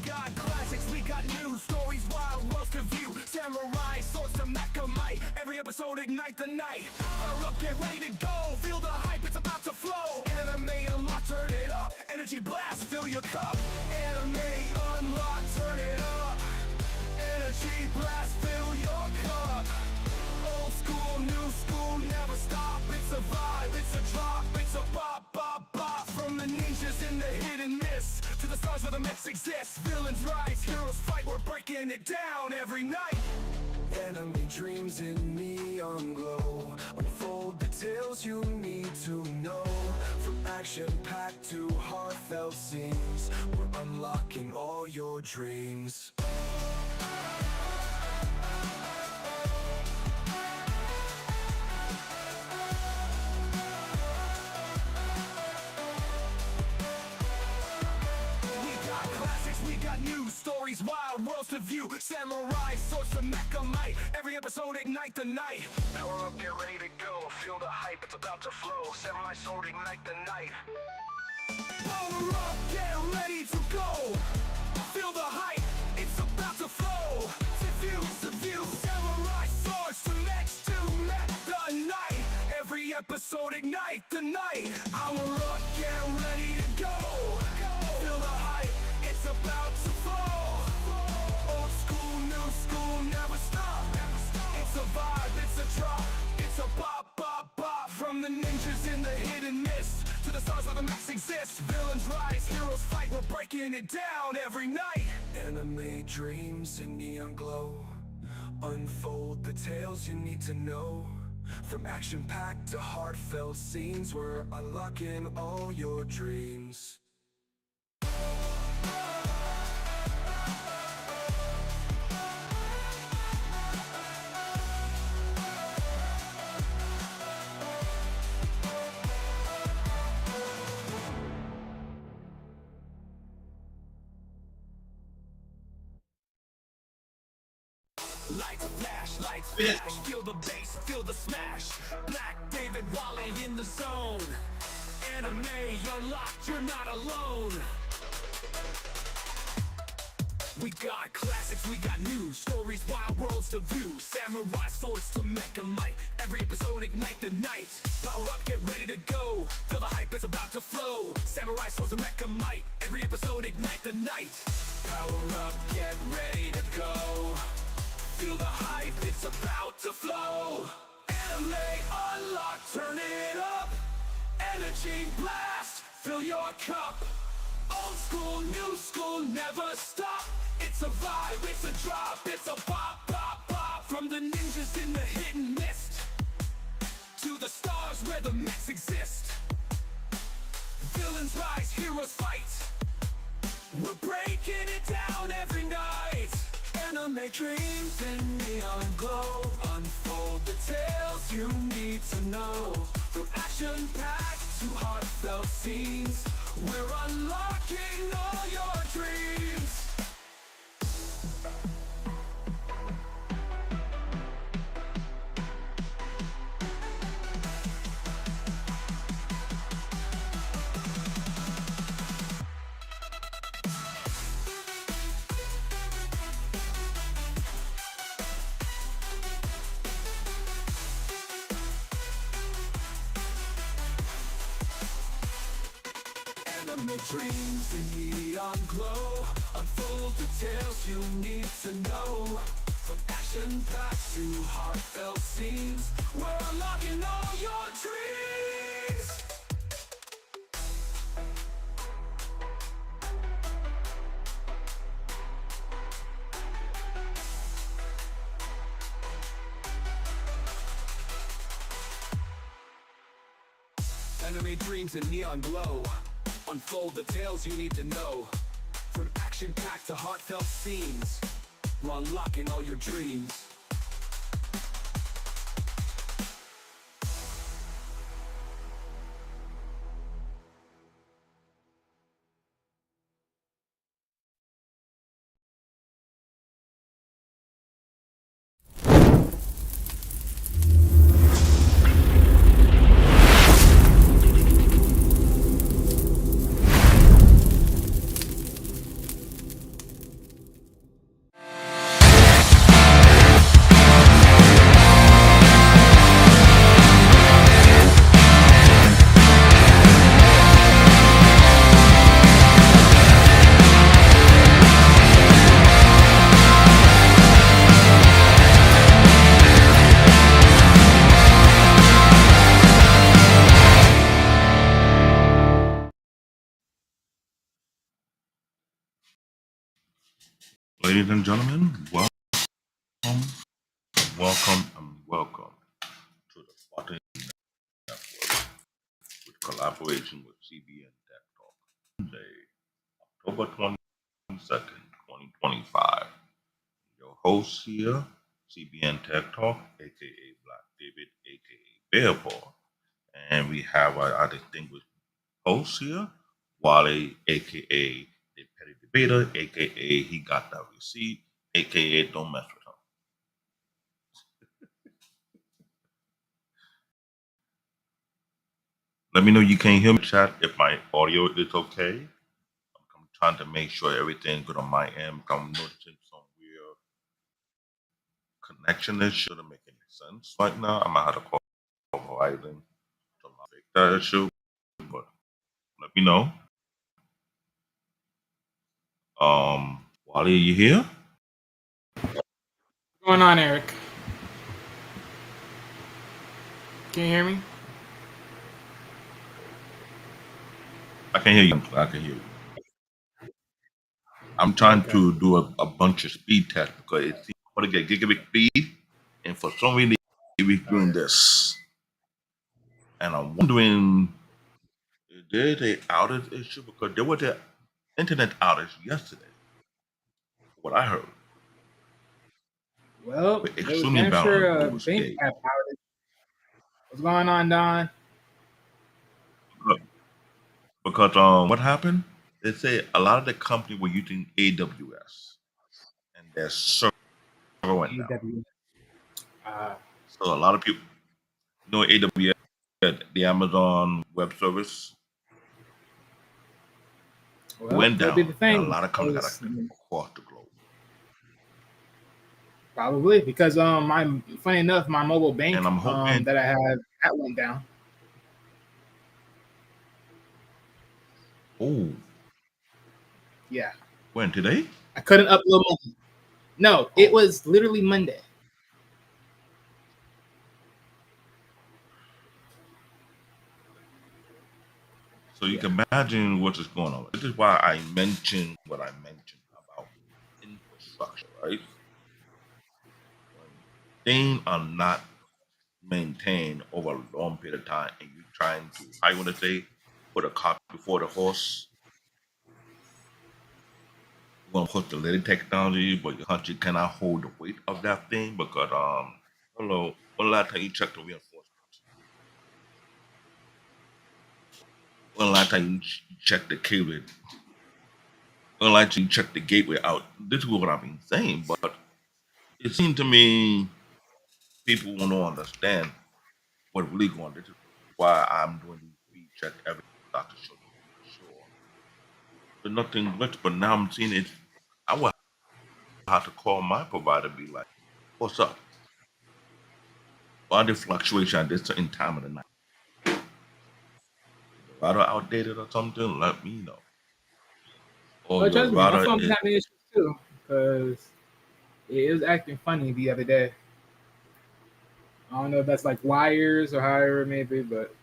got classics, we got new stories, wild worlds to view. Samurai, swords to Macamite. Every episode ignite the night. Power up, get ready to go. Feel the hype, it's about to flow. Anime unlock, turn it up. Energy blast, fill your cup. Anime unlock, turn it up. Energy blast, fill your cup. Old school, new school, never stop. It's a vibe, it's a drop, it's a bop, bop, bop. From the ninjas in the hit and miss to the stars where the myths exist. Villains rise, heroes fight, we're breaking it down every night. Enemy dreams in neon glow. Unfold the tales you need to know. From action-packed to heartfelt scenes, we're unlocking all your dreams. We got new stories, wild worlds to view. Samurai, swords to Macamite. Every episode ignite the night. Power up, get ready to go. Feel the hype, it's about to flow. Samurai sword, ignite the night. Power up, get ready to go. Feel the hype, it's about to flow. To view. Samurai swords to met the night. Every episode ignite the night. Power up, get ready to go. Feel the hype, it's about to fall. Old school, new school, never stop. It's a vibe, it's a drop, it's a bop, bop, bop. From the ninjas in the hidden mist to the stars where the myths exist. Villains rise, heroes fight, we're breaking it down every night. Anime dreams in neon glow. Unfold the tales you need to know. From action-packed to heartfelt scenes, we're unlocking all your dreams. Lights flash, lights flash, feel the bass, feel the smash. Black David Wally in the zone. Anime, you're locked, you're not alone. We got classics, we got new stories, wild worlds to view. Samurai swords to Macamite. Every episode ignite the night. Power up, get ready to go. Feel the hype, it's about to flow. Samurai swords to Macamite. Every episode ignite the night. Power up, get ready to go. Feel the hype, it's about to flow. Anime unlock, turn it up. Energy blast, fill your cup. Old school, new school, never stop. It's a vibe, it's a drop, it's a pop, pop, pop. From the ninjas in the hidden mist to the stars where the myths exist. Villains rise, heroes fight. We're breaking it down every night. Anime dreams in neon glow. Unfold the tales you need to know. From action-packed to heartfelt scenes, we're unlocking all your dreams. Anime dreams in neon glow. Unfold the tales you need to know. From action-packed to heartfelt scenes, we're unlocking all your dreams. Anime dreams in neon glow. Unfold the tales you need to know. From action-packed to heartfelt scenes, we're unlocking all your dreams. Ladies and gentlemen, welcome to the Spartan Network with collaboration with CBN Tech Talk. Monday, October 22nd, 2025. Your host here, CBN Tech Talk, aka Black David, aka Bear Paw. And we have our distinguished host here, Wale, aka the Petty Debater, aka He Got That Receipt, aka Don't Mess with Him. Let me know you can hear me chat if my audio is okay. I'm trying to make sure everything's good on my end. I'm noticing some weird connection issue to make any sense right now. I might have to call Verizon to fix that issue, but let me know. Wally, you here? What's going on, Eric? Can you hear me? I can hear you. I can hear you. I'm trying Okay. to do a bunch of speed tests because it seems I want to get gigabit speed, and for some reason, it's All doing right. this. And I'm wondering, is there a outage issue? Because there was an internet outage yesterday, what I heard. Well, We're it was extremely damn bad on sure the a Google bank scale. app outage. What's going on, Don? Because what happened? They say a lot of the company were using AWS and their server went down. AW. Uh, So a lot of people know AWS, the Amazon Web Service, well, went could be down, the and a thing. lot of companies got Because, affected across the globe. probably because my funny enough, my mobile And bank I'm hoping, that I have that went down. oh, Yeah, when today? I couldn't upload money. No, it Oh, was literally Monday. so you Yeah. can imagine what is going on. This is why I mentioned what I mentioned about infrastructure, right? When things are not maintained over a long period of time and you're trying to, I want to say, put a cart before the horse, you want to put the little technology, but your country cannot hold the weight of that thing because, hello, when the last time you checked the reinforcement? When the last time you checked the cable? When the last time you checked the gateway out? This is what I've been saying, but it seemed to me people want to understand what really going on. This is why I'm doing these speed check every Dr. Show to make sure there's nothing glitch. But now I'm seeing it. I will have to call my provider, be like, "What's up? Why the fluctuation at this certain time of the night? Is the router outdated or something? Let me know. Or Well, your trust me, my router phone's is having issues too because it was acting funny the other day. I don't know if that's like wires or however it may be, but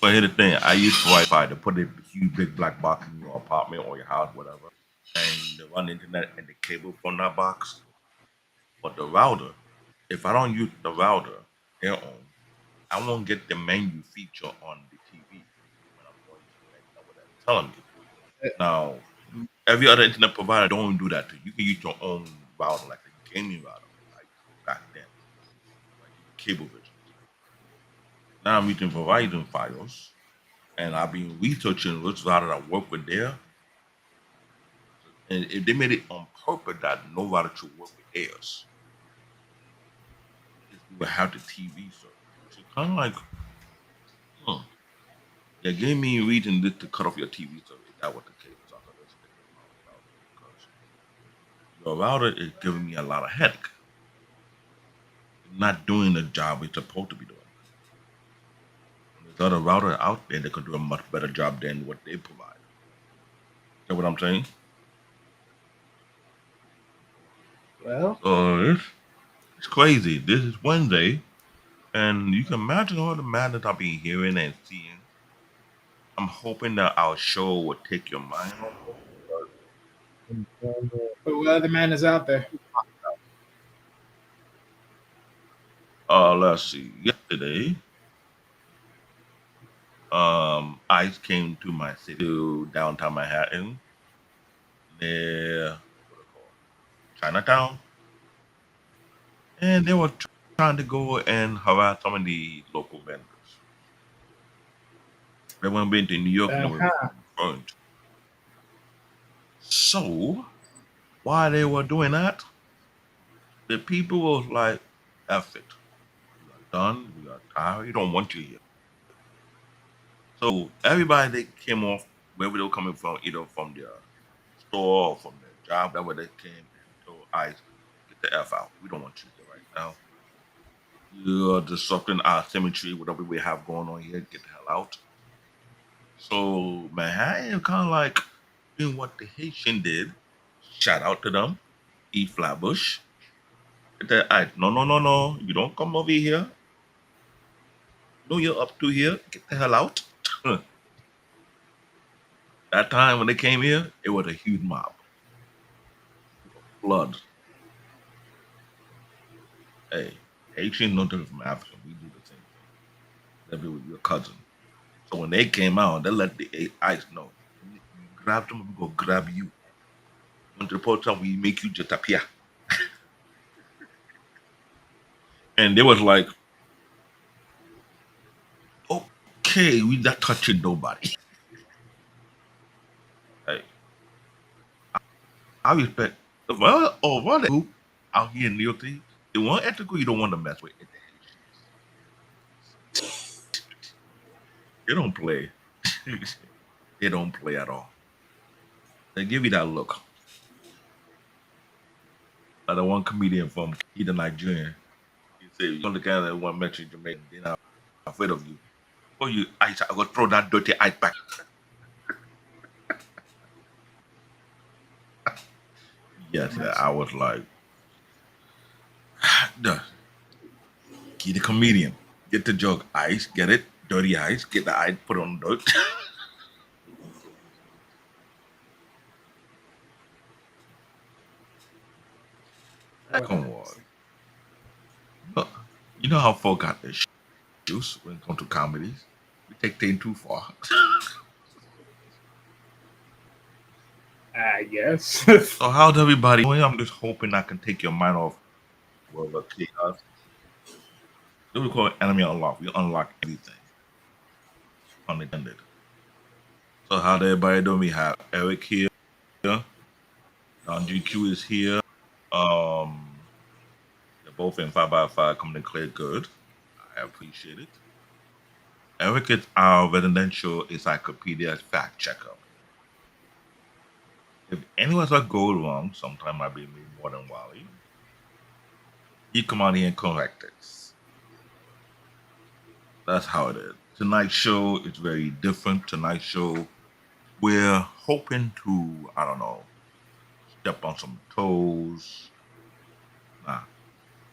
But here's the thing: I use Wi-Fi to put a huge big black box in your apartment or your house, whatever, and to run the internet and the cable from that box. But the router, if I don't use the router, their own, I won't get the menu feature on the TV when I'm going to the menu. That's what they're telling me. Now, every other internet provider don't do that too. You can use your own router, like a gaming router, like back then, like cable vision. Now I'm using Verizon Files, and I've been researching which router I work with there. And if they made it on purpose that no router should work with theirs, is we would have the TV service, which is kind of like, hmm, they gave me a reason to cut off your TV service. Is that what the case? So I could just stick with my own router because your router is giving me a lot of headache. It's not doing the job it's supposed to be doing. And there's other router out there that could do a much better job than what they provide. You know what I'm saying? well, So it's crazy. This is Wednesday, and you can imagine all the madness I've been hearing and seeing. I'm hoping that our show will take your mind off of it. But what other man is out there? Let's see. Yesterday, ICE came to my city, to downtown Manhattan, near what they call Chinatown, and they were trying to go and harass some of the local vendors. They weren't been to New York and they were Uh-huh. referring to. So while they were doing that, the people was like, "F it, we are done. We are tired. We don't want you here." So everybody that came off wherever they were coming from, either from their store or from their job, wherever they came and told ICE, "Get the F out. We don't want you here right now. You're disrupting our symmetry, whatever we have going on here. Get the hell out." So Manhattan kind of like doing what the Haitian did. Shout out to them. Eat Flatbush. Get the ICE. No, no, no, no. You don't come over here. No, you're up to here. Get the hell out. That time when they came here, it was a huge mob. Flood. Hey, Haitian no different from African. We do the same thing. That be with your cousin. So when they came out, they let the ICE know. We grab them, we go grab you. When the report time, we make you just appear. And they was like, okay, we not touching nobody. Hey, I respect. Well, over the group out here in New York City, the one ethical you don't want to mess with is the Haitians. They don't play. They don't play at all. They give you that look. Like the one comedian from he the Nigerian. He said, "You look at that one Mexican Jamaican, they're not afraid of you. Oh, you ice, I go throw that dirty ice back." Yes, yeah, I was like, duh, he the comedian. Get the joke. Ice, get it? Dirty ice, get the ice, put it on dirt. Come on. Look, you know how folk got their shoes when it comes to comedies? We take things too far. I guess. So how's everybody doing? I'm just hoping I can take your mind off world of chaos. This we call it enemy unlock. We unlock everything. Unintended. So how everybody doing? We have Eric here. Don GQ is here. Um they're both in 5x5 coming to clear good. I appreciate it. Eric is our residential encyclopedia fact checker. If anyone's a go wrong, sometime might be me more than Wally. He come out here and correct it. That's how it is. Tonight's show is very different. Tonight's show, we're hoping to, I don't know, step on some toes. Nah.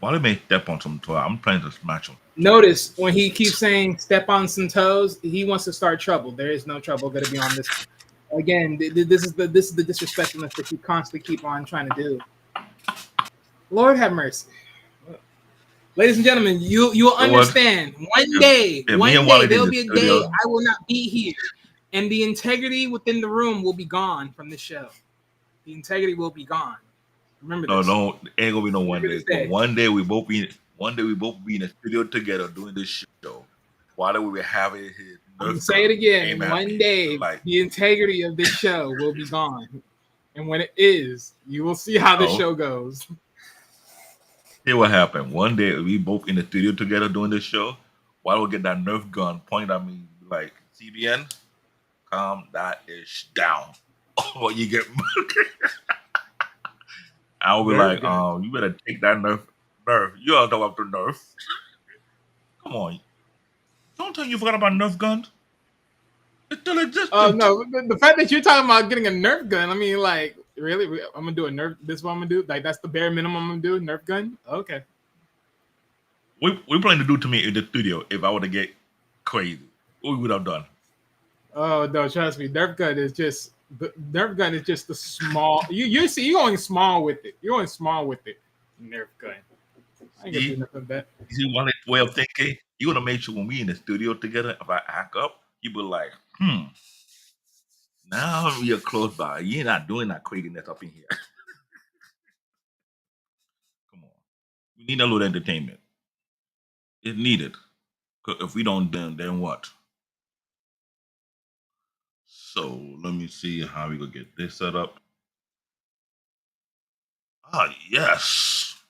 Wally may step on some toes. I'm trying to smash him. Notice when he keeps saying step on some toes, he wants to start trouble. There is no trouble going to be on this. Again, this is the disrespectfulness that you constantly keep on trying to do. Lord have mercy. Ladies and gentlemen, you'll understand. One day there'll be a day I will not be here, and the integrity within the room will be gone from this show. The integrity will be gone. Remember this. No, ain't gonna be no one day. But one day we both be in the studio together doing this show. While we were having his say it again. One day the integrity of this show will be gone. And when it is, you will see how the show goes. Here what happened. One day we both in the studio together doing this show. While we get that Nerf gun pointed at me like, CBN, calm that ish down. Or you get I'll be like, you better take that Nerf. You all know about the Nerf. Come on. Don't tell me you forgot about Nerf guns. It still exists. Oh no, the fact that you're talking about getting a Nerf gun, I mean, like, really? I'm gonna do a Nerf. This is what I'm gonna do. Like, that's the bare minimum I'm gonna do. Nerf gun. Okay. We plan to do to me in the studio if I were to get crazy. What we would have done. Oh no, trust me. Nerf gun is just The Nerf gun is just the small. You see, you're going small with it. You're going small with it. Nerf gun. I ain't gonna do See, nothing bad. you see one way of thinking. You would have made sure when we in the studio together, if I act up, you be like, now we are close by. You're not doing that craziness up in here. Come on. We need a little entertainment. It's needed. 'Cause if we don't, then what? So let me see how we gonna get this set up. Ah, yes.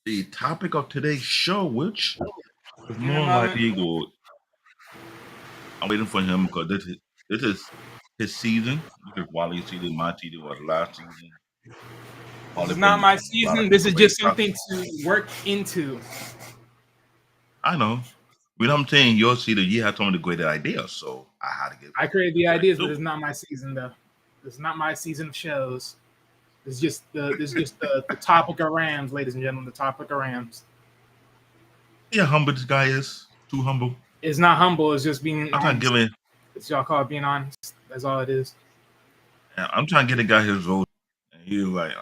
The topic of today's show, which is more likely go. I'm waiting for him because this is his season. This is Wally's season. My season was last season. This is not my season. This is just something to work into. I know. But I'm saying your season, you had some of the great ideas, so I had to get. I created the ideas, but it's not my season though. It's not my season of shows. It's just the topic of Rams, ladies and gentlemen. The topic of Rams. Yeah, humble this guy is. Too humble. It's not humble. It's just being. I'm trying to give it. It's y'all call it being honest. That's all it is. Yeah, I'm trying to get the guy his role, and he's like,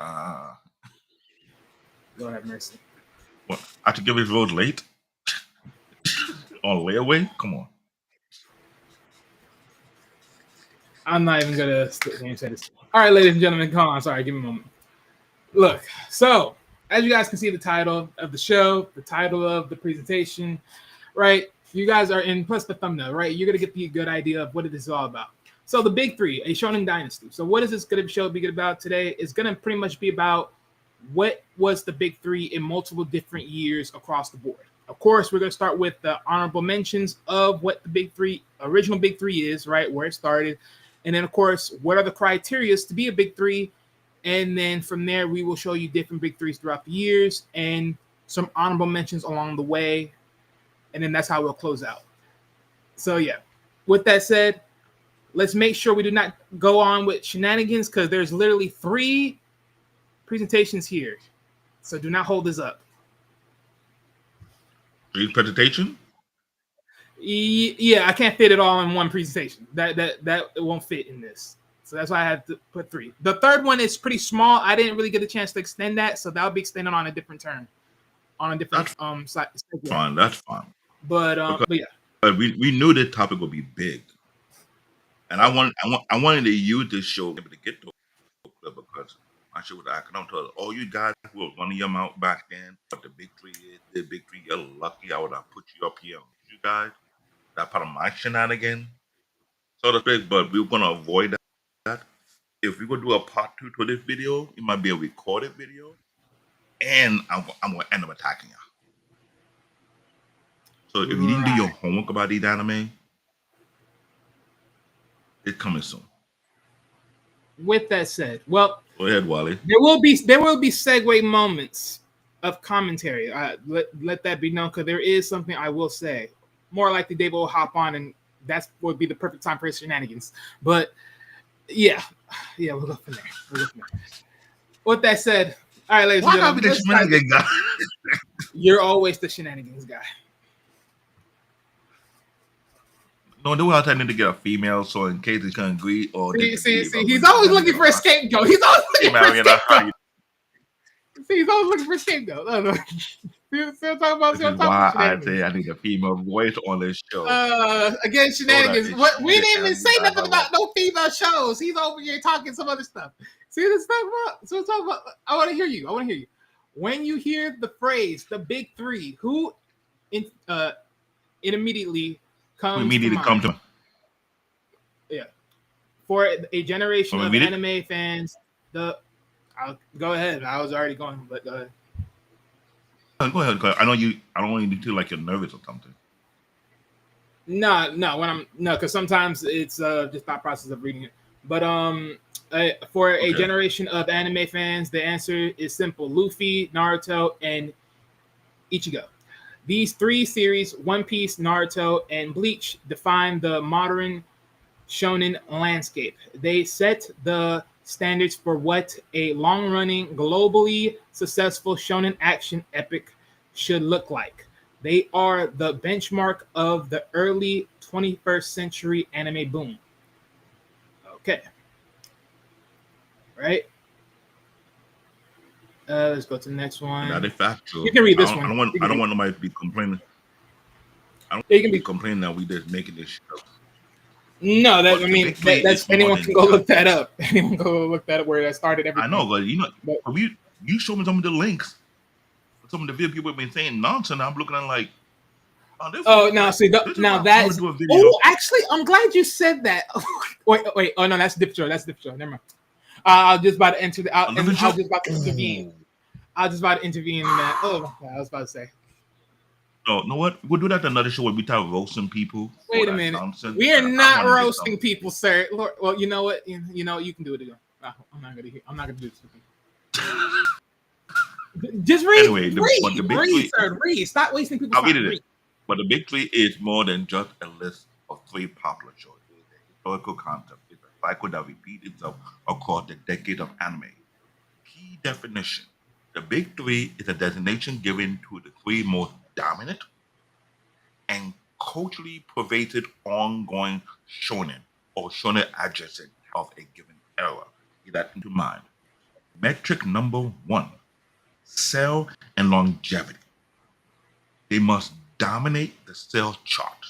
Lord have mercy. What? I have to give his rose late on layaway. Come on. I'm not even gonna say this. All right, ladies and gentlemen, come on. Sorry, give me a moment. Look, so as you guys can see, the title of the show, the title of the presentation, right? You guys are in, plus the thumbnail, right? You're gonna get the good idea of what it is all about. So the big three, a Shonen Dynasty. So what is this gonna be about today? It's gonna pretty much be about what was the big three in multiple different years across the board. Of course, we're gonna start with the honorable mentions of what the big three, original big three is, right? Where it started. And then, of course, what are the criteria to be a big three? And then from there, we will show you different big threes throughout the years and some honorable mentions along the way. And then that's how we'll close out. So, yeah, with that said, let's make sure we do not go on with shenanigans because there's literally 3 presentations here. So do not hold this up. 3 presentation? Yeah, I can't fit it all in one presentation. That won't fit in this. So that's why I had to put 3. The third one is pretty small. I didn't really get a chance to extend that, so that'll be extended on a different turn, on a different side. Fine, that's fine. But yeah. But we knew this topic would be big, and I wanted to use this show to be able to get to it because I should have asked them to all you guys who was running your mouth back then. What the big three is, the big three. You're lucky. I would have put you up here. You guys. That part of my shenanigan, so to speak, but we're gonna avoid that. If we go do a part 2 to this video, it might be a recorded video, and I'm gonna end up attacking you. So if you didn't do your homework about these anime, it's coming soon. With that said, well, go ahead, Wally. There will be segue moments of commentary. Let that be known because there is something I will say. More likely, Dave will hop on, and that would be the perfect time for his shenanigans. But yeah, we'll go from there. With that said, all right, ladies and gentlemen. Why not be the shenanigans guy? You're always the shenanigans guy. No, the way I need to get a female, so in case he can't agree or see, he's always looking for a scapegoat. He's always looking for a scapegoat. See, he's always looking for a scapegoat. No. Still talking about why I say I need a female voice on this show. Again, shenanigans. We didn't even say nothing about no female shows. He's over here talking some other stuff. See this stuff about? So talk about. I want to hear you. When you hear the phrase "the big three," who it immediately comes to mind? Yeah, for a generation of anime fans. I'll go ahead. I was already going, but go ahead. Go ahead. I know you. I don't want you to feel like you're nervous or something. No. Because sometimes it's just thought process of reading it. But for a generation of anime fans, the answer is simple: Luffy, Naruto, and Ichigo. These 3 series, One Piece, Naruto, and Bleach, define the modern shonen landscape. They set the standards for what a long-running, globally successful shonen action epic should look like. They are the benchmark of the early 21st century anime boom. Okay. Right. Let's go to the next And that one. is factual. You can read I this don't, I one. don't want. You I can don't read. want nobody to be complaining. I don't You want can to be be. complaining that we just making this shit up. No, that I But the mean big three that's is more anyone can than go just. look that up. Anyone can go look that up where that started I know, everything. but But you show me some of the links. Some of the video people have been saying nonsense. I'm looking at like, oh, oh, now see, this is now why I'm gonna that's. do a video. Oh, actually, I'm glad you said that. Wait. Oh no, that's Dip Joe. That's Dip Joe. Never mind. I was just about to enter the. A living I was show. just about to intervene. Ooh. I was just about to intervene in that. Oh my God, I was about to say. No, you know what? We'll do that another show where we start roasting people for Wait a that minute. nonsense. We are And I not want to get roasting some. people, sir. Lord, well, you know what? You know you can do it again. I'm not gonna. I'm not gonna do this with you. Just Anyway, but the big read, three. sir. Read. Stop wasting people's I'll read time. it. Read. But the big three is more than just a list of three popular shows. It is a historical concept. It's a cycle that repeats itself across the decade of anime. Key definition. The big three is a designation given to the three most dominant and culturally pervasive ongoing shonen or shonen adjacent of a given era. Keep that into mind. Metric number one, sell and longevity. They must dominate the sales chart,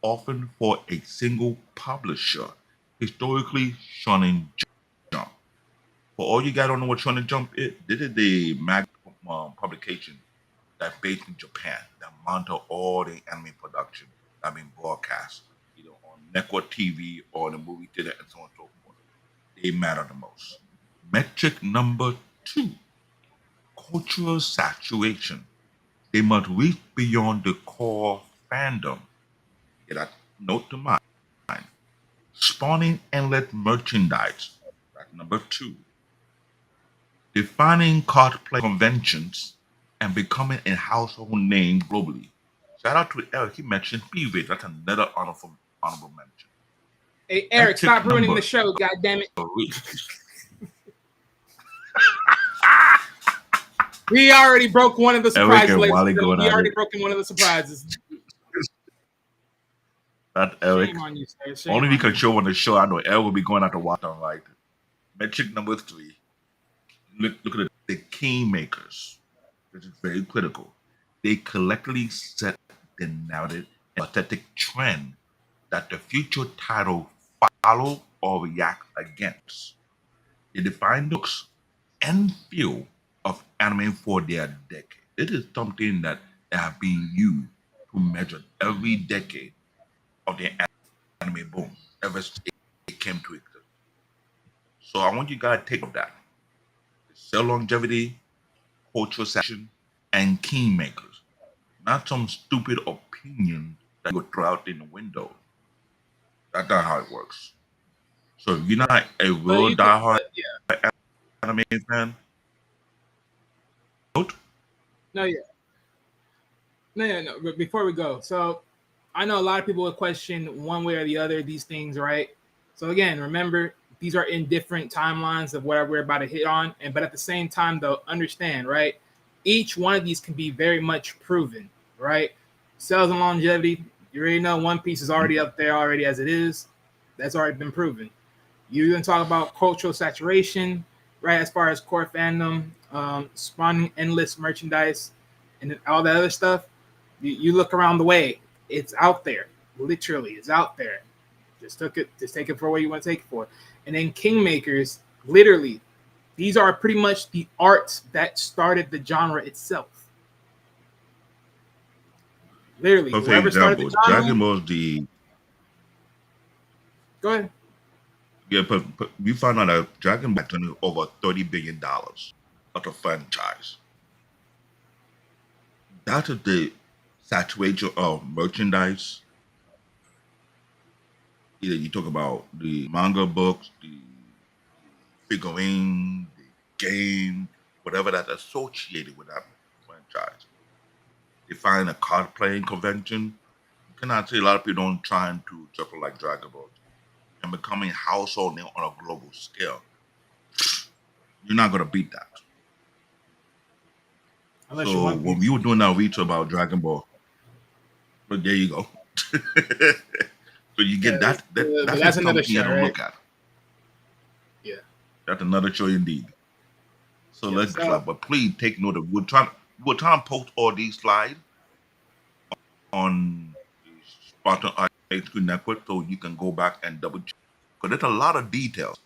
often for a single publisher. Historically, Shonen Jump. For all you guys don't know what Shonen Jump is, this is the publication that's based in Japan that monitor all the anime production that been broadcast, either on network TV or the movie theater and so on and so forth. They matter the most. Metric number two, cultural saturation. They must reach beyond the core fandom. Get that note to mind. Spawning endless merchandise. That's number two. Defining cosplay conventions and becoming a household name globally. Shout out to Eric. He mentioned PV. That's another honorable mention. Hey, Eric, Metric stop ruining number the show. God damn it. three. We already broke one of the Eric surprises. and Ladies and Wally gentlemen. going We at already it. broken one of the surprises. That Eric. Shame on you, sir. Shame Only we on can you. show on the show. I know Eric will be going out to watch on right. Metric number three. Look at the kingmakers. This is very critical. They collectively set the narrative and aesthetic trend that the future title follow or react against. They define the looks and feel of anime for their decade. It is something that have been used to measure every decade of the anime boom ever since it came to exist. So I want you guys to take of that. Cell longevity, cultural section, and kingmakers. Not some stupid opinion that you throw out in the window. That's not how it works. So if you're not a But real you can, diehard yeah. anime fan, note. No, yeah. No. But before we go, so I know a lot of people would question one way or the other these things, right? So again, remember these are in different timelines of what we're about to hit on, and but at the same time, though, understand, right? Each one of these can be very much proven, right? Sales and longevity. You already know One Piece is already up there already as it is. That's already been proven. You're gonna talk about cultural saturation, right? As far as core fandom, spawning endless merchandise, and all that other stuff. You look around the way, it's out there. Literally, it's out there. Just take it for what you want to take it for. And then Kingmakers, literally, these are pretty much the arts that started the genre itself. Literally, So for whoever started example, the genre, Dragon Ball Z. go ahead. Yeah, but we found out that Dragon Ball turned over $30 billion of the franchise. That is the saturation of merchandise. Either you talk about the manga books, the figurine, the game, whatever that's associated with that franchise. They find a card playing convention. You cannot say a lot of people don't trying to juggle like Dragon Ball and becoming a household name on a global scale. You're not gonna beat that. Unless you So want when Piece. we were doing our research about Dragon Ball, but there you go. So you Yeah, get that. but That's that's just another something you show, don't right? look at. That's another show indeed. So Yes, let's sir. slide. But please take note of we're trying to post all these slides on the Spartan High School Network so you can go back and double check. Because there's a lot of details.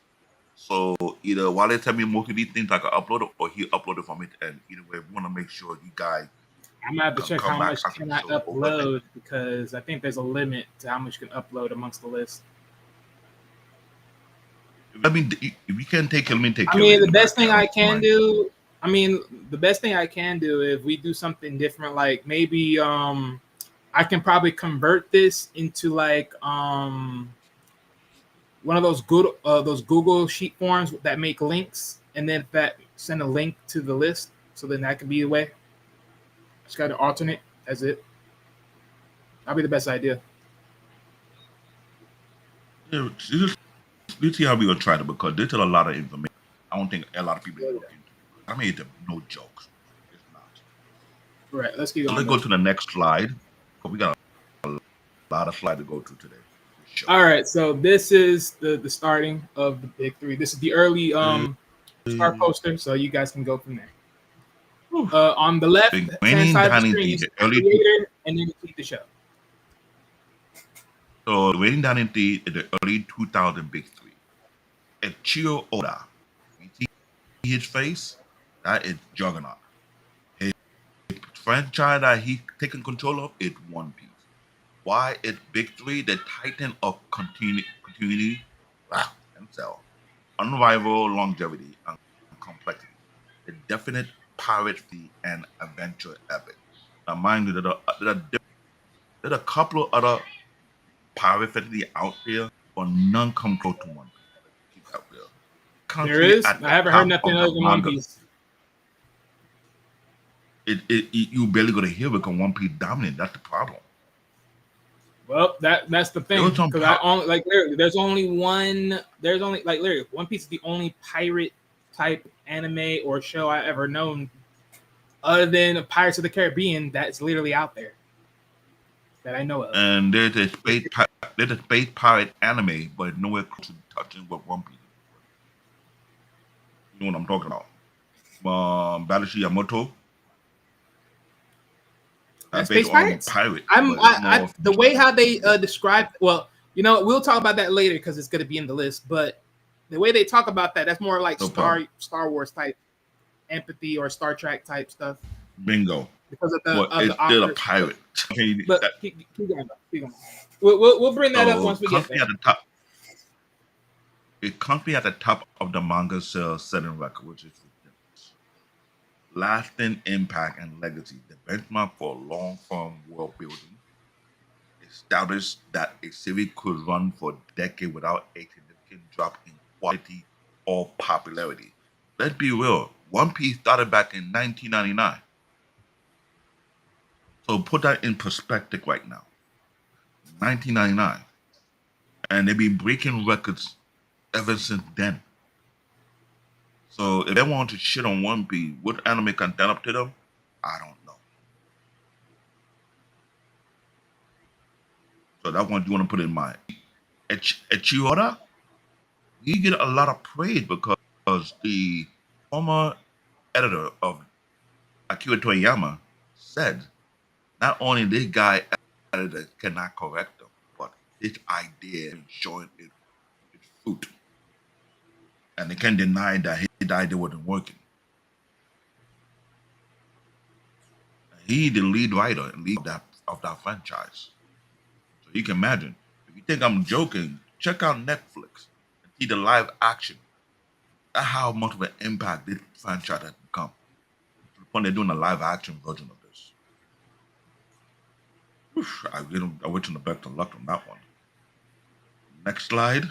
So either while they tell me most of these things I can upload it or he uploaded from it, and either way we want to make sure you guys I'm gonna have to can check come how back much after can the I show's over. upload because I think there's a limit to how much you can upload amongst the list. I mean, if you can't take it, let me take I care of it mean, in the the best back. thing I I don't can mind. do. I mean, the best thing I can do if we do something different, like maybe I can probably convert this into like one of those Google sheet forms that make links, and then that send a link to the list, so then that could be a way. Just got to alternate as it. That'll be the best idea. Yeah, let's see how we gonna try it because there's a lot of information. I don't think a lot of people look into it. I mean, it's no jokes. It's not. All right, let's keep So going let's go though. to the next slide. 'Cause we got a lot of slides to go through today. For All right, so this is the starting of the big three. This is the early start sure. poster, so you guys can go from there. On the left The hand Waning side of the screen, Dynasty, you see the the early creator, and then you see the show. so the Waning Dynasty is the early 2000 big three. Ichiro Oda. You see his face? That is Juggernaut. His franchise that he taking control of is One Piece. Why is Big Three the titan of continuity, wow, himself, unrivaled longevity and complexity, the definite piracy and adventure epic. Now, mind you, there are a couple of other pirate fantasy out there, but none come close to One Piece. Keep that real. There Currently is. at I the haven't heard top nothing of the other than One manga, Piece. you barely gonna hear it because One Piece dominant. That's the problem. Well, that's the There thing was some because I only like literally. There's only one. There's only like literally One Piece is the only pirate type anime or show I ever known, other than Pirates of the Caribbean, that's literally out there that I know of. and there's a space pirate anime, but nowhere close to touching what One Piece is. You know what I'm talking about? Badashi Yamato. That's Based Space on Pirates. pirate, I'm but it's more I the way how they describe. Well, we'll talk about that later because it's going to be in the list. But the way they talk about that's more like no problem. Star Wars type empathy or Star Trek type stuff Bingo. because of But the it's still a authors. pirate. But keep going. Keep going. We'll bring that up So once we get there. at the top. It currently at the top of the manga sales setting record, which is ridiculous. Lasting impact and legacy, the benchmark for long-form world building, established that a series could run for a decade without a significant drop in quality or popularity. Let's be real. One Piece started back in 1999. So put that in perspective right now. 1999. And they've been breaking records ever since then. So if they want to shit on One Piece, what anime can stand up to them? I don't know. So that one you want to put in mind. Echiora, he get a lot of praise because the former editor of Akira Toriyama said not only this guy editor cannot correct them, but his idea is showing its fruit. And they can't deny that his idea wasn't working. He the lead writer and lead of that franchise. So you can imagine. If you think I'm joking, check out Netflix and see the live action. That's how much of an impact this franchise has become. To the point they're doing a live action version of this. Oof, I wish them the best of luck on that one. Next slide.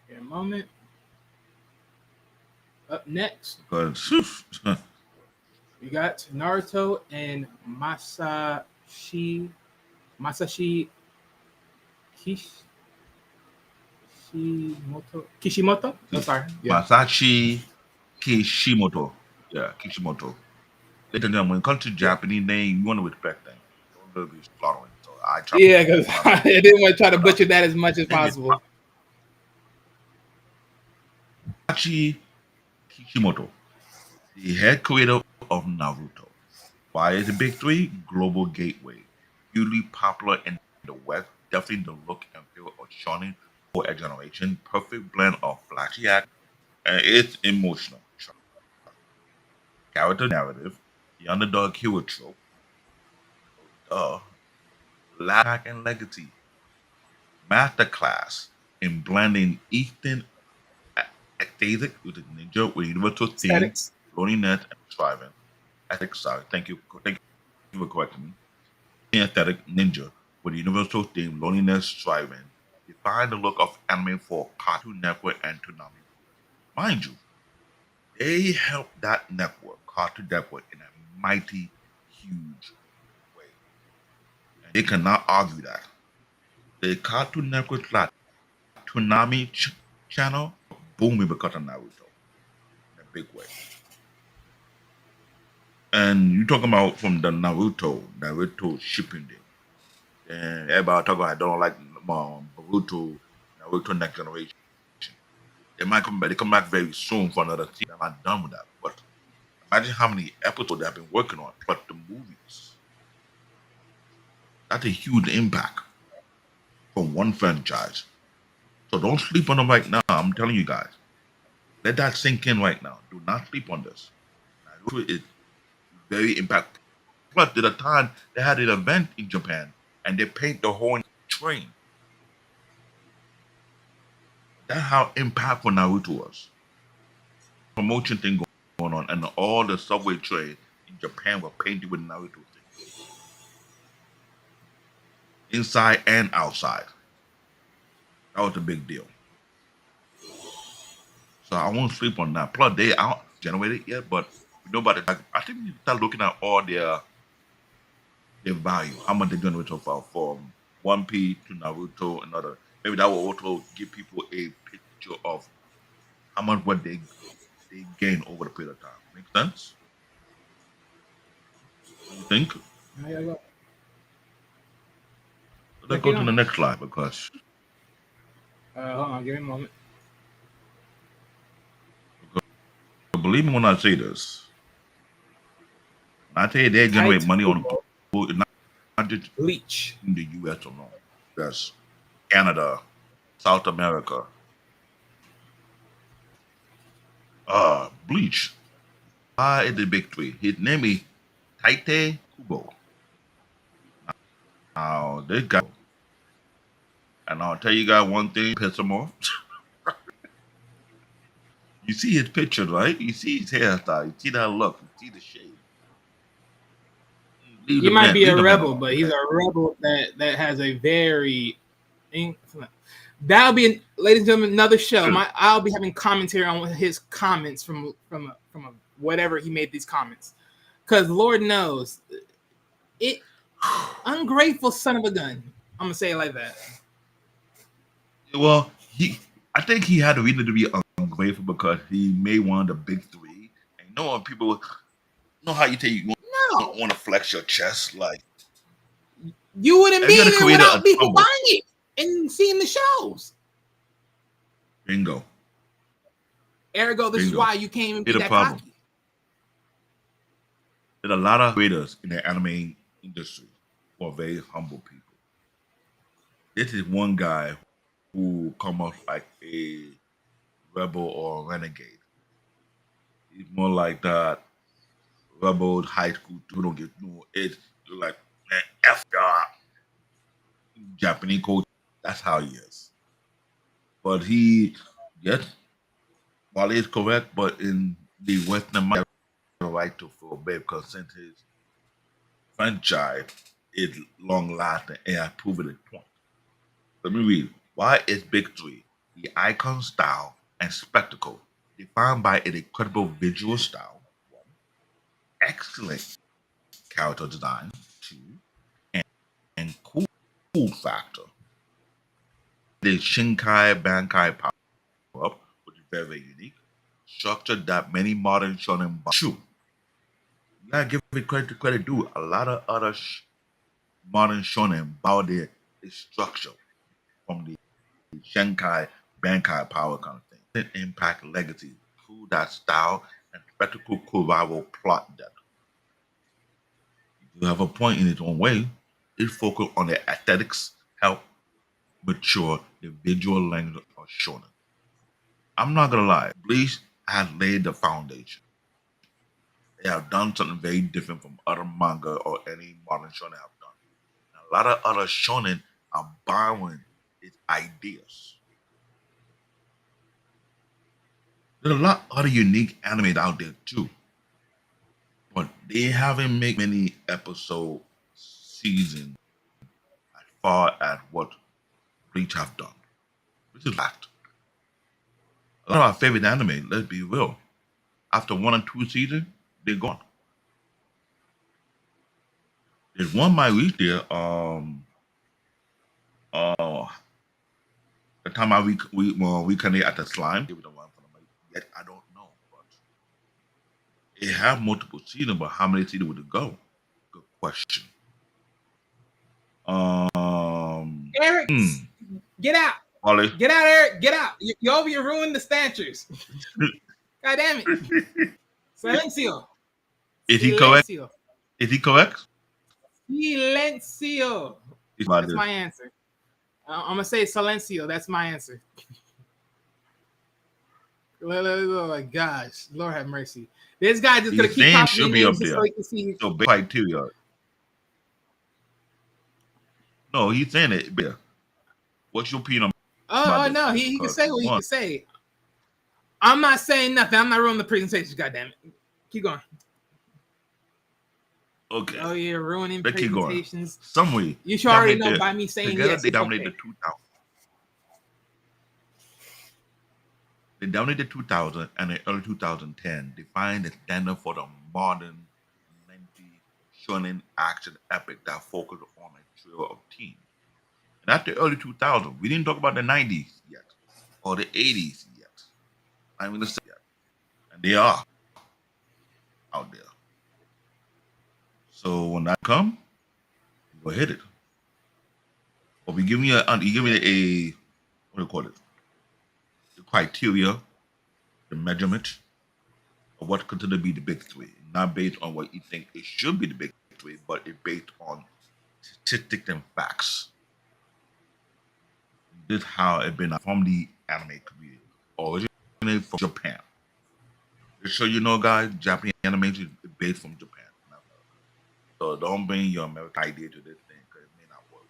Here a moment. Up next, Because we got Naruto and Masashi Kishimoto. Oh, sorry. Yeah. Masashi Kishimoto. Yeah, Kishimoto. Ladies and gentlemen, when it comes to Japanese name, you want to respect them. Don't really be slaughtering. So I try Yeah, because I didn't want to try to butcher that as much as maybe possible. Hachi Kishimoto, the head creator of Naruto. Why is the big three? Global gateway. Hugely popular in the West, definitely the look and feel of shonen for a generation. Perfect blend of flashy action and it's emotional. Character narrative, the underdog hero trope, uh, lack and legacy. Masterclass in blending Eastern aesthetic with the ninja with universal theme, Aesthetics. loneliness, and striving. Aesthetic, sorry, thank you for correcting me. Aesthetic ninja with a universal theme, loneliness, striving. Define the look of anime for Cartoon Network and Toonami. Mind you, they helped that network, Cartoon Network, in a mighty, huge way. And they cannot argue that. The Cartoon Network slash Toonami channel booming because of Naruto in a big way. And you talking about from the Naruto shipping thing. And everybody talking about I don't like Naruto Next Generation. They might come back. They come back very soon for another season. I'm not done with that. But imagine how many episodes they've been working on. But the movies, that's a huge impact from one franchise. So don't sleep on them right now. I'm telling you guys. Let that sink in right now. Do not sleep on this. Naruto is very impactful. Plus, at the time they had an event in Japan and they paint the whole train. That's how impactful Naruto was. Promotion thing going on, and all the subway train in Japan were painted with Naruto thing, inside and outside. That was a big deal. So I won't sleep on that. Plus, they aren't generated yet, but we know about it. I think we start looking at all their value, how much they generate so far from One Piece to Naruto and other. Maybe that will also give people a picture of how much what they gain over the period of time. Make sense? You think? Yeah, yeah. Let's Check go it to out. the next slide because Hold on, give me a moment. believe me when I say this. When I tell you they High generate money on Tubo global, not just Bleach. in the US alone. That's Canada, South America. Bleach. Is the big three. His name is Taite Kubo. Now this guy, and I'll tell you guys one thing, piss him off. You see his picture, right? You see his hairstyle. You see that look. You see the shade. He might be Leave a the man rebel, alone. but he's Okay. a rebel that has a very that'll be, ladies and gentlemen, another show. Sure. I'll be having commentary on his comments from whatever he made these comments, because Lord knows it, ungrateful son of a gun. I'm gonna say it like that. Well, I think he had a reason to be ungrateful because he made one of the big three. And you know when people, you know how you tell you No, want to flex your chest, like you wouldn't if be you're the here creator without of people Tumble, buying it and seeing the shows. bingo, Ergo, this is bingo. why you can't even be Here's the that problem. cocky. There's a lot of creators in the anime industry who are very humble people. This is one guy who come off like a rebel or a renegade. He's more like that rebel high school who don't get no it's like man, F God, Japanese culture. That's how he is. But he, yes, while he's correct, but in the Western mind, the right to feel bad because since his franchise is long lasting and has proven its point. Let me read. Why is Big Three the icon style and spectacle defined by an incredible visual style? One, excellent character design. Two, and, and cool factor. The Shinkai Bankai power up, which is very, very unique. Structure that many modern shonen true. You gotta give it credit to credit due. A lot of other modern shonen bow their structure from the Shinkai Bankai power kind of thing. impact legacy through that style and spectacle rival plot depth. You have a point in its own way. It focused on the aesthetics, help mature the visual language of shonen. I'm not gonna lie, Bleach has laid the foundation. They have done something very different from other manga or any modern shonen have done. And a lot of other shonen are borrowing its ideas. There's a lot of other unique animes out there too, but they haven't made many episode seasons as far as what Bleach have done. Which is fact. A lot of our favorite anime, let's be real, after 1 or 2 seasons, they're gone. There's one might reach there. The time I reconnect at the slime, give it a run for the money. Yet I don't know, but it have multiple seasons. But how many seasons would it go? Good question. Eric, get out. Ollie. Get out, Eric. Get out. You over here ruined the stanchers. God damn it. Silencio. Is he correct? Silencio. Is he correct? Silencio. That's my answer. I'm going to say silencio. That's my answer. Oh my gosh. Lord have mercy. This guy just going to keep popping names just so he can see. So big criteria. No, he's saying it. Yeah. What's your opinion? Oh no, he can say what he can say. I'm not saying nothing. I'm not ruining the presentation. God damn it. Keep going. Okay. Oh, you're ruining Let's presentations. Some way. You should already know by me saying yes. They dominated the 2000. They dominated 2000 and in early 2010 defined the standard for the modern, lengthy, shonen action epic that focused on a trio of teams. And after early 2000, we didn't talk about the 90s yet or the 80s yet. I'm going to say yet. And they are out there. So when that come, we'll hit it. But we give me a what do you call it? The criteria, the measurement of what considered to be the big three. Not based on what you think it should be the big three, but it's based on statistics and facts. This is how it's been from the anime community. Originated from Japan. Just so you know, guys, Japanese animation is based from Japan. So don't bring your American idea to this thing because it may not work.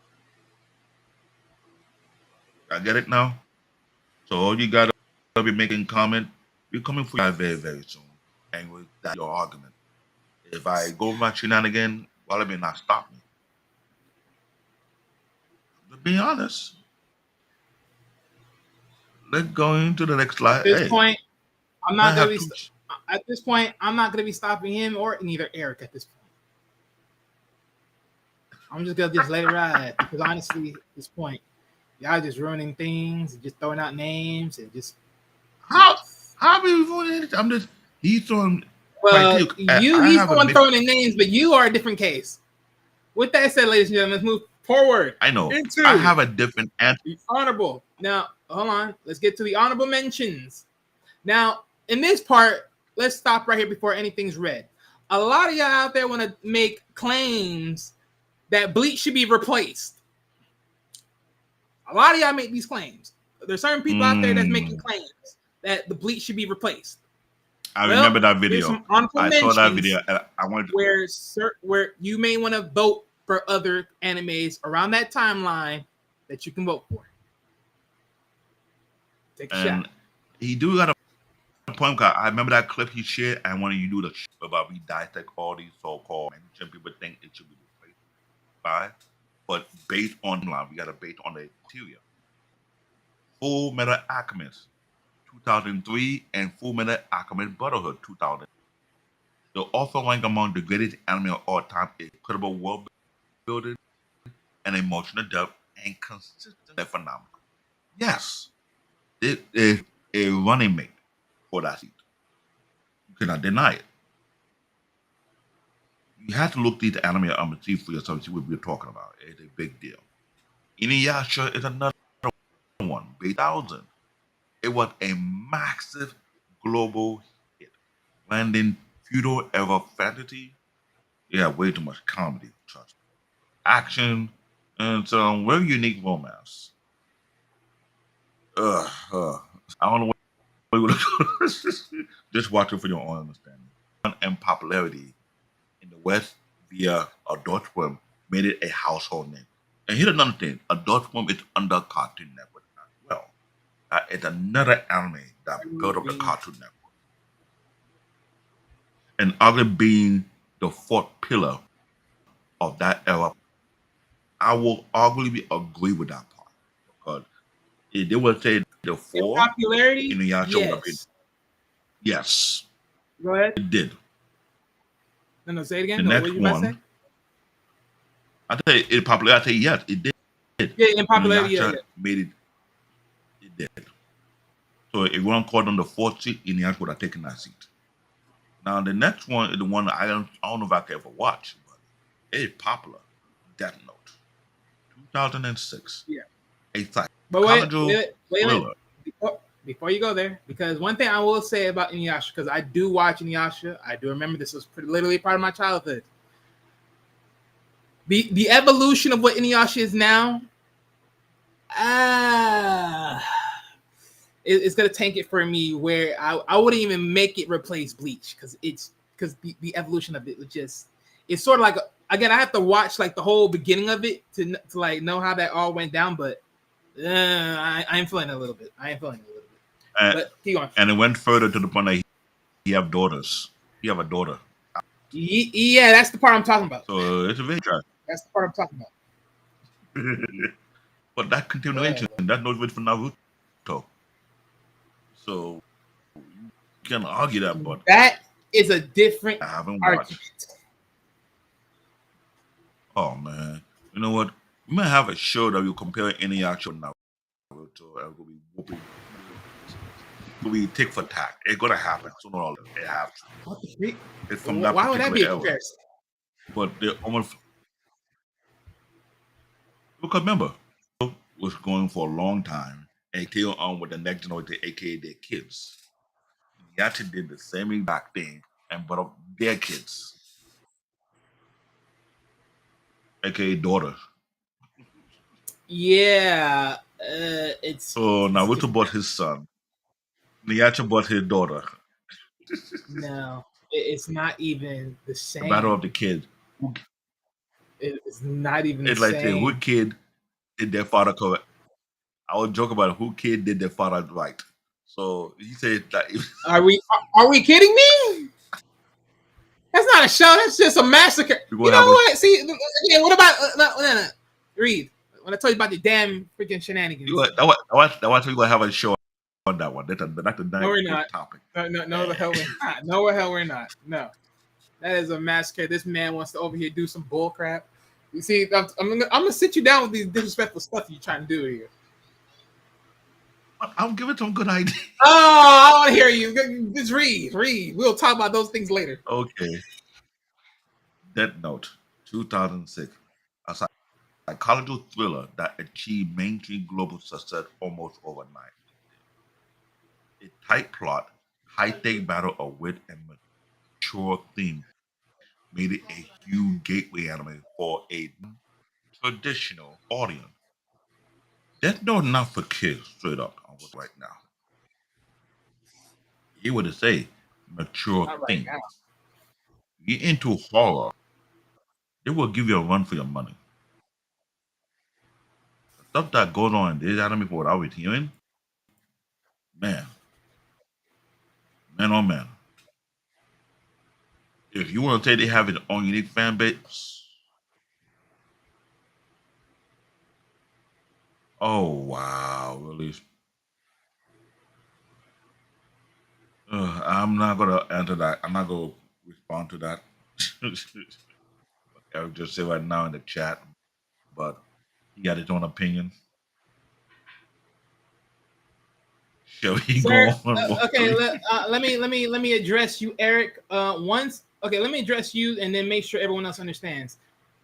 I get it now? So all you gotta be making comment. We're coming for you very, very soon. And with that, your argument. If I go with my shenanigan, well, it may not stop me. To be honest. Let's go into the next slide. At this point, I'm not gonna be at this point, I'm not gonna be stopping him or neither Eric at this point. I'm just gonna let it ride because honestly, at this point, y'all just ruining things and just throwing out names and just how are we ruining it? I'm just he's throwing. Well, he's the one throwing in names, but you are a different case. With that said, ladies and gentlemen, let's move forward. I know. I have a different answer. Honorable. Now, hold on. Let's get to the honorable mentions. Now, in this part, let's stop right here before anything's read. A lot of y'all out there want to make claims that Bleach should be replaced. A lot of y'all make these claims. There's certain people out there that's making claims that the Bleach should be replaced. I remember that video. I saw that video. And I wanted to where you may want to vote for other animes around that timeline that you can vote for. Take a shot. He do got a point. I remember that clip he shared. And when you do the about we dissect all these so-called and people think it should be replaced by, but based on line, we got to base on the interior. Full Metal Alchemist 2003 and Full Metal Alchemist Brotherhood 2000. They're also ranked among the greatest anime of all time. Incredible world building and emotional depth and consistent phenomenal. Yes, it is a running mate for that seat. You cannot deny it. You have to look these anime up and see for yourself, see what we're talking about. It's a big deal. Inuyasha is another one, 8,000. It was a massive global hit, blending feudal era fantasy. Yeah, way too much comedy, trust me. Action, and some very unique romance. Ugh, I don't know what you would just watch it for your own understanding. And popularity in the West via Adult Swim made it a household name. And here's another thing: Adult Swim is under Cartoon Network as well. It's another anime that built up the Cartoon Network, and other being the fourth pillar of that era. I will arguably agree with that part because if they would say the In four, popularity, Inuyasha would have been yes. yes, Go ahead. it did. No, say it The again. No, what next you about to say? one, I tell you, it popularity. I tell you, yes, it did. Yeah, in popularity, yeah, Inuyasha yeah. made it. It did. So if one called on the fourth seat, Inuyasha would have taken that seat. Now the next one is the one that I don't know if I can ever watch, but it's popular. Death Note, 2006, Yeah. a But wait, psychological wait a minute. thriller. Before you go there, because one thing I will say about Inuyasha, because I do watch Inuyasha, I do remember this was literally part of my childhood. The evolution of what Inuyasha is now, it's gonna tank it for me. Where I wouldn't even make it replace Bleach because the evolution of it was just it's sort of like again I have to watch like the whole beginning of it to like know how that all went down, but I am feeling it a little bit. But keep going. And it went further to the point that he have daughters. He have a daughter. Yeah, that's the part I'm talking about. So it's a very trash. That's the part I'm talking about. But that continuation, that knows wait for Naruto. So you can argue that, but That is a different I haven't argument. watched. Oh man, you know what? We might have a show that will compare any actual Naruto and we'll be whooping. We'll be tick for tack. It's gonna happen sooner or later. It has to. What the freak? It's from that Why would that be a particular era. comparison? But they almost because remember, was going for a long time and carry on with the next generation, aka their kids. They actually did the same exact thing and brought up their kids, aka daughters. Yeah, So Naruto bought his son. Niyacha bought his daughter. no, it's not even the The battle of same. the kids. It's not even the It's like saying who same. kid did their father correct. I would joke about who kid did their father right. So he said that Are we kidding me? That's not a show. That's just a massacre. We're You gonna know have a- what? See, again, what about no. Read when I told you about the damn freaking shenanigans. that was we're gonna have a show on that one. That's a No, we're not. topic. No, the hell we're not. No, the hell we're not. No, that is a massacre. This man wants to over here do some bull crap. You see, I'm gonna sit you down with these disrespectful stuff you're trying to do here. I'm giving some good ideas. Oh, I want to hear you. Just read. We'll talk about those things later. Okay. Death Note, 2006, a psychological thriller that achieved mainstream global success almost overnight. A tight plot, high-tech battle of wit and mature theme made it a huge gateway anime for a traditional audience. Death Note not for kids, straight up, right now. You would say mature Not right theme. now. You're into horror, they will give you a run for your money. The stuff that goes on in this anime, for what I was hearing, man, oh man. If you want to say they have its own unique fan base, oh wow, really? I'm not gonna answer that. I'm not gonna respond to that. Eric just said right now in the chat, but he got his own opinion. Shall we Sir, go on? okay, let me address you, Eric. Let me address you, and then make sure everyone else understands.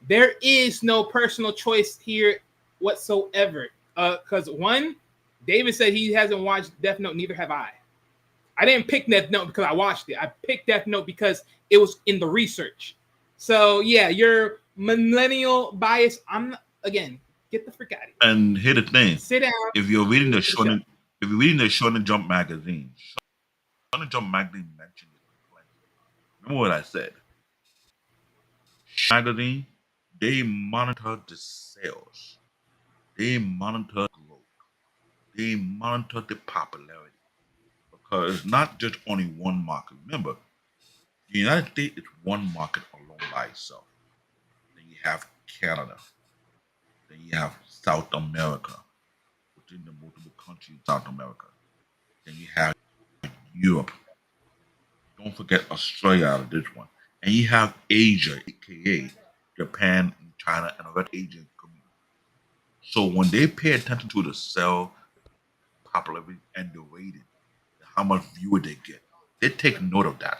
There is no personal choice here whatsoever. Because one, David said he hasn't watched Death Note. Neither have I. I didn't pick Death Note because I watched it. I picked Death Note because it was in the research. So yeah, your millennial bias. I'm not, again. Get the frick out of here. And here's the thing: Sit down. if you're reading the Shonen Jump magazine, Shonen Jump magazine mentioned it. Remember what I said? Magazine, they monitor the sales, they monitor growth, they monitor the popularity because it's not just only one market. Remember, the United States is one market alone by itself. Then you have Canada. Then you have South America, within the multiple countries in South America. Then you have Europe. Don't forget Australia out of this one. And you have Asia, aka Japan, and China, and the rest Asian community. So when they pay attention to the cell popularity and the rating, how much viewer they get, they take note of that.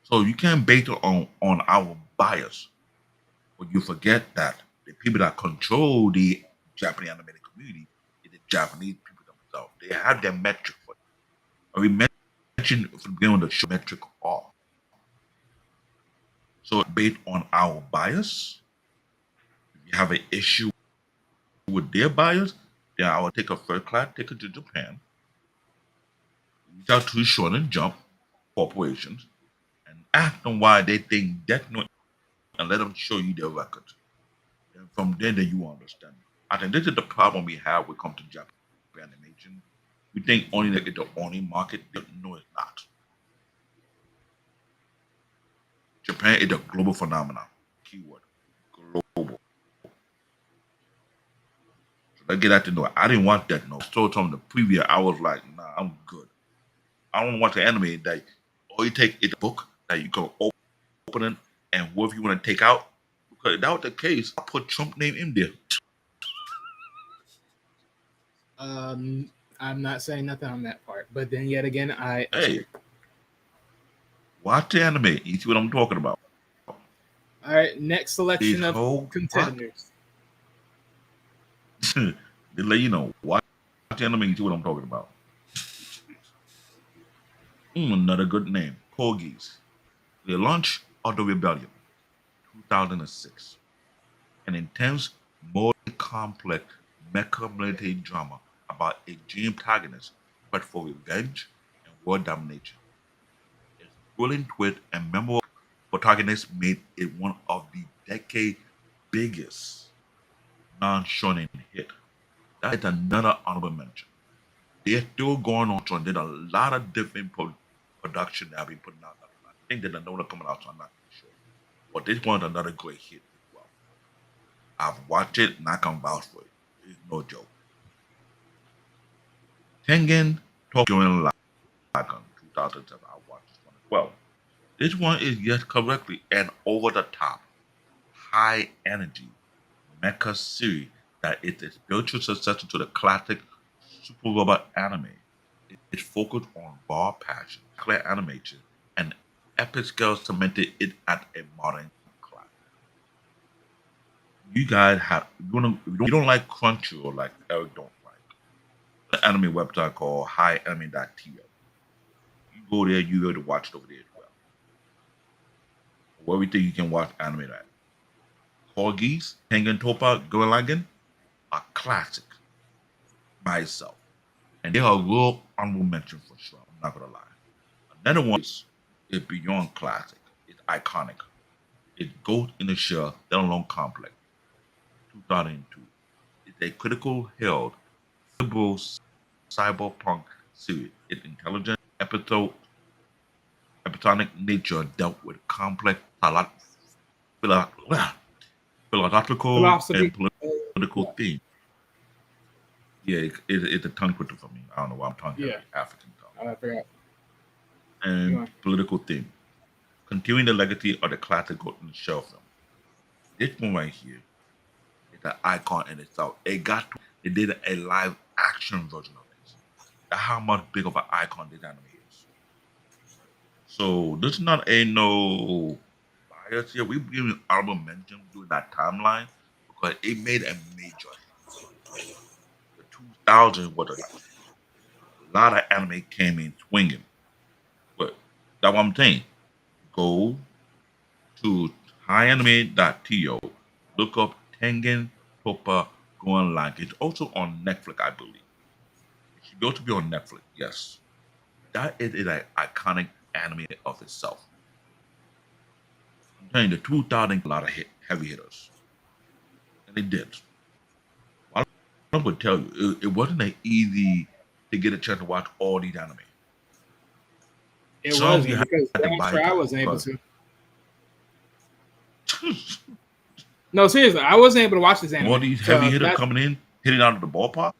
So you can't base it on our bias, but you forget that the people that control the Japanese animated community is the Japanese people themselves. They have their metric for it. And we mentioned from the beginning of the show metric R. So based on our bias, if you have an issue with their bias, then I will take a first class ticket to Japan, reach out to Shonen Jump corporations, and ask them why they think Death Note, and let them show you their record. And from there, then you understand. I think this is the problem we have when it comes to Japan animation. We think only that it's the only market. No, it's not. Japan is a global phenomenon. Keyword. Global. So let's get out to know it. I didn't want that no. I told them the preview, I was like, nah, I'm good. I don't want the anime that all you take is a book that you can open it and whatever you want to take out. Because if that was the case, I put Trump name in there. I'm not saying nothing on that part, but then yet again, Hey, watch the anime. You see what I'm talking about. All right, next selection These of whole contenders. They let you know. Watch the anime. You see what I'm talking about. Another good name. Corgis. The launch of the rebellion. 2006. An intense, more complex mecha military drama about a dream protagonist quest for revenge and world domination. Its thrilling twist and memorable protagonist made it one of the decade's biggest non-shonen hit. That is another honorable mention. They're still going on, so there's a lot of different production that have been putting out. I think there's another coming out, so I'm not sure. But this one's another great hit as well. I've watched it and I can vouch for it. It's no joke. Tengen Tokyo in Lagan 2007. I watched this one as well. This one is yes correctly an over the top, high energy mecha series that is a spiritual successor to the classic Super Robot anime. It's focused on raw passion, clear animation, and epic scale cemented it at a modern class. You guys have you don't like Crunchyroll like Eric don't like. The anime website called highanime.tv. You go there, you able to watch it over there as well. Everything you can watch anime at. Corgis, Tengen Toppa, Gurren Lagann are classic by itself. And they are a real honorable mention for sure. I'm not gonna lie. Another one is beyond classic. It's iconic. It Ghost in the Shell, Standalone Complex, 2002. It's a critical held liberal cyberpunk series. Its intelligent episodic nature dealt with complex philosophical Philosophy. and political themes. Yeah, it's a tongue twister for me. I don't know why I'm tongue Yeah. African tongue. I forgot. And Yeah. political theme. Continuing the legacy of the classic Ghost in the Shell film. This one right here is an icon in itself. They did a live action version of this. That's how much big of an icon this anime is. So this is not a no bias here. We've given honorable mention during that timeline because it made a major hit. The 2000 was a lot of anime came in swinging. But that's what I'm saying. Go to highanime.to, look up Tengen Toppa Going Like. It's also on Netflix, I believe. It should also be on Netflix, yes. That is an iconic anime of itself. I'm telling you, the 2000 a lot of heavy hitters. And it did. Well, I'm going to tell you, it wasn't that easy to get a chance to watch all these anime. It Some you wasn't had because to I'm buy sure I time wasn't able because to. No, seriously, I wasn't able to watch this all anime. these heavy So hitters that's coming in, hitting out of the ballpark.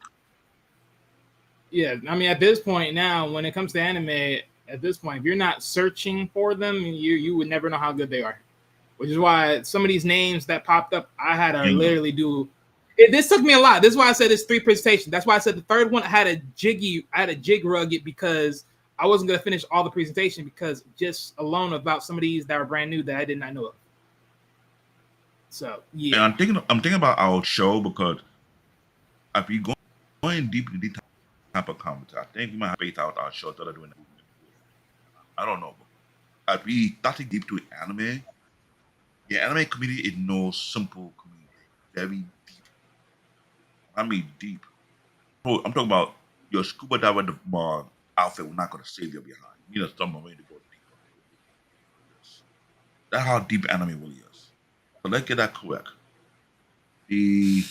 yeah. I mean, at this point now, when it comes to anime, at this point, if you're not searching for them, you would never know how good they are. Which is why some of these names that popped up, I had to Bingo. literally do. This took me a lot. This is why I said it's 3 presentations. That's why I said the third one I had a jig rug it because I wasn't gonna finish all the presentation because just alone about some of these that are brand new that I did not know of. So And yeah, I'm thinking about our show because if we going deep into these type of comments, I think we might have to space out our show that are doing that. I don't know. But if we starting deep to anime, the anime community is no simple community. Very deep. I mean deep. Oh, I'm talking about your scuba diver outfit will not going to save you behind. You need a submarine to go deeper. Yes. That's how deep anime really is. So let's get that correct. The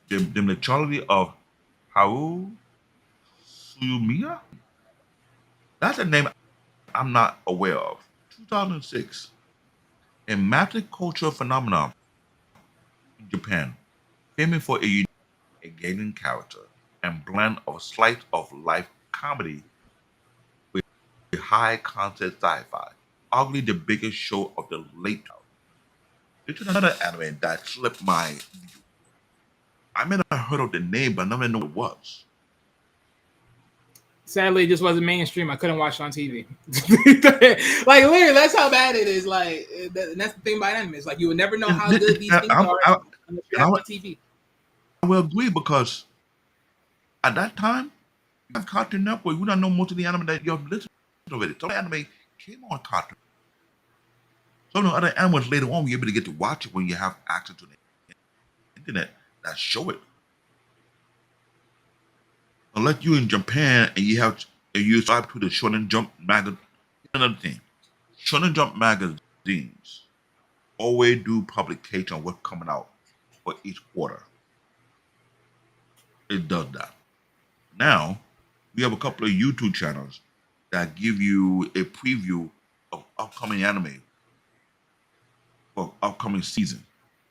the majority of Haru Suyumiya? That's a name I'm not aware of. 2006. A massive cultural phenomenon in Japan, famous for a unique, engaging character and blend of slice of life comedy with high concept sci-fi. Arguably the biggest show of the late 2000s. This is another anime that slipped my view. I may not have heard of the name, but I never knew what it was. sadly, it just wasn't mainstream. I couldn't watch it on TV. Like literally, that's how bad it is. Like that's the thing about anime. It's like you would never know And, how good these things are unless you and have it on TV. I will agree because at that time, you have Cartoon Network. You don't know most of the anime that you have listened to it. Some anime came on Cartoon. Some of the other animals later on, you're able to get to watch it when you have access to the internet that show it. Unless you're in Japan and you subscribe to the Shonen Jump magazine. Another thing, Shonen Jump magazines always do publication of what's coming out for each quarter. It does that. Now, we have a couple of YouTube channels that give you a preview of upcoming anime for upcoming season,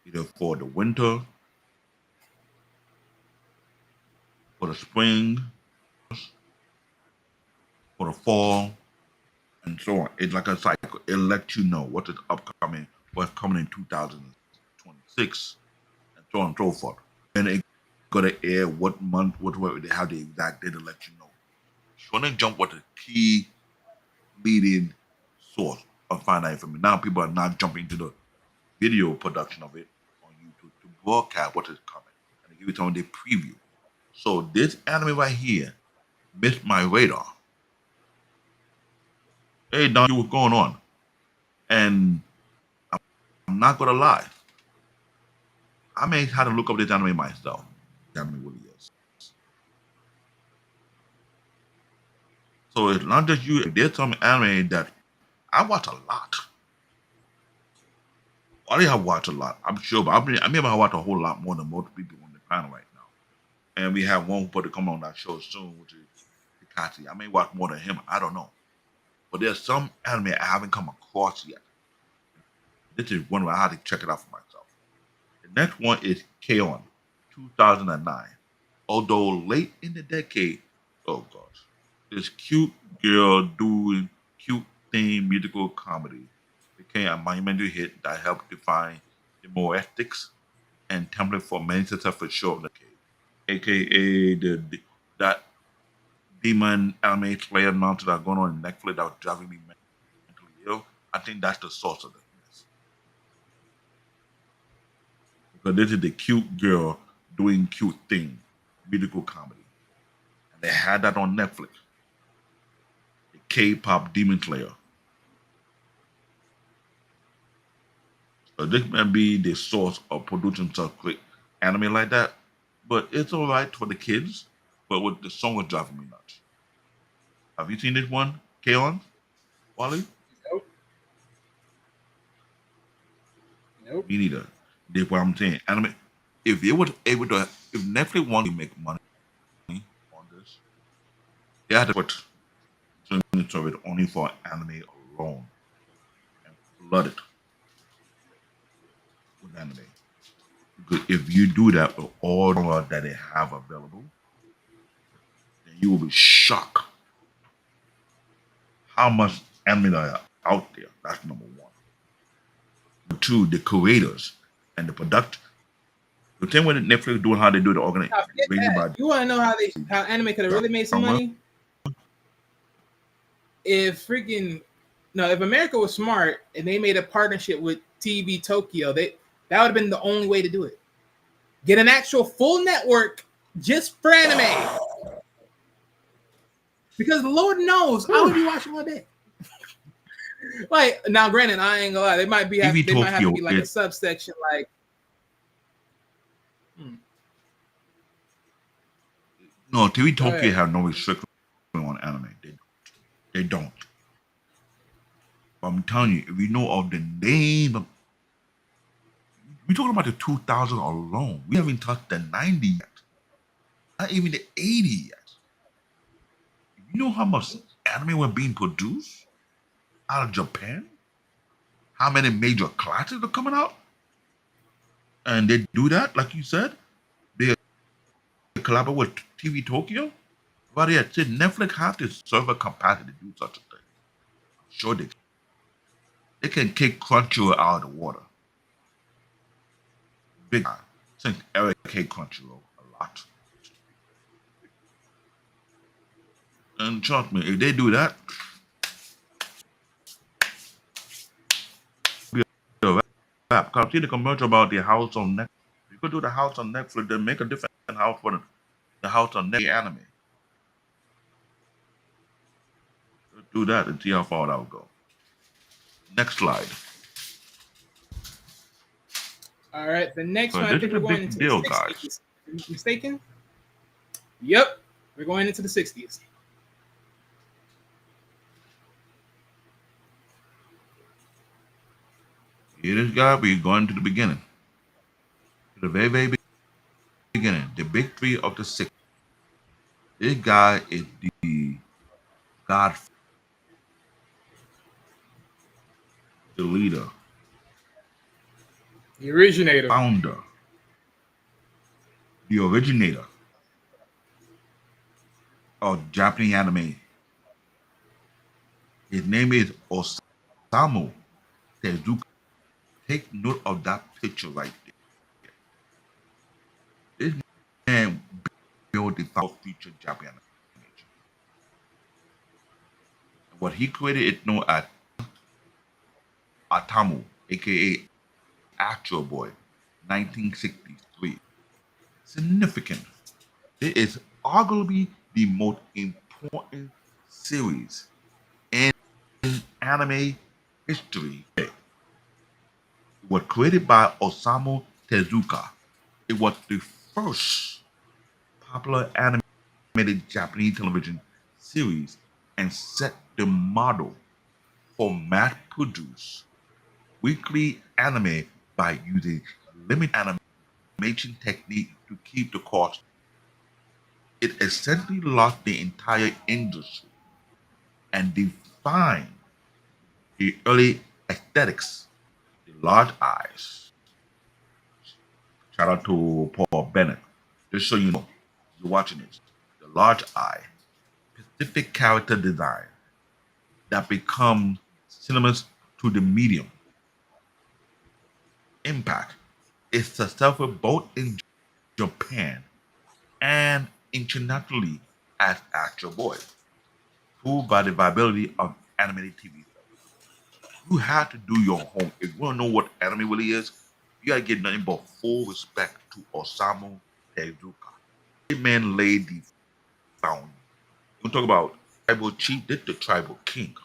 either for the winter, for the spring, for the fall, and so on. It's like a cycle. It lets you know what is upcoming, what's coming in 2026, and so on and so forth. And it gonna air what month, what they have the exact date to let you know. Shonen Jump was the key leading source of finding that information. Now people are not jumping to the video production of it on YouTube to broadcast what is coming and they give it on their preview. So this anime right here missed my radar. Hey Don, what's going on? And I'm not gonna lie, I may have to look up this anime myself. The anime really is. So it's not just you. There's some anime that I watch a lot. I have watched a lot, I'm sure, but I may have watched a whole lot more than most people on the panel right now. And we have one who to come on that show soon, which is Hikachi. I may watch more than him. I don't know. But there's some anime I haven't come across yet. This is one where I had to check it out for myself. The next one is K-On! 2009. Although late in the decade, oh gosh, this cute girl doing cute theme musical comedy became a monumental hit that helped define the more ethics and template for many successful shows of the decade, aka that demon anime slayer nonsense that's going on in Netflix that was driving me mentally ill. I think that's the source of this. Because this is the cute girl doing cute thing, musical comedy. They had that on Netflix. The K-pop Demon Slayer. So this may be the source of producing such great anime like that, but it's alright for the kids. But with the song was driving me nuts. Have you seen this one, Kaon, Wally? Nope. Nope. Me neither. That's what I'm saying. Anime. If they was able to, if Netflix wanted to make money on this, they had to put streaming service only for anime alone and flood it with anime. Because if you do that with all the genre that they have available, then you will be shocked how much anime there are out there. That's number one. Number two, the creators and the product. The same way that Netflix doing how they do the Now, forget organization by that. You want to know how anime could have really made some money? If if America was smart and they made a partnership with TV Tokyo, that would have been the only way to do it. Get an actual full network just for anime. Because Lord knows I would be watching all day. Like now, granted, I ain't gonna lie, they might have to be like a subsection, like. No, TV Tokyo have no restriction on anime. They don't. But I'm telling you, if you know of the name of, we're talking about the 2000 alone. We haven't touched the 90 yet. Not even the 80 yet. You know how much anime were being produced out of Japan? How many major classes are coming out? And they do that, like you said. They collaborate with TV Tokyo. But yeah, Netflix have the server capacity to do such a thing. I'm sure they can. They can kick Crunchyroll out of the water. Big time. I think Eric hate Crunchyroll a lot. And trust me, if they do that, it'll be a wrap. Because see the commercial about the house on Netflix. You could do the house on Netflix, then make a different house for the house on Netflix anime. Do that and see how far that will go. Next slide. All right, the next So one, I this think is we're a going big into deal, the 60s. guys. Am I mistaken? Yep, we're going into the 60s. Here this guy, we're going to the beginning. To the very, very beginning. The big three of the 60s. This guy is the God, the leader, The originator. founder, the originator of Japanese anime. His name is Osamu Tezuka. Take note of that picture right there. This man built the feature Japanese animation. What he created is known as Atamu, aka Actual Boy, 1963. Significant. It is arguably the most important series in anime history. It was created by Osamu Tezuka. It was the first popular animated Japanese television series and set the model for mass-produced weekly anime by using limited animation technique to keep the cost. It essentially launched the entire industry and defined the early aesthetics, the large eyes. Shout out to Paul Bennett. Just so you know, you're watching this. The large eye, specific character design that becomes synonymous to the medium. Impact is successful both in Japan and internationally as Actual Boy, proved by the viability of animated TV shows. You have to do your homework. If you want to know what anime really is, you gotta get nothing but full respect to Osamu Tezuka. This man laid the talk about tribal chief, this the tribal king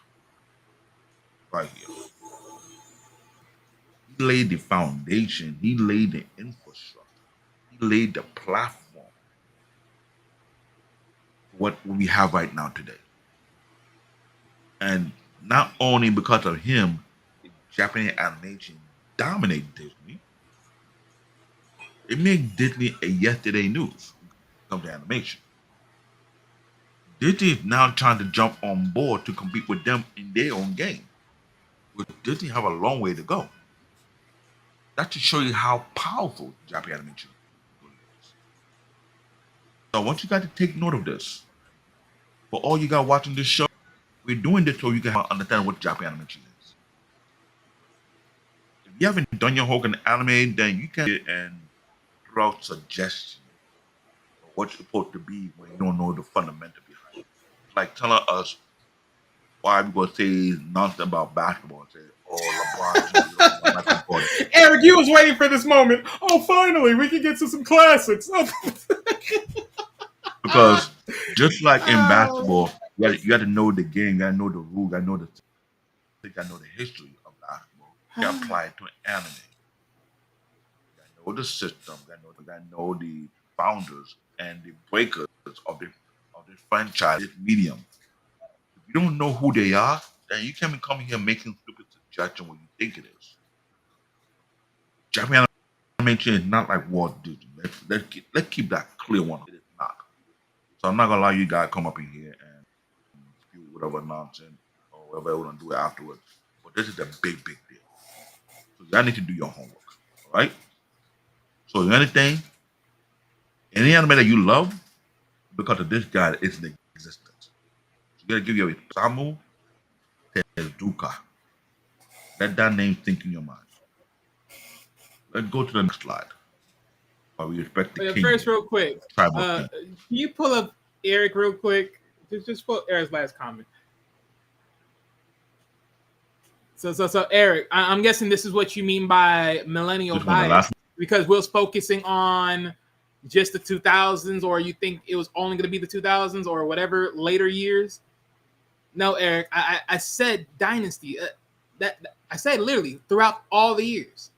right here. He laid the foundation. He laid the infrastructure. He laid the platform for what we have right now today. And not only because of him, Japanese animation dominated Disney. It made Disney a yesterday news when it comes to animation. Disney is now trying to jump on board to compete with them in their own game. But Disney have a long way to go. That to show you how powerful Japanese animation is. So I want you guys to take note of this. For all you guys watching this show, we're doing this so you can understand what Japanese animation is. If you haven't done your homework in anime, then you can get and throw out suggestions of what you're supposed to be when you don't know the fundamental behind it. Like telling us why we gonna say nonsense about basketball and say, oh, LeBron James, that's important. Eric, you was waiting for this moment. Oh, finally, we can get to some classics. Because just like in basketball, you got to know the game, you got to know the rules, you got to know you got to know the history of basketball. You got to apply it to an anime. You got to know the system, you got to know the founders and the breakers of this franchise, this medium. If you don't know who they are, then you can't be coming here making stupid suggestions what you think it is. Japanese animation is not like Walt Disney. Let's keep that clear one. It is not. So I'm not gonna allow you guys to come up in here and spew whatever nonsense or whatever we're gonna do afterwards. But this is a big deal. So y'all need to do your homework. All right? So anything, any anime that you love, because of this guy, it's in existence. So you gotta give your Osamu Tezuka. Let that name think in your mind. Let's go to the next slide. While we respect the king. First, real quick, Tribal can king. you pull up Eric real quick? Just pull Eric's last comment. So Eric, I'm guessing this is what you mean by millennial This one, the bias, last because Will's focusing on just the 2000s, or you think it was only going to be the 2000s or whatever later years. No, Eric, I said Dynasty. That I said literally throughout all the years.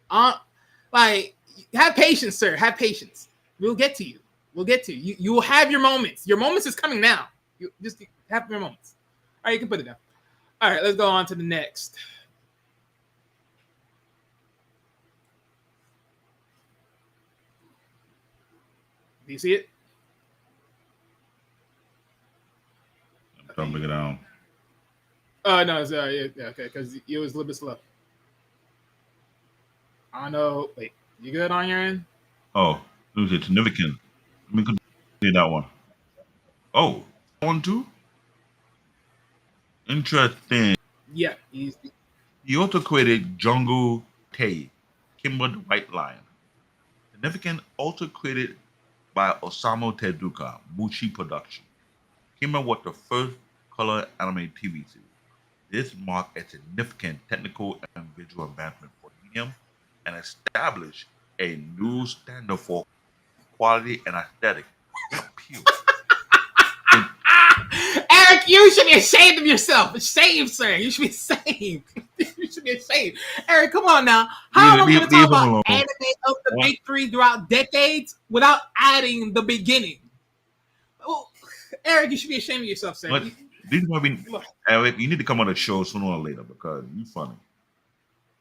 Like, have patience, sir. Have patience. We'll get to you. We'll get to you. You will have your moments. Your moments is coming now. You just have your moments. All right, you can put it down. All right, let's go on to the next. Do you see it? I'm trying to bring it down. Oh, no, it's, yeah, okay, because it was a little bit slow. I know. Wait, you good on your end? Oh, who's it? Significant. Let me continue that one. Oh, that one too? Interesting. Yeah, he's He also created Jungle Tay, Kimber the White Lion. Significant, also created by Osamu Tezuka, Mushi Production. Kimber was the first color anime TV series. This marked a significant technical and visual advancement for the medium and established a new standard for quality and aesthetic appeal. Eric, you should be ashamed of yourself. Ashamed, sir. You should be ashamed. You should be ashamed. Eric, come on now. How am I going to talk about anime of the big three throughout decades without adding the beginning? Oh, Eric, you should be ashamed of yourself, sir. But these might be, Eric, you need to come on the show sooner or later because you're funny.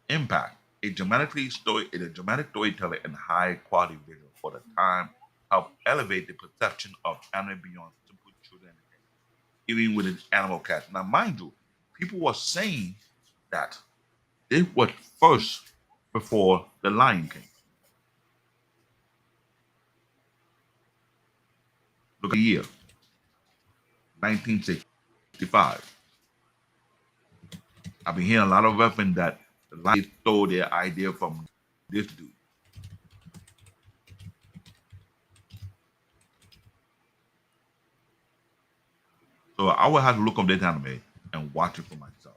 Impact. A dramatic storyteller and high quality visual for the time helped elevate the perception of anime beyond simple children entertainment, even with its animal cast. Now, mind you, people were saying that it was first before The Lion King. Look at the year, 1965. I've been hearing a lot of reference that The Lion King stole their idea from this dude. So I would have to look up this anime and watch it for myself.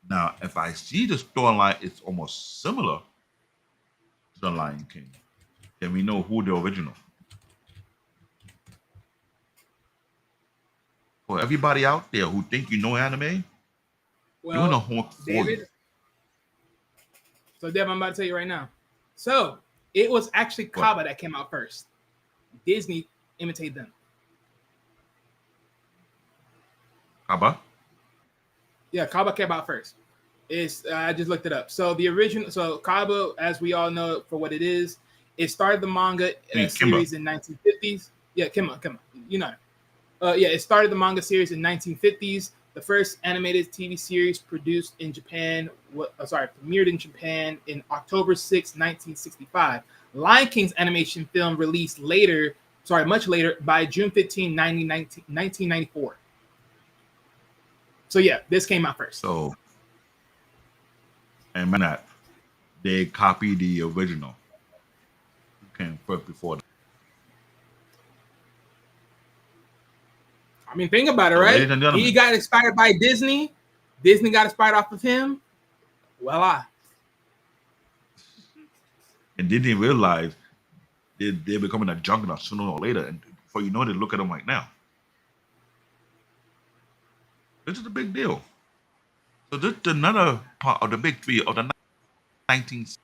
Now, if I see the storyline is almost similar to The Lion King, then we know who the original. For everybody out there who think you know anime, you're in a Well, hook for you. David. So, Dev, I'm about to tell you right now. So, it was actually What? Kaba that came out first. Disney imitated them. Kaba? Yeah, Kaba came out first. It's I just looked it up. So the original, so Kaba, as we all know for what it is, it started the manga Kimba. series in 1950s. Yeah, Kimba, you know. Yeah, it started the manga series in 1950s. The first animated TV series produced in Japan, premiered in Japan in October 6, 1965. Lion King's animation film released much later, by June 15, 1994. So yeah, this came out first. So, and man, that they copied the original. Who came first before that? I mean, think about it, So, right? ladies and gentlemen, He got inspired by Disney. Disney got inspired off of him. Voila. and they didn't realize they're becoming a juggernaut sooner or later. And before you know it, look at them like now. This is a big deal. So this is another part of the big three of the 19th.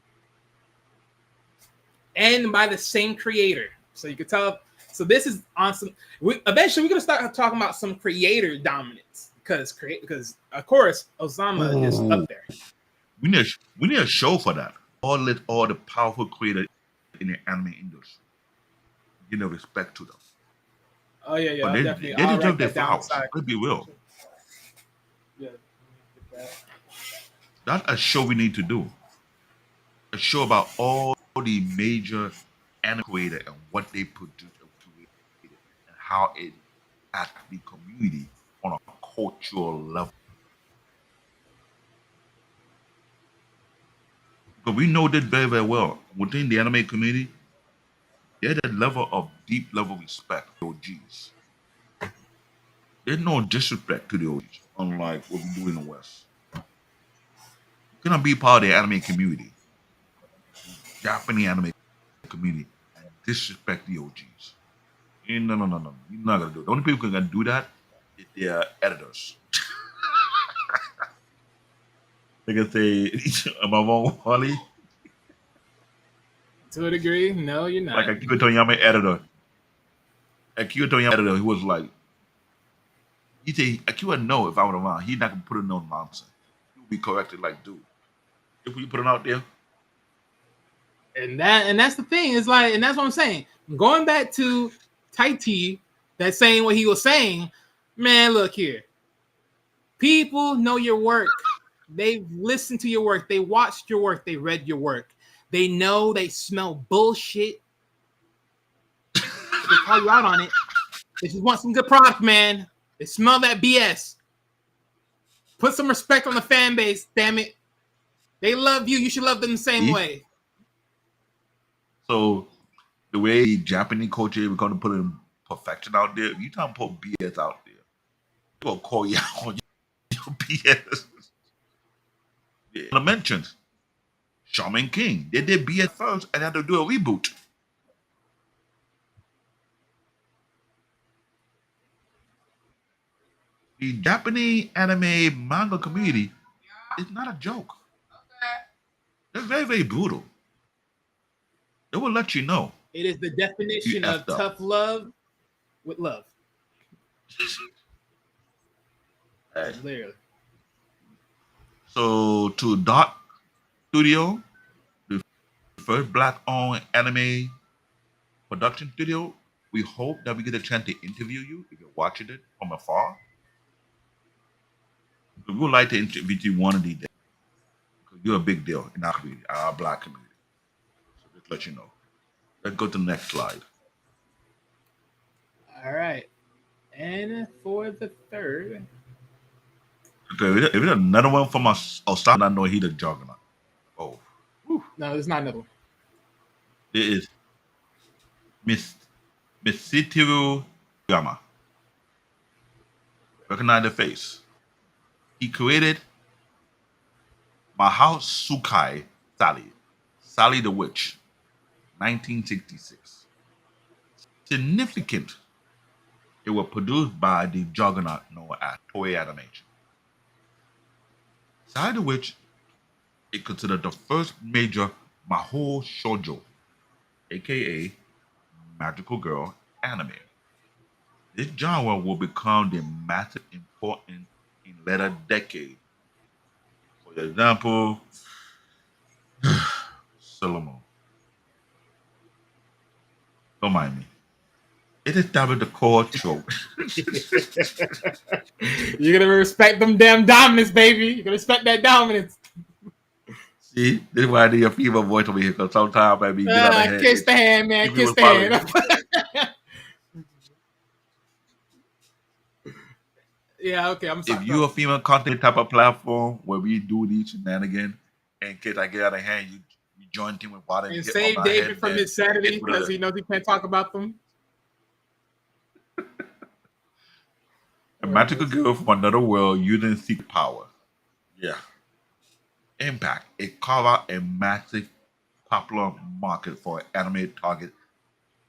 And by the same creator. So you can tell. So this is awesome. Eventually, we're going to start talking about some creator dominance. Because of course, Osama is up there. We need a show for that. All the powerful creators in the anime industry. Give the respect to them. Oh, yeah. But they deserve their flowers. Let's be real. Yeah. That's a show we need to do. A show about all the major anime creators and what they produce and created and how it impacts the community on a cultural level. Because we know this very, very well. Within the anime community, there's a level of deep level respect for OGs. There's no disrespect to the OGs, unlike what we do in the West. You cannot be part of the anime community, Japanese anime community, and disrespect the OGs. No. You're not gonna do it. The only people who can do that is their editors. They can say, "Am I wrong, Holly?" To a degree, no, you're not. Like Akira Toriyama editor. Akira Toriyama editor, he was like, he say Akira know if I was around, he's not gonna put it no nonsense. He would be corrected like, dude, if we put it out there. And that's the thing. It's like, and that's what I'm saying. Going back to Taiti, that saying what he was saying, man, look here. People know your work. They've listened to your work. They watched your work. They read your work. They know they smell bullshit. They call you out on it. They just want some good product, man. They smell that BS. Put some respect on the fan base, damn it. They love you. You should love them the same way. So the way Japanese culture, we're going to put in perfection out there. If you try to put BS out there, they're going to call you out on your BS. Yeah. I mentioned Shaman King. They did BS first and had to do a reboot. The Japanese anime manga community is not a joke. They're very, very brutal. They will let you know. It is the definition of tough love with love. Literally. So to Dot Studio, the first black-owned anime production studio, we hope that we get a chance to interview you if you're watching it from afar. We would like to interview you one of these days. You're a big deal in our community, our black community. So just let you know. Let's go to the next slide. All right. And for the third. Okay, if it's another one from Osama, I know he's a juggernaut. Oh. Whew. No, it's not another one. It is Mitsuru Yama. Recognize the face. He created Mahasukai Sally the Witch, 1966. Significant It was produced by the juggernaut known as Toei Animation, side of which it considered the first major Mahou Shoujo, aka magical girl anime. This genre will become the massive important in later decades. For example, Solomon. Don't mind me. It established the core trope. You're gonna respect them damn dominance, baby. You're gonna respect that dominance. See, this is why I need a female voice over here, because sometimes I be get out of hand. Kiss the hand, man. If you Kiss was the following hand. Yeah, okay. I'm sorry. If you're a female content type of platform where we do these shenanigans, in case I get out of hand, you join team with water And get save on my David head, from then insanity it would because he knows he can't talk about them. a magical girl from another world using secret power. Yeah. Impact. It carved out a massive popular market for anime target,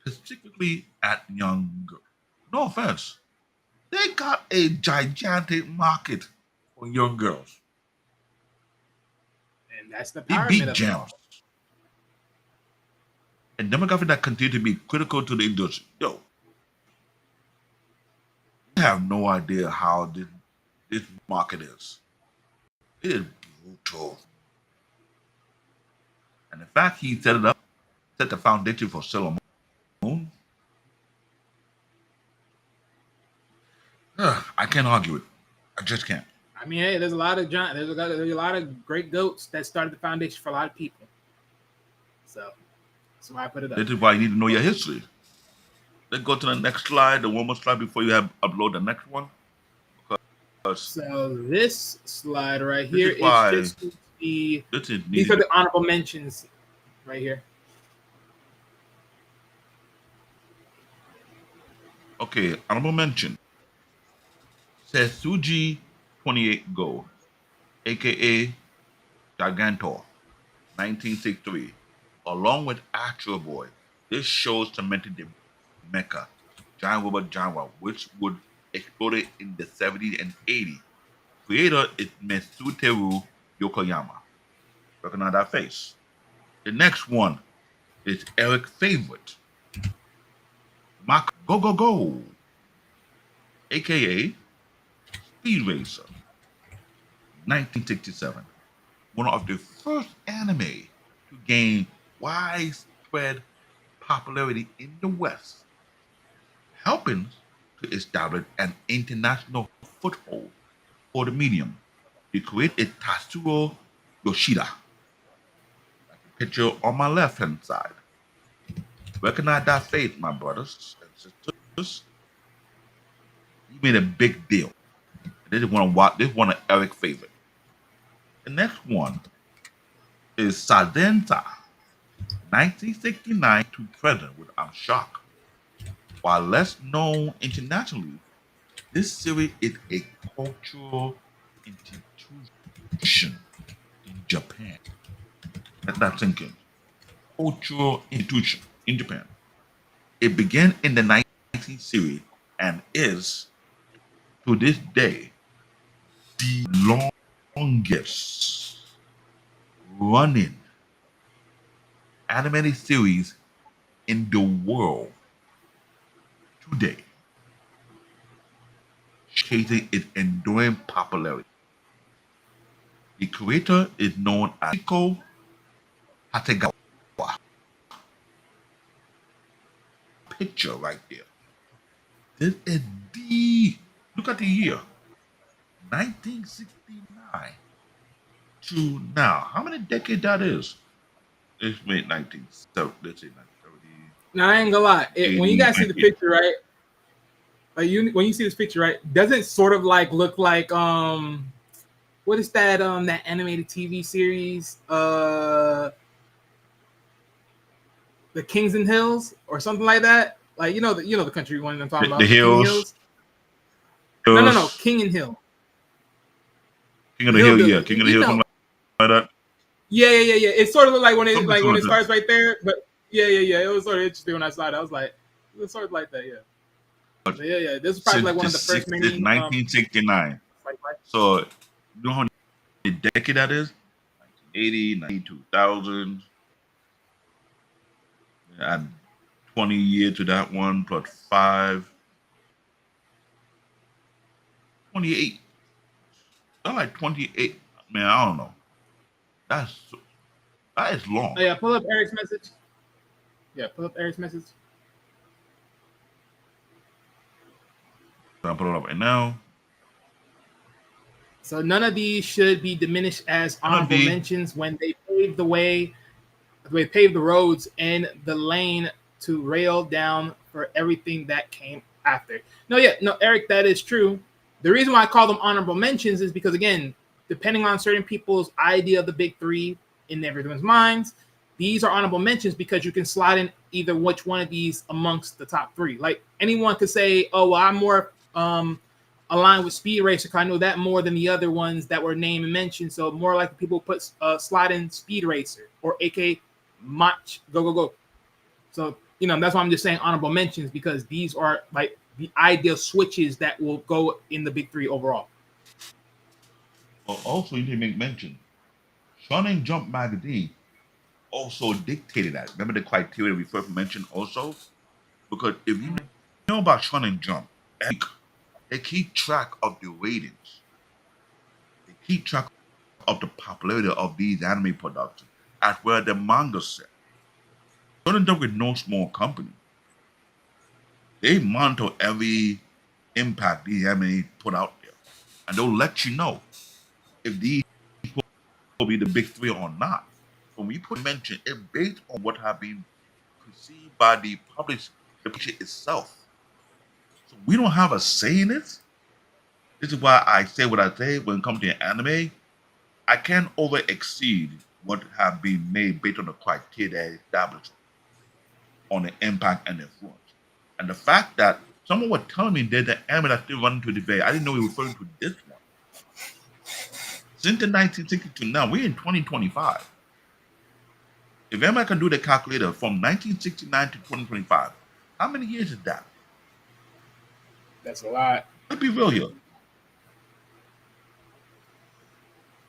specifically at young girls. No offense. They got a gigantic market for young girls. And that's the They power beat of it all. gems. A demographic that continue to be critical to the industry. Yo, you have no idea how this market is. It is brutal. And the fact he set it up, set the foundation for Sailor Moon, I can't argue it. I just can't. I mean, hey, there's a lot of great goats that started the foundation for a lot of people. So that's why I put it up. This is why you need to know your history. Let's go to the next slide, the warm-up slide, before you have upload the next one. So this slide right here is why just these needed. are the honorable mentions right here. Okay, honorable mention. Setsuji 28 Go, aka Gigantor, 1963, along with Astro Boy. This show cemented the mecha giant robot genre, which would explode in the 70s and 80s. Creator is Mitsuteru Yokoyama. Recognize that face. The next one is Eric's favorite, Mach Go Go Go, aka Speed Racer, 1967. One of the first anime to gain widespread popularity in the West, helping to establish an international foothold for the medium. The creator is Tatsuro Yoshida. Like the picture on my left-hand side. Recognize that face, my brothers and sisters. He made a big deal. This is one of Eric's favorite. The next one is Sadensa, 1969 to present, which I'm shocked. While less known internationally, this series is a cultural institution in Japan. Let that sink in. Cultural institution in Japan. It began in the 19th series and is, to this day, the longest running animated series in the world today, showcasing its enduring popularity. The creator is known as Iko Hategawa. Picture right there. This is look at the year, 1969 to now. How many decades that is? It's made 1970. Let's say 1970. Now I ain't gonna lie. When you guys see the picture, right? When you see this picture, right? Doesn't it sort of like look like what is that that animated TV series? The Kings and Hills or something like that. Like you know the country one I'm talking about. The Hills. No. King and Hill. King of the Hill, yeah. King of the Hill, something like that. Yeah. It sort of looked like when it starts right there, but yeah. It was sort of interesting when I saw it. I was like, it was sort of like that, yeah. Yeah. This is probably like one of the first many 1969. like So you know how many decade that is? 1980, 2000. Add 20 years to that one plus 5, 28. That's like 28. Man, I don't know. That's that is long. Oh yeah, pull up Eric's message. Yeah, pull up Eric's message. I'll put it up right now. So none of these should be diminished as honorable mentions when they pave the way, they pave the roads and the lane to rail down for everything that came after. No, Eric, that is true. The reason why I call them honorable mentions is because, again, depending on certain people's idea of the big three in everyone's minds, these are honorable mentions because you can slide in either which one of these amongst the top three. Like anyone could say, "Oh, well, I'm more aligned with Speed Racer because I know that more than the other ones that were named and mentioned." So more like people put slide in Speed Racer or AK Mach go. So that's why I'm just saying honorable mentions because these are like the ideal switches that will go in the big three overall. Well, also, you didn't make mention. Shonen Jump magazine also dictated that. Remember the criteria we first mentioned also? Because if you know about Shonen Jump, they keep track of the ratings. They keep track of the popularity of these anime productions as well as the manga set. Shonen Jump is no small company. They monitor every impact these anime put out there. And they'll let you know if these will be the big three or not. When we put mention, it's based on what have been perceived by the publisher itself. So we don't have a say in it. This is why I say what I say when it comes to anime. I can't over exceed what have been made based on the criteria established on the impact and influence. And the fact that someone was telling me there's an anime that's still running to the day, I didn't know he was referring to this one. Since the 1962 now, we're in 2025. If anybody can do the calculator from 1969 to 2025, how many years is that? That's a lot. Let's be real here.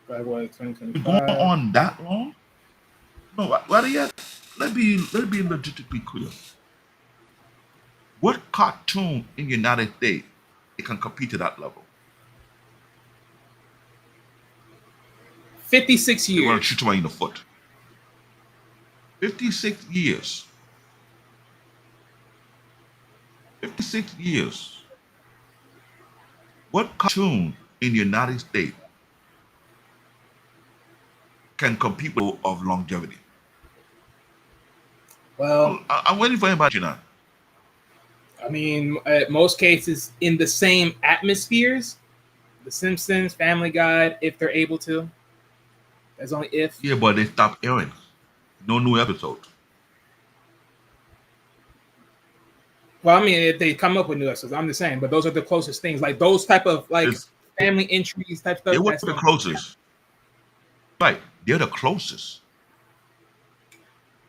Like what, 2025? Going on that long? No, rather yet, let's be legitimately clear. What cartoon in the United States it can compete to that level? 56 They want to years. shoot somebody in the foot. 56 years. 56 years. What cartoon in the United States can compete with of longevity? Well, I'm waiting for anybody now. I mean, most cases in the same atmospheres, The Simpsons, Family Guy, if they're able to. That's only if. Yeah, but they stopped airing. No new episodes. Well, I mean, if they come up with new episodes, I'm just saying. But those are the closest things, like those type of family entries type stuff. They were the closest. Right, they're the closest.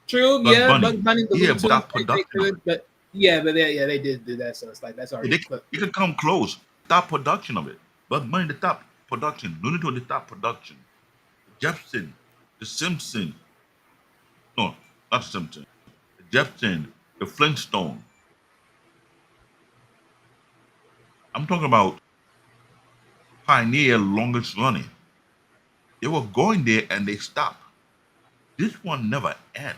True, Bugs Bunny, but that production. But they did do that. So it's like that's already. You can come close. Stop production of it. Bugs Bunny, the top production. Looney Tunes, the top production. Jefferson, the Simpsons. No, not the Simpsons. The Jefferson, the Flintstone. I'm talking about pioneer longest running. They were going there and they stopped. This one never ended.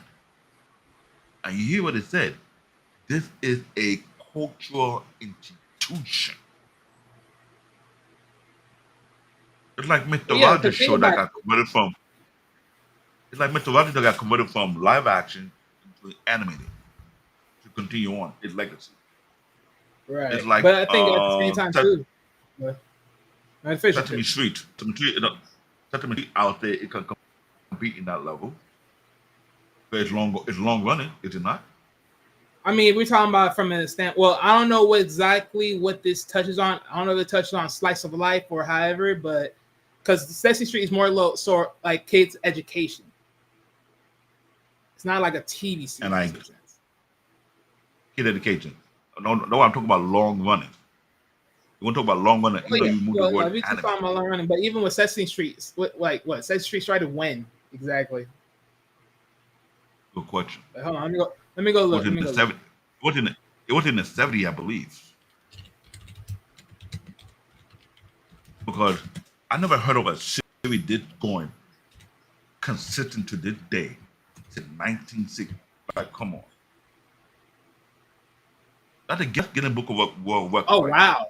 And you hear what it said. This is a cultural institution. It's like Mr. Rogers' show that got converted from. It's like Mr. Rogers that got converted from live action to animated to continue on its legacy. Right. It's like, but I think at the same time too. Sesame Street. Sesame Street out there, it can compete in that level. But it's long running, is it not? I mean, we're talking about from a stand. Well, I don't know exactly what this touches on. I don't know if it touches on slice of life or however, but because Sesame Street is more like kids' education. It's not like a TV series. And kid education. No, I'm talking about long running. You want to talk about long running? Oh, You know, yeah. you move the Well, word we just anime. talking about long running, but even with Sesame Street, what Sesame Street started when exactly? Good question. Hold on, let me go It look. was Let in me the go look. 70s. It was in the 70s, I believe, because I never heard of a series this going consistent to this day since 1960. Like, come on, that's a Guinness Book of World Record Oh right there. wow.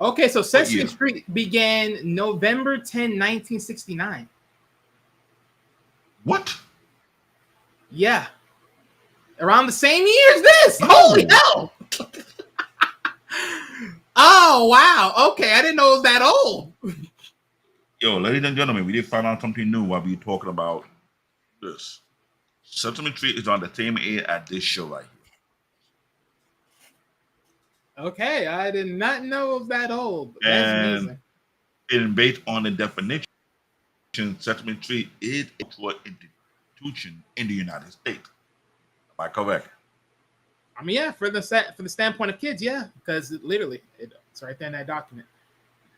Okay, so What Sesame year? Street began November 10, 1969. What? Yeah, around the same year as this. Holy Yo, hell! Oh wow. Okay, I didn't know it was that old. ladies and gentlemen, we did find out something new while we were talking about this. Sesame Street is on the same air at this show right Okay, I did not know it was that old. here. That's And amazing. based on the definition, Sesame Street is a cultural institution in the United States. Am I correct? I mean, yeah, for the standpoint of kids, yeah, because literally it's right there in that document.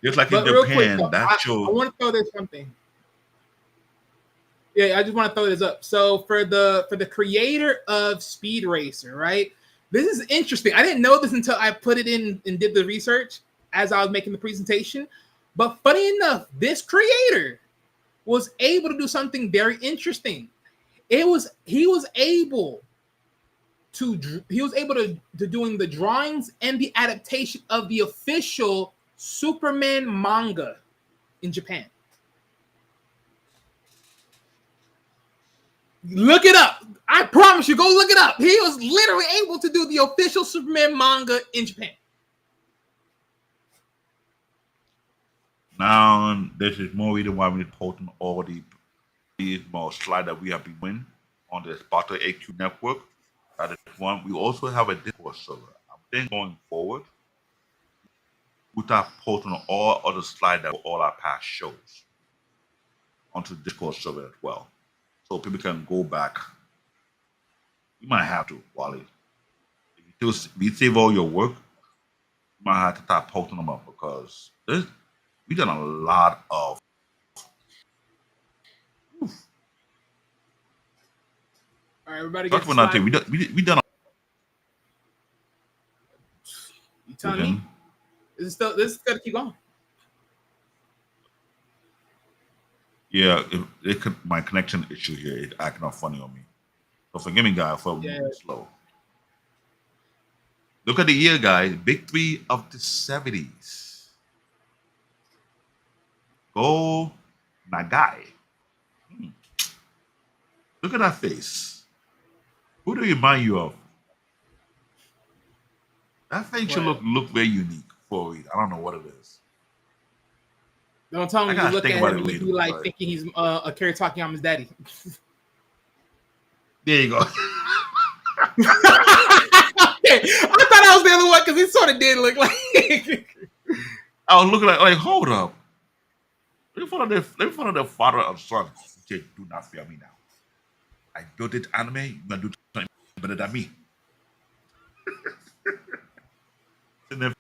Just like in But real quick, Japan, though, that I show. want to throw this something. Yeah, I just want to throw this up. So for the creator of Speed Racer, right? This is interesting. I didn't know this until I put it in and did the research as I was making the presentation. But funny enough, this creator was able to do something very interesting. He was able to doing the drawings and the adaptation of the official Superman manga in Japan. Look it up. I promise you, go look it up. He was literally able to do the official Superman manga in Japan. Now, this is more reason why we're posting all these more slides that we have been doing on the Sparta AQ network. That is one. We also have a Discord server. I'm thinking going forward, we start posting all other slides that all our past shows onto the Discord server as well. So people can go back. You might have to, Wally. If you save all your work, you might have to start posting them up because we done a lot of. All right, everybody That's get the what I slide. think. We done. You telling me? This is gonna keep going. Yeah, my connection issue here is acting all funny on me. So forgive me, guys, for Yeah. moving slow. Look at the year, guys. Big three of the 70s. Go Nagai. Look at that face. Who do you remind you of? That face should What? look very unique for a reason. I don't know what it is. Don't tell I me you gotta look think at about him it and you later. be like But thinking he's a carrot talking on his daddy. there you go. Okay, I thought I was the other one because he sort of did look like. I was looking like, hold up. Let me follow the father and son. He said, do not fear me now. I built it anime, you're gonna do something better than me. And then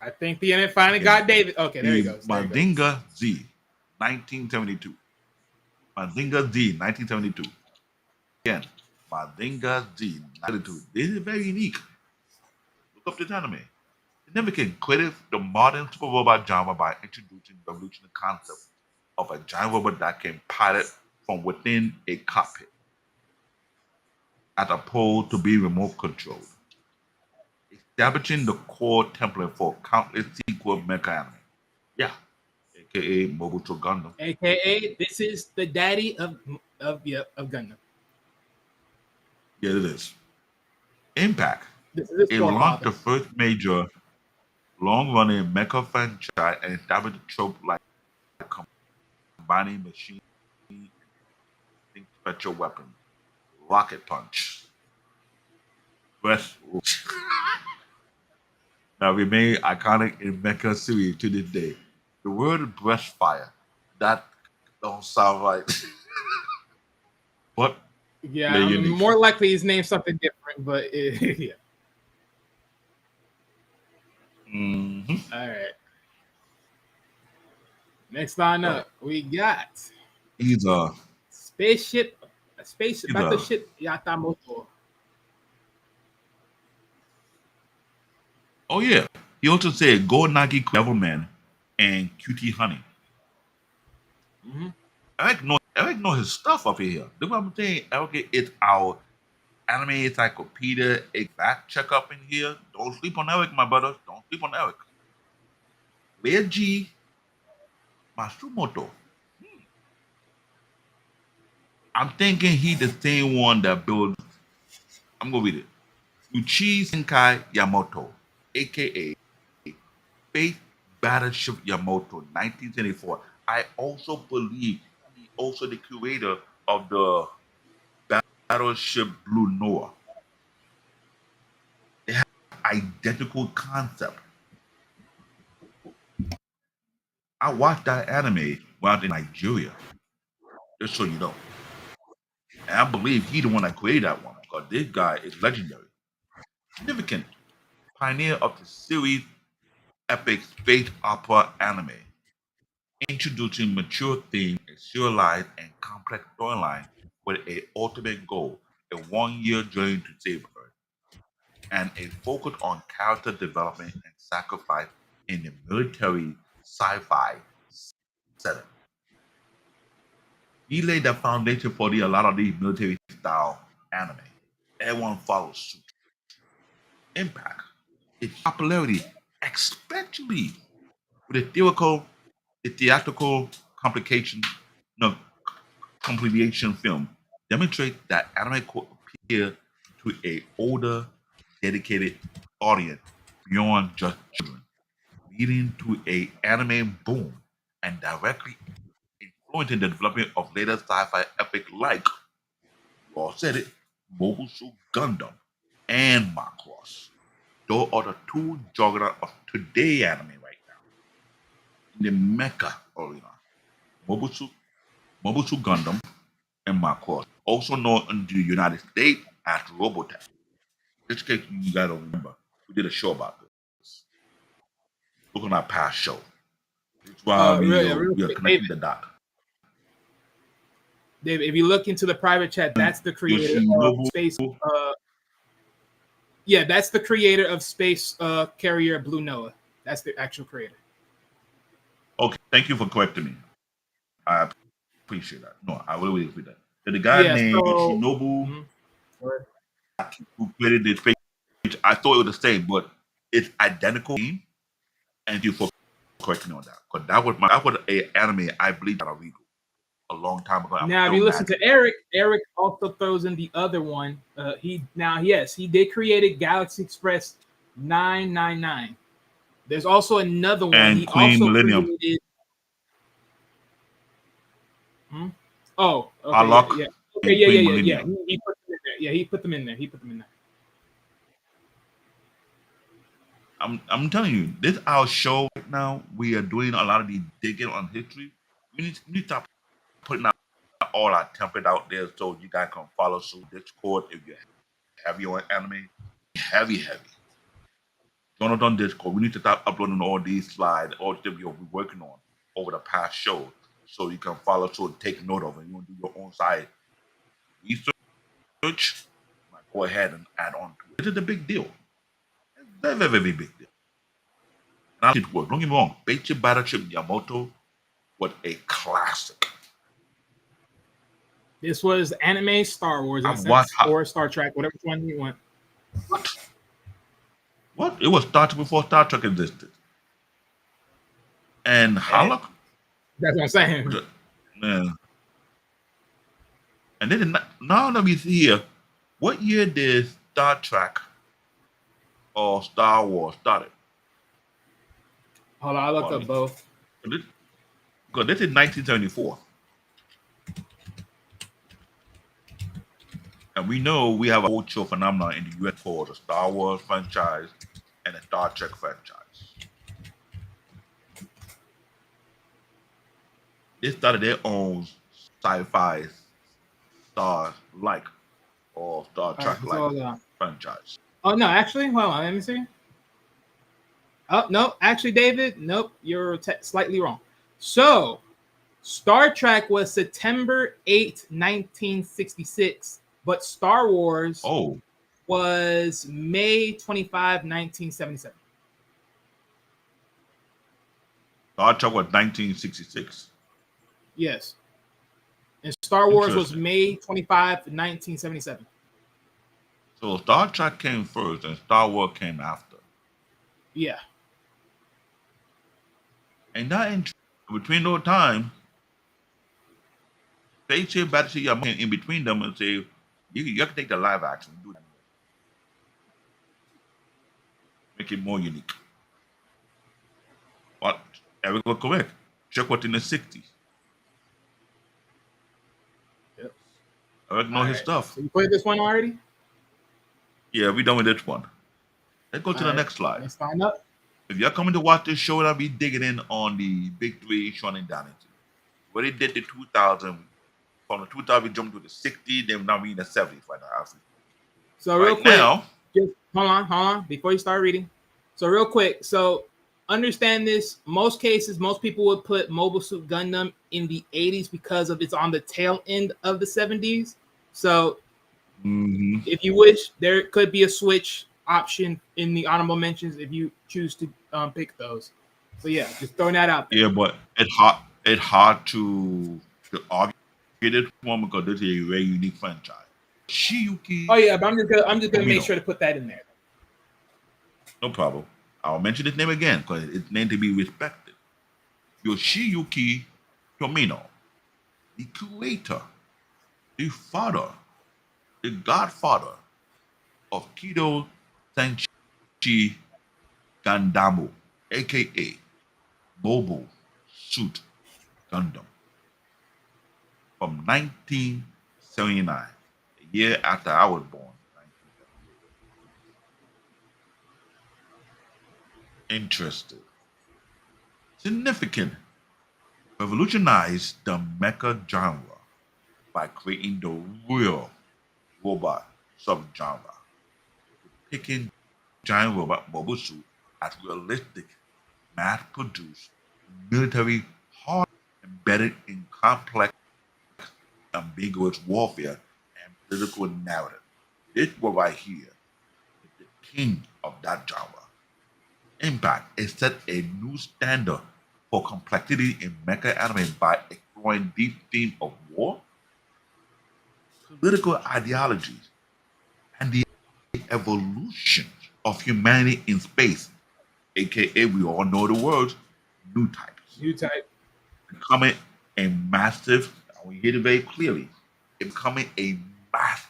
I think the internet finally got David. Okay, there he the goes. There he goes. Mazinga Z, 1972. Mazinga Z, 1972. Again, Mazinga Z, 1972. This is very unique. Look up this anime. It never became creative the modern super robot genre by introducing the revolutionary concept of a giant robot that can pilot from within a cockpit, as opposed to being remote controlled, establishing the core template for countless sequel mecha anime. Yeah, aka Mobutu Gundam. AKA, this is the daddy of Gundam. Yeah, it is. Impact. This is his It launched the forefather. first major long-running mecha franchise and established a trope like combining machine and special weapons, rocket punch, breast. Now remain iconic in mecha series to this day. The word breast fire, that don't sound right. But Yeah, they're I'm unique. more likely he's named something different, but yeah. Hmm. All right. Next line So up, we got he's a spaceship, a space he's a battleship Yatamoto. oh yeah. He also said Go Nagi Devilman and QT Honey. Mhm. Eric know his stuff up here. Look what I'm saying. Eric is our anime encyclopedia, a fact check up in here. Don't sleep on Eric, my brother. Don't sleep on Eric. Leiji Matsumoto. I'm thinking he the same one that built. I'm gonna read it. Uchi Senkai Yamato, aka Space Battleship Yamato, 1974. I also believe he also the creator of the Battleship Blue Noah. They have identical concept. I watched that anime when I was in Nigeria, just so you know. And I believe he the one that created that one because this guy is legendary. Significant pioneer of the series epic space opera anime, introducing mature themes, a serialized and complex storyline with a ultimate goal, a one-year journey to save Earth, and a focus on character development and sacrifice in the military sci-fi setting. He laid the foundation for a lot of these military style anime. Everyone follows suit. Impact, its popularity, especially with the theatrical complication, no, completion film, demonstrate that anime could appeal to a older, dedicated audience beyond just children, leading to a anime boom and directly influencing the development of later sci-fi epic like, you all said it, Mobile Suit Gundam and Macross. Those are the two juggernauts of today anime right now. In the mecha arena, Mobile Suit, Mobile Suit Gundam and Macross, also known in the United States as Robotech. Just in case you guys don't remember, we did a show about this. Look on our past show. It's why Real we are quick, connecting the dot. David, if you look into the private chat, that's the creator of Yoshinobu. Space. Yeah, that's the creator of Space Carrier Blue Noah. That's the actual creator. Okay, thank you for correcting me. I appreciate that. No, I really appreciate that. There's a guy Yeah. named So, Yoshinobu mhm. who created this page. I thought it was the same, but it's identical. And thank you for correcting me on that. Because that was a anime I believe that I read a long time ago. I'm Now, if still you listen mad. to Eric, Eric also throws in the other one. Yes, he did create Galaxy Express 999. There's also another one. And He Queen also Millennium, created. Hmm? Oh, okay, yeah, Harlock, yeah, okay, and yeah, yeah, Queen yeah, yeah. Millennium. He put them in there. Yeah, he put them in there. He put them in there. I'm telling you, this our show right now. We are doing a lot of the digging on history. We need to stop putting out all our template out there so you guys can follow through Discord if you're heavy on anime. Heavy. Join us on Discord. We need to start uploading all these slides, all the stuff we've been working on over the past show so you can follow through and take note of it. You want to do your own side research, go ahead and add on to it. This is a big deal. It's a very big deal. And I'll keep it. Don't get me wrong. Beichi Battleship Yamato was a classic. This was anime Star Wars in a I've watched sense, or Star Trek, whatever one you want. what? It was Star Trek before Star Trek existed. And Eh, Harlock, That's what I'm saying. man. And then now let me see here. What year did Star Trek or Star Wars started? Hold on, I look Pardon up me. both. Because this is 1974. And we know we have a cultural phenomenon in the US called the Star Wars franchise and the Star Trek franchise. They started their own sci-fi Star like or Star All right, Trek like so franchise? oh no, actually, hold on, let me see. Oh no, actually, David, nope, you're slightly wrong. So, Star Trek was September 8th, 1966, but Star Wars Oh, was May 25, 1977. Star Trek was 1966. Yes, and Star Wars was Interesting. May 25, 1977. So Star Trek came first and Star Wars came after. Yeah. And that between those times, they say better see your money in between them and say, you can take the live action and do that. Make it more unique. But Eric was correct. Check what in the 60s. Yep. Eric know All his right. stuff. So you played this one already? Yeah, we done with this one. Let's go to All the right. next slide. Let's find up. If you're coming to watch this show, I'll be digging in on the big three Shonen Dynasty. Where they did the 2000, from the 2000 we jumped to the 60s, then now we in the 70s right now. So real Right quick, now, just hold on, before you start reading. So real quick, so understand this. Most cases, most people would put Mobile Suit Gundam in the 80s because of it's on the tail end of the 70s. So if you wish, there could be a switch option in the honorable mentions if you choose to pick those. So yeah, just throwing that out there. yeah, but it's hard to argue this one because this is a very unique franchise. Shiyuki Oh yeah, but I'm just gonna make Tomino. sure to put that in there. No problem. I'll mention his name again because it's named to be respected. Yoshiyuki Tomino, the creator, the father, the godfather of Kido Senshi Gundam, aka Mobile Suit Gundam, from 1979, a year after I was born. 1978. Interesting. Significant. Revolutionized the mecha genre by creating the real robot subgenre, picking giant robot mobile suit as realistic, mass-produced military hard embedded in complex, ambiguous warfare and political narrative. This one right here is the king of that genre. Impact, it set a new standard for complexity in mecha anime by exploring deep themes of war, political ideologies, and the evolution of humanity in space, aka we all know the words new types, New type. becoming a massive, and we hear it very clearly, it becoming a massive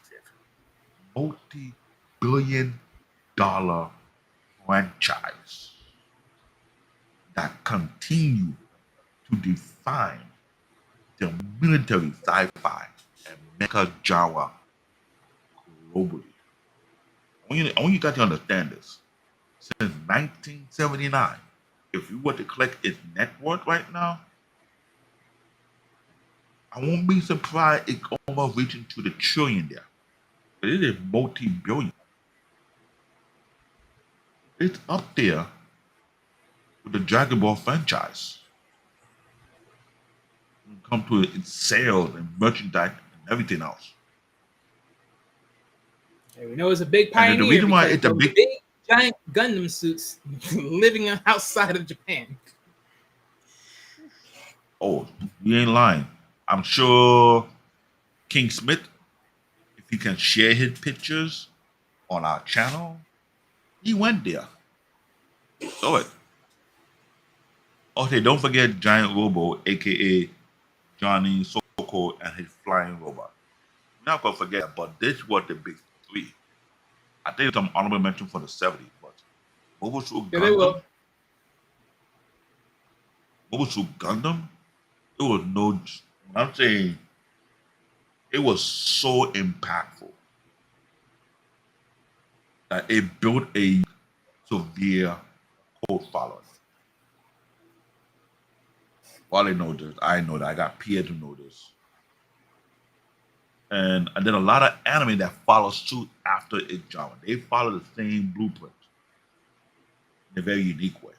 multi-billion-dollar franchise that continue to define the military sci-fi and mecha genre globally. I want you guys to understand this. Since 1979, if you were to click its net worth right now, I won't be surprised it's almost reaching to the trillion there. But it is multi-billion. It's up there with the Dragon Ball franchise. When it comes to its sales and merchandise and everything else. And we know it's a big And pioneer the reason why because it's a those big big giant Gundam suits living outside of Japan. oh, you ain't lying. I'm sure King Smith, if he can share his pictures on our channel, he went there. Show it. Okay, don't forget Giant Robo, aka Johnny Soko and his flying robot. We're not gonna forget, but this was the big three. I think some honorable mention for the 70s, but Mobile Suit Yeah, they will. Gundam, it was no. When I'm saying it was so impactful that it built a severe cult following. Well, I know this. I know that. I got peers who know this. and then a lot of anime that follow suit after its genre. They follow the same blueprint in a very unique way.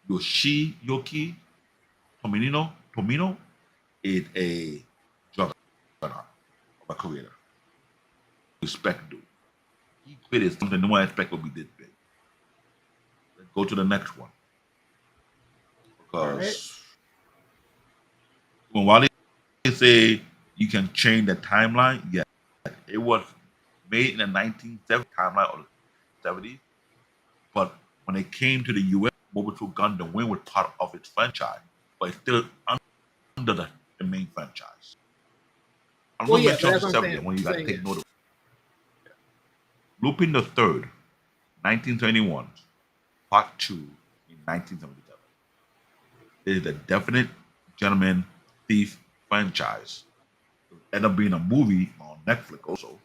Yoki Tomino is a juggernaut of a creator. Respect dude. He created something no one expect would be this big. Let's go to the next one. All right. Because when Wally say you can change the timeline, yeah, it was made in the 1970s timeline or the 70s. But when it came to the US, Mobile Suit Gundam Wing was part of its franchise, but it's still under the main franchise. I'm Well, going to yeah, but mention that's what I'm subject saying. when you got to Saying take it. note of Lupin the Third, 1921, Part 2 in 1977. It is a definite gentleman thief franchise. It ended up being a movie on Netflix also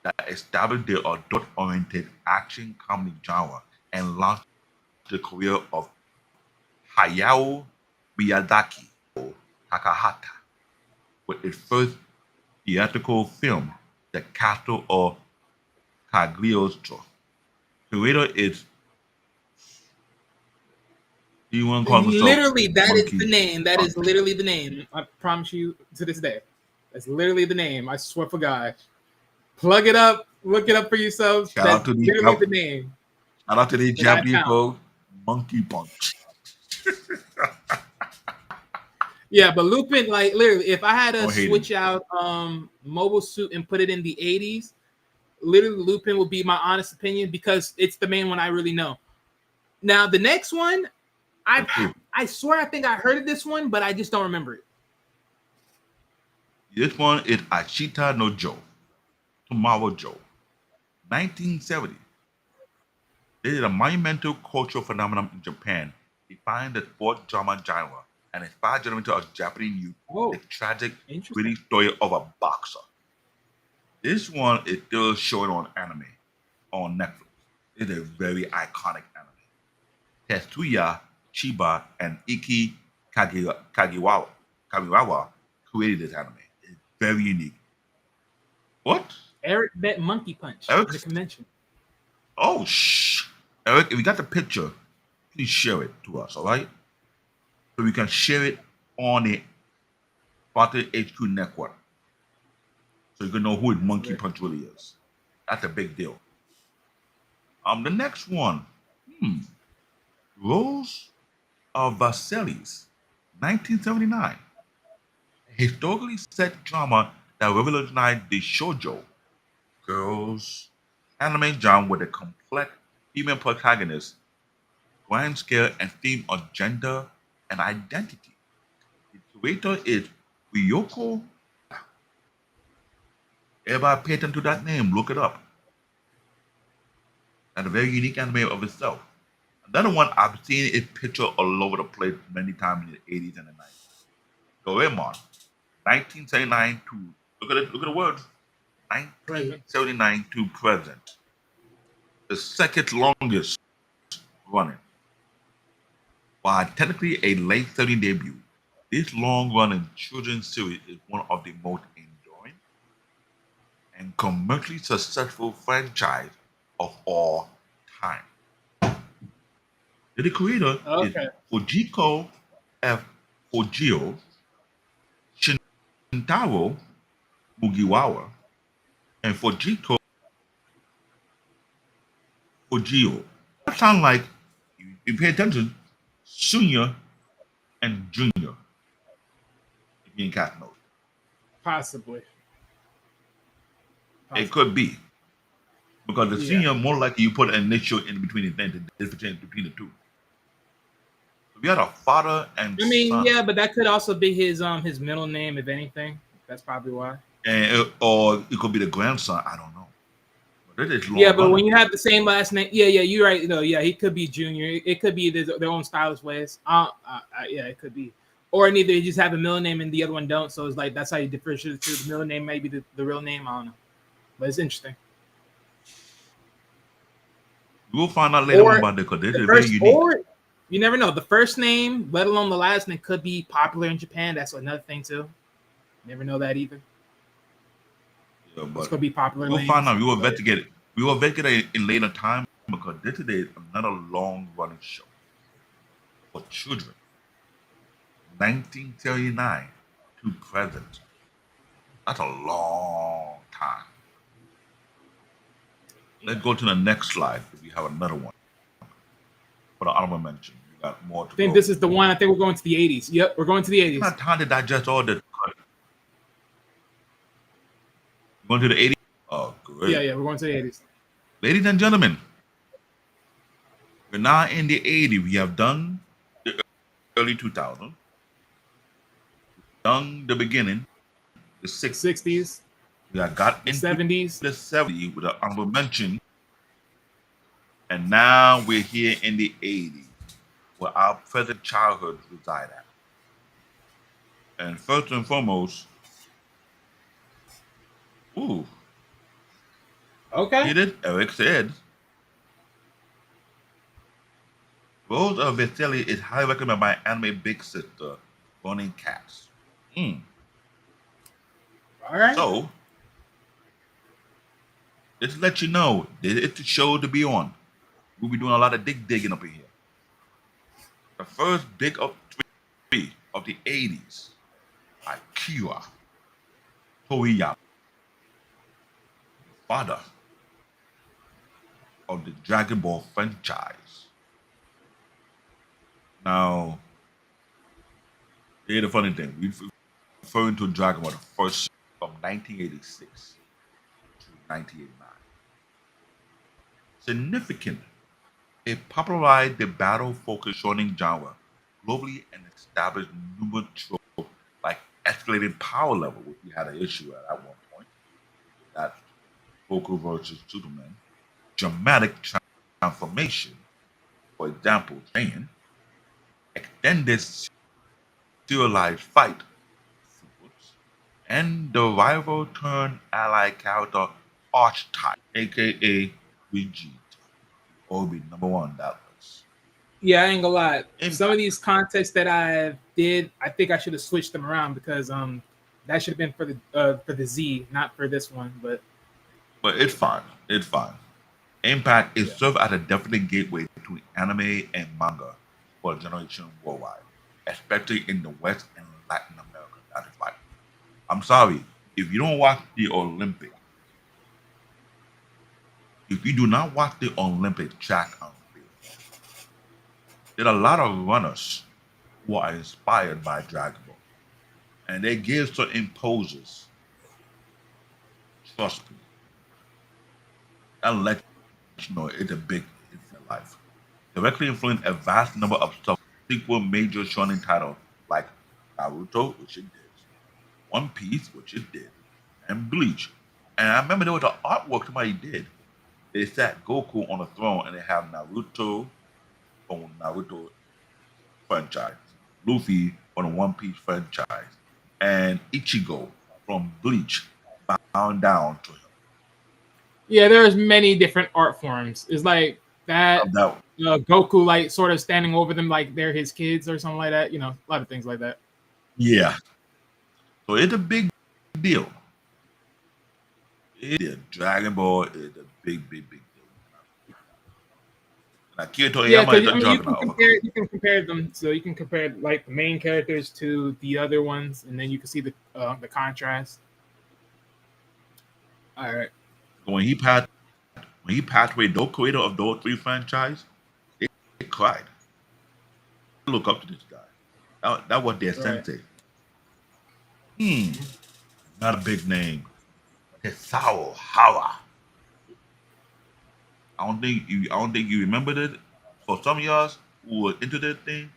that established the adult-oriented action comedy genre and launched the career of Hayao Miyazaki or Takahata with its first theatrical film, The Castle of Cagliostro. Creator is he one calls himself Literally, that is Monkey the name. That is Punch. literally the name. I promise you to this day. That's literally the name. I swear for God. Plug it up. Look it up for yourselves. Shout That's out to these literally the name shout out to these that I Japanese found. folks, Monkey Punch. Yeah, but Lupin, like literally, if I had to Don't hate him. switch out Mobile Suit and put it in the 80s, literally Lupin would be my honest opinion because it's the main one I really know. Now the next one, That's true. I swear I think I heard of this one, but I just don't remember it. This one is Ashita no Joe, Tomorrow Joe, 1970. This is a monumental cultural phenomenon in Japan, defining the sport drama genre and inspired generation of Japanese youth. Oh, The tragic, interesting. gritty story of a boxer. This one is still showing on anime on Netflix. It is a very iconic anime. Tetsuya Chiba and Iki Kamiwawa created this anime. It's very unique. What? Eric bet Monkey Punch Eric? at the convention. Oh, shh. Eric, if you got the picture, please share it to us, all right? So we can share it on the Spartan HQ network. So you can know who Monkey Punch really is. That's a big deal. The next one. Rose of Versailles, 1979. A historically set drama that revolutionized the shoujo girls anime genre with a complex female protagonist, grand scale and theme of gender and identity. The creator is Ryoko. Everybody pay attention to that name, look it up. And a very unique anime of itself. Another one I've seen it picture all over the place many times in the 80s and the 90s. Doraemon, 1979 to look at the words. 1979 to present. The second longest running. While technically a late 30 debut, this long running children's series is one of the most enduring and commercially successful franchise of all time. The creator is Okay. Fujiko F. Fujio, Shintaro Mugiwara, and Fujiko Fujio. That sound like, if you pay attention, Senior and Junior, if you ain't cat note. Possibly. It could be. Because the Yeah. senior, more likely you put an initial in between the thing, the difference between the two. So we had a father and I mean, son. yeah, but that could also be his middle name, if anything. That's probably why. Or it could be the grandson. I don't know. But it is long Yeah, but running. when you have the same last name, yeah, you're right. No, yeah, he could be Junior. It could be their own stylish ways. Yeah, it could be. Or neither you just have a middle name and the other one don't. So it's like that's how you differentiate the middle name, maybe the real name. I don't know, but it's interesting. We'll find out later Or on about it because this the is very first, unique. or you never know. The first name, let alone the last name, could be popular in Japan. That's another thing too. Never know that either. It's but gonna be popular we'll find lanes. out. We will investigate it. We will investigate it in later time because this today is another long running show for children. 1939 to present. That's a long time. Let's go to the next slide. We have another one for the honorable mention. We got more to I think go. this is the one. I think we're going to the 80s. Yep, we're going to the 80s. Not time to digest all this. Going to the 80s. Oh, great. Yeah, we're going to the 80s. Ladies and gentlemen, we're now in the 80s. We have done the early 2000s, done the beginning, the 60s. 60s, We have got the into 70s. the 70s with an honorable mention. And now we're here in the 80s, where our present childhood reside at. And first and foremost, ooh, Okay. he did. Eric said, Rose of Vitelli is highly recommended by anime big sister, Running Cats. All right. So, just to let you know, it's a show to be on. We'll be doing a lot of digging up in here. The first big of three of the 80s, Akira Toriyama, father of the Dragon Ball franchise. Now, here's the funny thing. We're referring to Dragon Ball, the first from 1986 to 1989. Significant. It popularized the battle-focused shonen genre globally and established numerous tropes like escalated power level, which we had an issue at one point. That Goku versus Superman. Dramatic transformation, for example, Saiyan, extended serialized fight sequence, and the rival turned ally character archetype, aka Vegeta, or be number one that was. Yeah, I ain't gonna lie. Impact. Some of these contests that I did, I think I should have switched them around because that should have been for the Z, not for this one. But it's fine. It's fine. Impact is served as a definite gateway between anime and manga for a generation worldwide, especially in the West and Latin America. That is right. I'm sorry, if you don't watch the Olympics, if you do not watch the Olympic track and field, there are a lot of runners who are inspired by Dragon Ball, and they give certain poses. Trust me, that'll let you know it's a big in their life. Directly influenced a vast number of subsequent major shonen titles like Naruto, which it did, One Piece, which it did, and Bleach. And I remember there was an artwork somebody did. They sat Goku on a throne and they have Naruto on Naruto franchise, Luffy on the One Piece franchise, and Ichigo from Bleach bound down to him. yeah, there's many different art forms. It's like that Of that Goku like sort of standing over them like they're his kids or something like that. You know, a lot of things like that. Yeah. So it's a big deal. Dragon Ball is a big deal. Like Akira Yeah, Toriyama is because a juggernaut. you can compare them. So you can compare like the main characters to the other ones, and then you can see the contrast. All right. When he passed away, those creator of those three franchise, they cried. They look up to this guy. That was their Right. sensei. Not a big name. Tesao Hara. I don't think you remembered it. For some of y'all who were into this thing,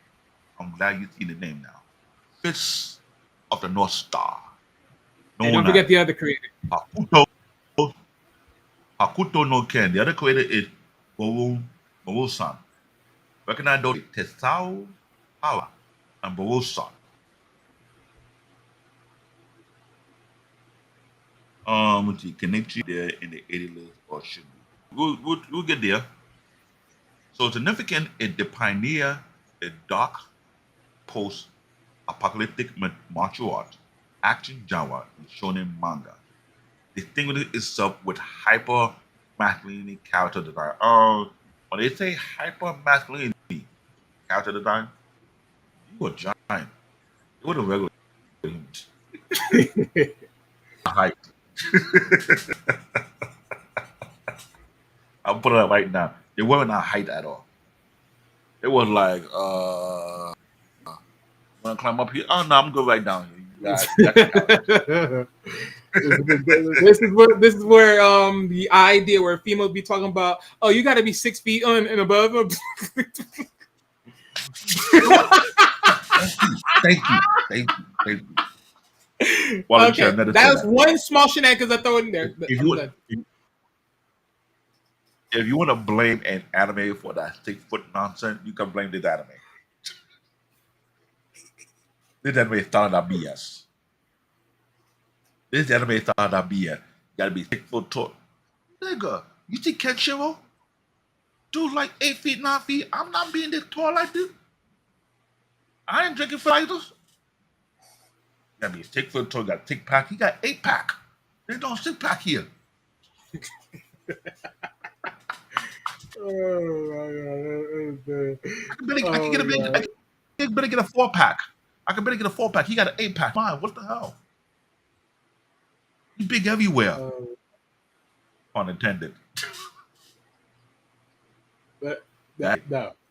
I'm glad you see the name now. Fist of the North Star. And don't forget the other creator. Hakuto no Ken. The other creator is Boru-san. Recognize those Tesao Hara and Boru-san. Let's see, Kenichi there in the 80 list or should be. We'll get there. So significant is the pioneer a dark post-apocalyptic martial art action genre in shonen manga. distinguishes itself with hyper masculinity character design. When they say hyper masculinity character design, you a giant. You were a regular humans. Height. I'll put it up right now. They weren't a height at all. It was like, wanna climb up here? Oh no, I'm good right down here. This is where the idea where female be talking about, oh, you got to be 6 feet on and above. Thank you. Well, Okay, that was one small shenanigans I throw in there. If you want to blame an anime for that 6 foot nonsense, you can blame this anime. This anime started out BS. This anime started out BS. You gotta be 6 foot tall. Nigga, you see Kenshiro? Dude, like 8 feet, 9 feet. I'm not being this tall like this. I ain't drinking fighters. You gotta be 6 foot tall. You got a 6-pack. He got 8-pack. There's no 6-pack here. I can better get a 4-pack. I can better get a 4-pack. He got an 8-pack. Fine, what the hell? He's big everywhere. Pun intended. No.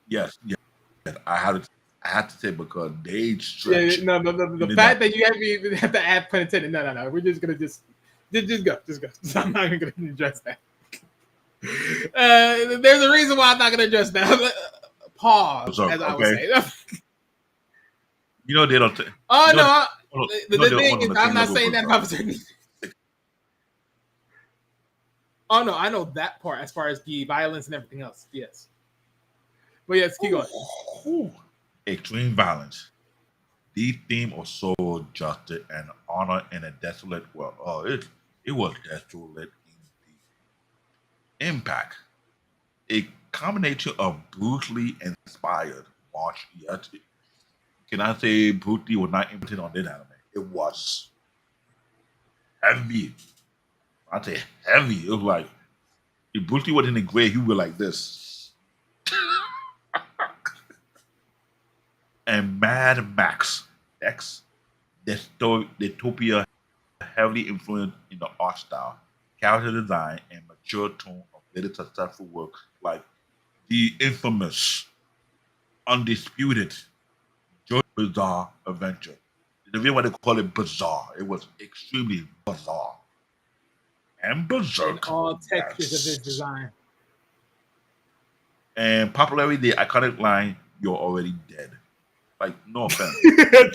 Yes. I had to say because they stretch. Yeah, no. The fact that you have to add pun intended. No. We're just gonna just go. I'm not even gonna address that. There's a reason why I'm not gonna address that. Pause, as I would say. You know they don't. The thing is, I'm not saying that about certain. Oh no, I know that part as far as the violence and everything else. Yes, but yes, keep going. Extreme violence. The theme of soul, justice, and honor in a desolate world. Oh, it was desolate in the impact. A combination of brutally inspired martial arts. Can I say Bruce Lee was not imitated on this anime? It was heavy. I'd say heavy. It was like if Bruce Lee was in the grave, he would be like this. And Mad Max X, Dystopia, heavily influenced in the art style, character design, and mature tone of very successful work like the infamous, undisputed JoJo's Bizarre Adventure. The reason why they call it bizarre, it was extremely bizarre. And berserk. In all textures of his design. And popularly the iconic line, "You're already dead." Like, no offense.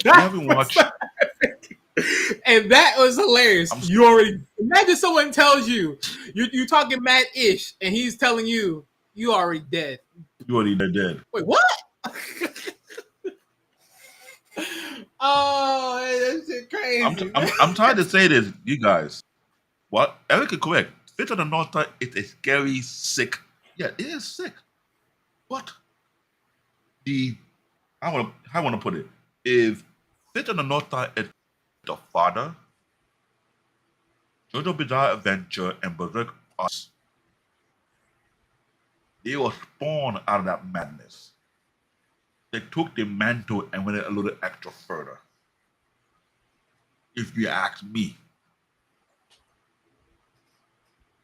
I haven't watched. And that was hilarious. You already imagine someone tells you you're talking mad ish, and he's telling you already dead. You already dead. Wait, what? Oh, that's shit crazy. I'm trying to say this, you guys. What Eric is correct. Fit of the North Star is a scary, sick. Yeah, it is sick. But how I want to put it, if Fit of the North Star is the father, JoJo Bizarre Adventure and Berserk Us, they were spawned out of that madness. They took the mantle and went a little extra further. If you ask me.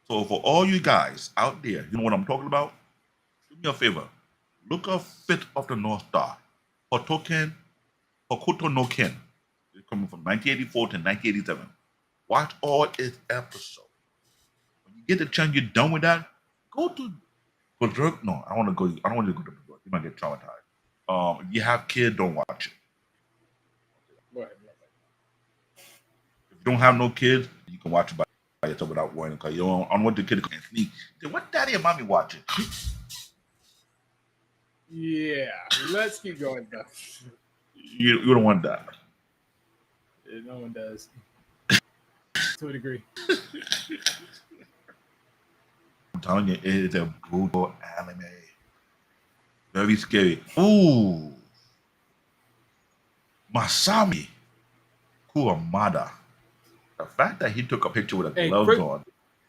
So for all you guys out there, you know what I'm talking about? Do me a favor. Look up Fit of the North Star. Hokuto no Ken. It's coming from 1984 to 1987. Watch all its episodes. When you get the chance, you're done with that. Go to Berserk. No, I don't want you to go to Berserk. You might get traumatized. If you have kids, don't watch it. Right. If you don't have no kids, you can watch it by yourself without worrying. Because you don't want the kid to come and sneak. Say, what daddy and mommy watching? Yeah, let's keep going though. You don't want that. No one does. To a degree. I'm telling you, it is a brutal anime. Very scary. Ooh. Masami Kuramada. The fact that he took a picture with a Hey, gloves on,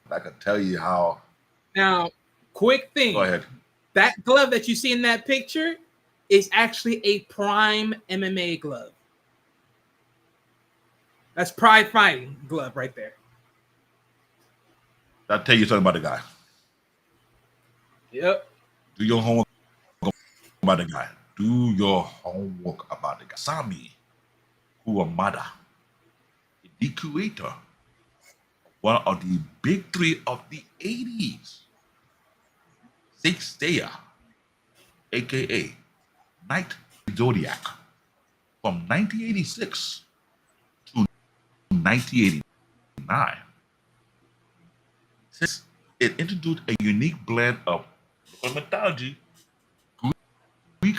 I can tell you how. Now, quick thing. Go ahead. That glove that you see in that picture is actually a Prime MMA glove. That's Pride Fighting glove right there. I'll tell you something about the guy. Yep. Do your homework about the guy. Do your homework about the guy. Sami Kuwamada, the creator, one of the big three of the 80s. Six Staya, aka Night Zodiac, from 1986 to 1989. Since it introduced a unique blend of local mythology, Greek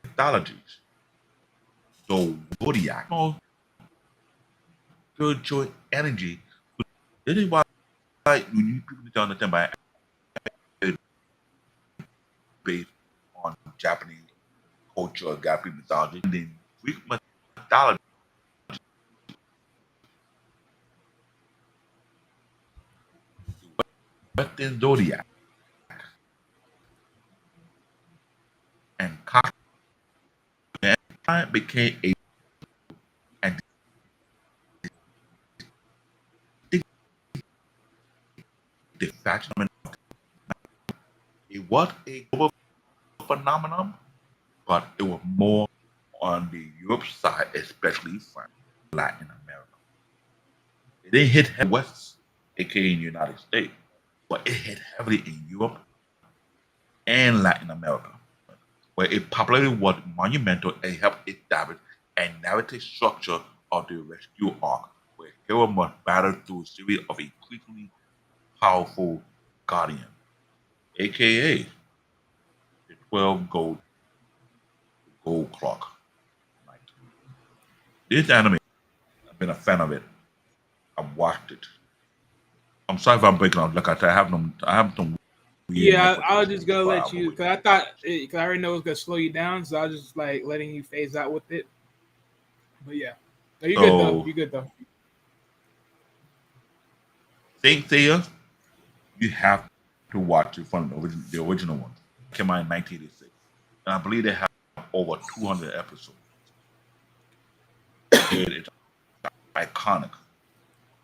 mythologies, the Zodiac, spiritual energy. This is why you need people to understand by based on Japanese culture, Japanese mythology, and then Greek mythology. Western Zodiac and Cosmic became a and the faction. It was a global phenomenon, but it was more on the Europe side, especially France, Latin America. It didn't hit heavy West, aka in the United States, but it hit heavily in Europe and Latin America, where it popularity was monumental and helped establish a narrative structure of the rescue arc, where hero must battle through a series of increasingly powerful guardians, aka the 12 gold clock. This anime, I've been a fan of it. I've watched it. I'm sorry if I'm breaking out. Like I said, I have some. Yeah, I was just gonna let you because I thought because I already know it's gonna slow you down, so I was just like letting you phase out with it. But yeah, no, you're good though. You're good though. Saint Seiya, you have to watch it from the original one. It came out in 1986, and I believe they have over 200 episodes. It's iconic,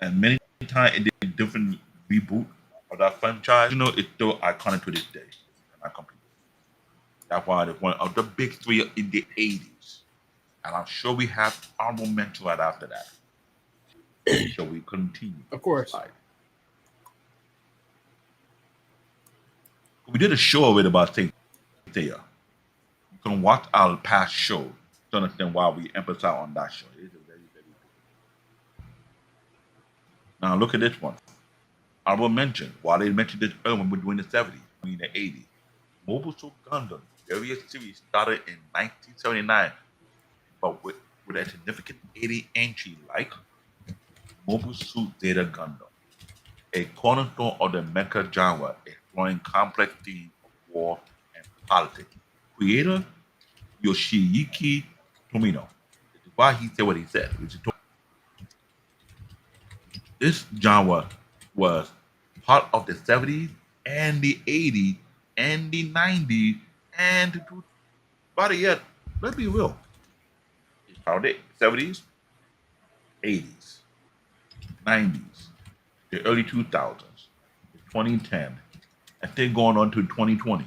and many times it did different reboot of that franchise. You know, it's still iconic to this day. And I complete. That's why it's one of the big three in the 80s. And I'm sure we have honorable mention right after that. Shall we continue? Of course. We did a show already about Saint Seiya. You can watch our past show to understand why we emphasize on that show. It is very, very good. Now look at this one. I will mention, while they mentioned this earlier when we were doing the 70s, in the 80s, Mobile Suit Gundam, various series started in 1979, but with a significant 80 entry like Mobile Suit Zeta Gundam, a cornerstone of the mecha genre, exploring complex themes of war and politics. Creator Yoshiyuki Tomino. This is why he said what he said. This genre was part of the 70s and the 80s and the 90s and the better yet, let's be real. It's part of the 70s, 80s, 90s, the early 2000s, 2010, and then going on to 2020.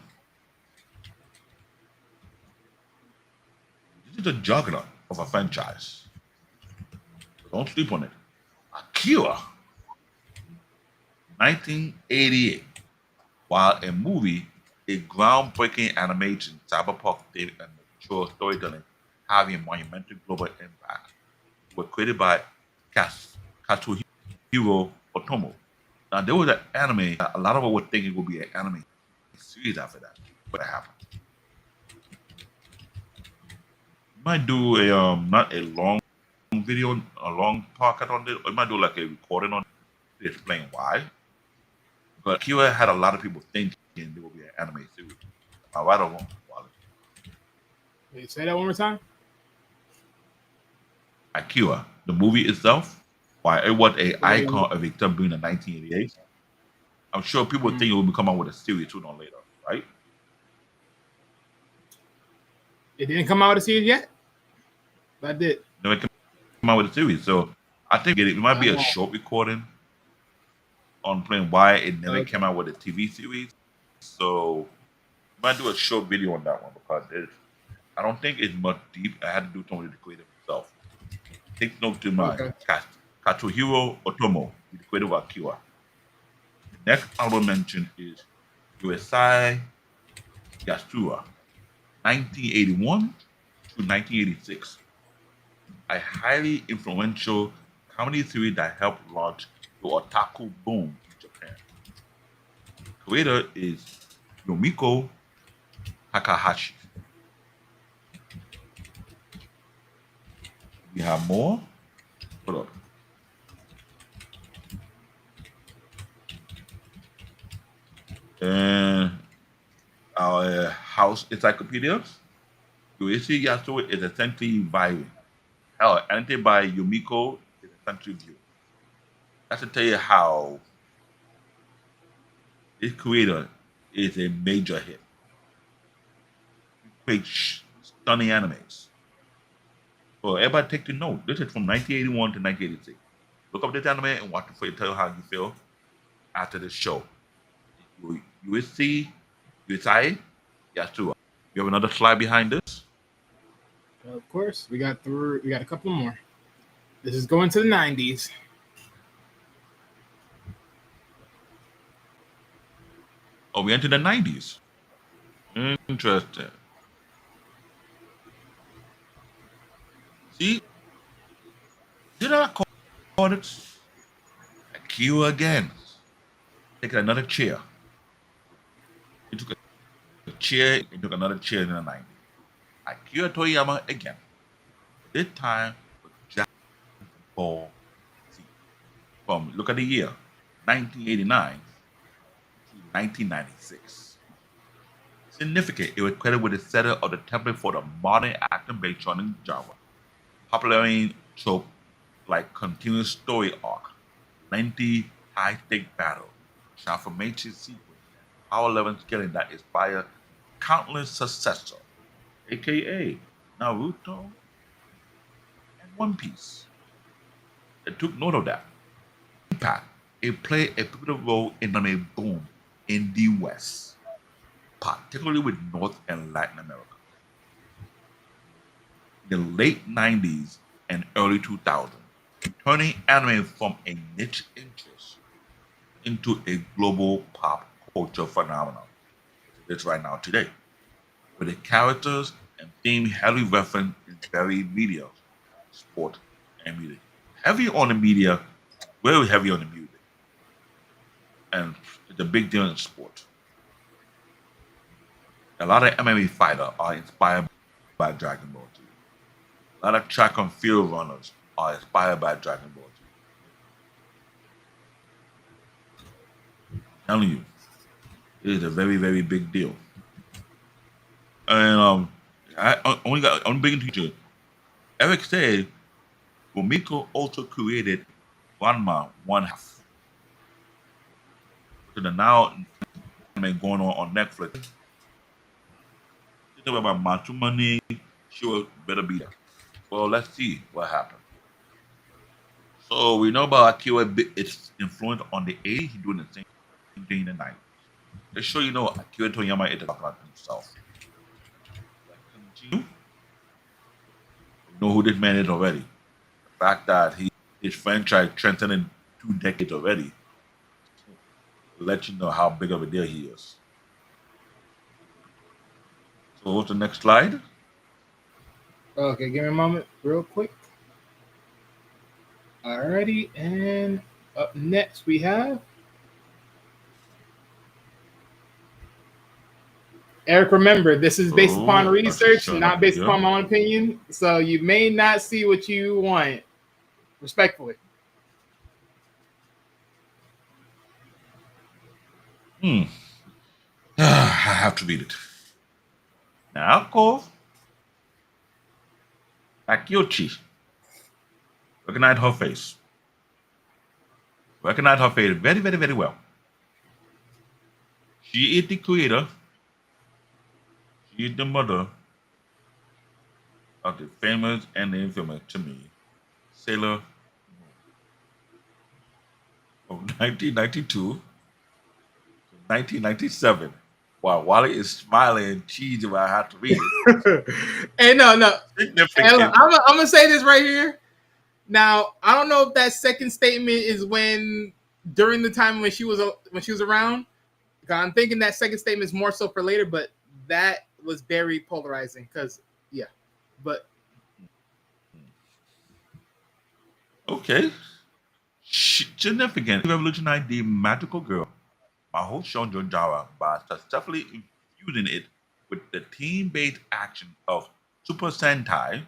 This is a juggernaut of a franchise. Don't sleep on it. Akira, 1988. While a movie, a groundbreaking animation, cyberpunk theme, and mature storytelling having a monumental global impact, were created by Katsuhiro Otomo. Now, there was an anime, a lot of us were thinking it would be an anime series after that, but it happened. You might do a not a long video, a long podcast on this, or you might do like a recording on it to explain why. But Akira had a lot of people thinking there would be an anime series. Am I right or wrong, Wallace? Wait, say that one more time. Akira, the movie itself, while it was a icon of a film in the 1988, I'm sure people think it will come out with a series sooner or later, right? It didn't come out with a series yet. That did. Never came out with a series, so I think it might be a short recording on playing why it never came out with a TV series. So I might do a short video on that one because I don't think it's much deep. I had to do something with the creator himself. Take note to my Katsuhiro Otomo, the creator of Akira. The next honorable mention is Yosai Yasura, 1981 to 1986. A highly influential comedy series that helped launch the otaku boom in Japan. The creator is Yomiko Takahashi. We have more. Hold up. And our house encyclopedias. Yuichi Yasuo is essentially violent. Hell, anything by Yumiko is essentially view. That's to tell you how this creator is a major hit. He creates stunning animes. So everybody take the note. This is from 1981 to 1986. Look up this anime and watch it for you. Tell you how you feel after this show. Yuichi Yusai Yasuo. You have another slide behind this? Of course, we got a couple more. This is going to the 90s. Oh, we entered the 90s. Interesting. See? Did I call it Akira again? Taking another chair. He took a chair and took another chair in the 90s. Akira Toriyama again. This time with Dragon Ball Z. Look at the year, 1989 to 1996. Significant, it was credited with the setter of the template for the modern action-based shonen genre, popularizing trope like continuous story arc, lengthy high-stake battle, transformation sequence, and power level scaling that inspire countless successors, aka Naruto and One Piece. It took note of that. Impact. It played a pivotal role in anime boom in the West, particularly with North and Latin America. In the late 90s and early 2000s, turning anime from a niche interest into a global pop culture phenomenon. It's right now today, where the characters and theme heavily referenced in varied media, sport, and music. Heavy on the media, very heavy on the music. And it's a big deal in sport. A lot of MMA fighters are inspired by Dragon Ball Z. A lot of track and field runners are inspired by Dragon Ball Z. I'm telling you, it is a very, very big deal. And I only big teacher. Eric said Fumiko also created Ranma One Half. So the now anime going on Netflix. Think about Machu Money, sure better be there. Well, let's see what happened. So we know about Akira, its influence on the 80s, he's doing the same thing in the 90s. Just so you know, Akira Toriyama is talking about himself. Continue. You know who this man is already. The fact that his franchise transcended 2 decades already will let you know how big of a deal he is. So what's the next slide? Okay, give me a moment, real quick. Alrighty, and up next we have Eric. Remember, this is based upon research, not based upon my own opinion. So you may not see what you want. Respectfully. I have to read it. Now, of course, Akiochi. Recognize her face. Recognize her face very, very, very well. She is the creator. She is the mother of the famous and the infamous, to me, Sailor Moon of 1992 to 1997. Wow, Wally is smiling and cheesy when I have to read it. Hey, no. Hey, Significant. I'm gonna say this right here. Now, I don't know if that second statement is when during the time when she was around. I'm thinking that second statement is more so for later, but that was very polarizing. Because but Okay. Significant. Revolutionized the magical girl, Mahou Shoujo genre, by successfully infusing it with the team-based action of Super Sentai,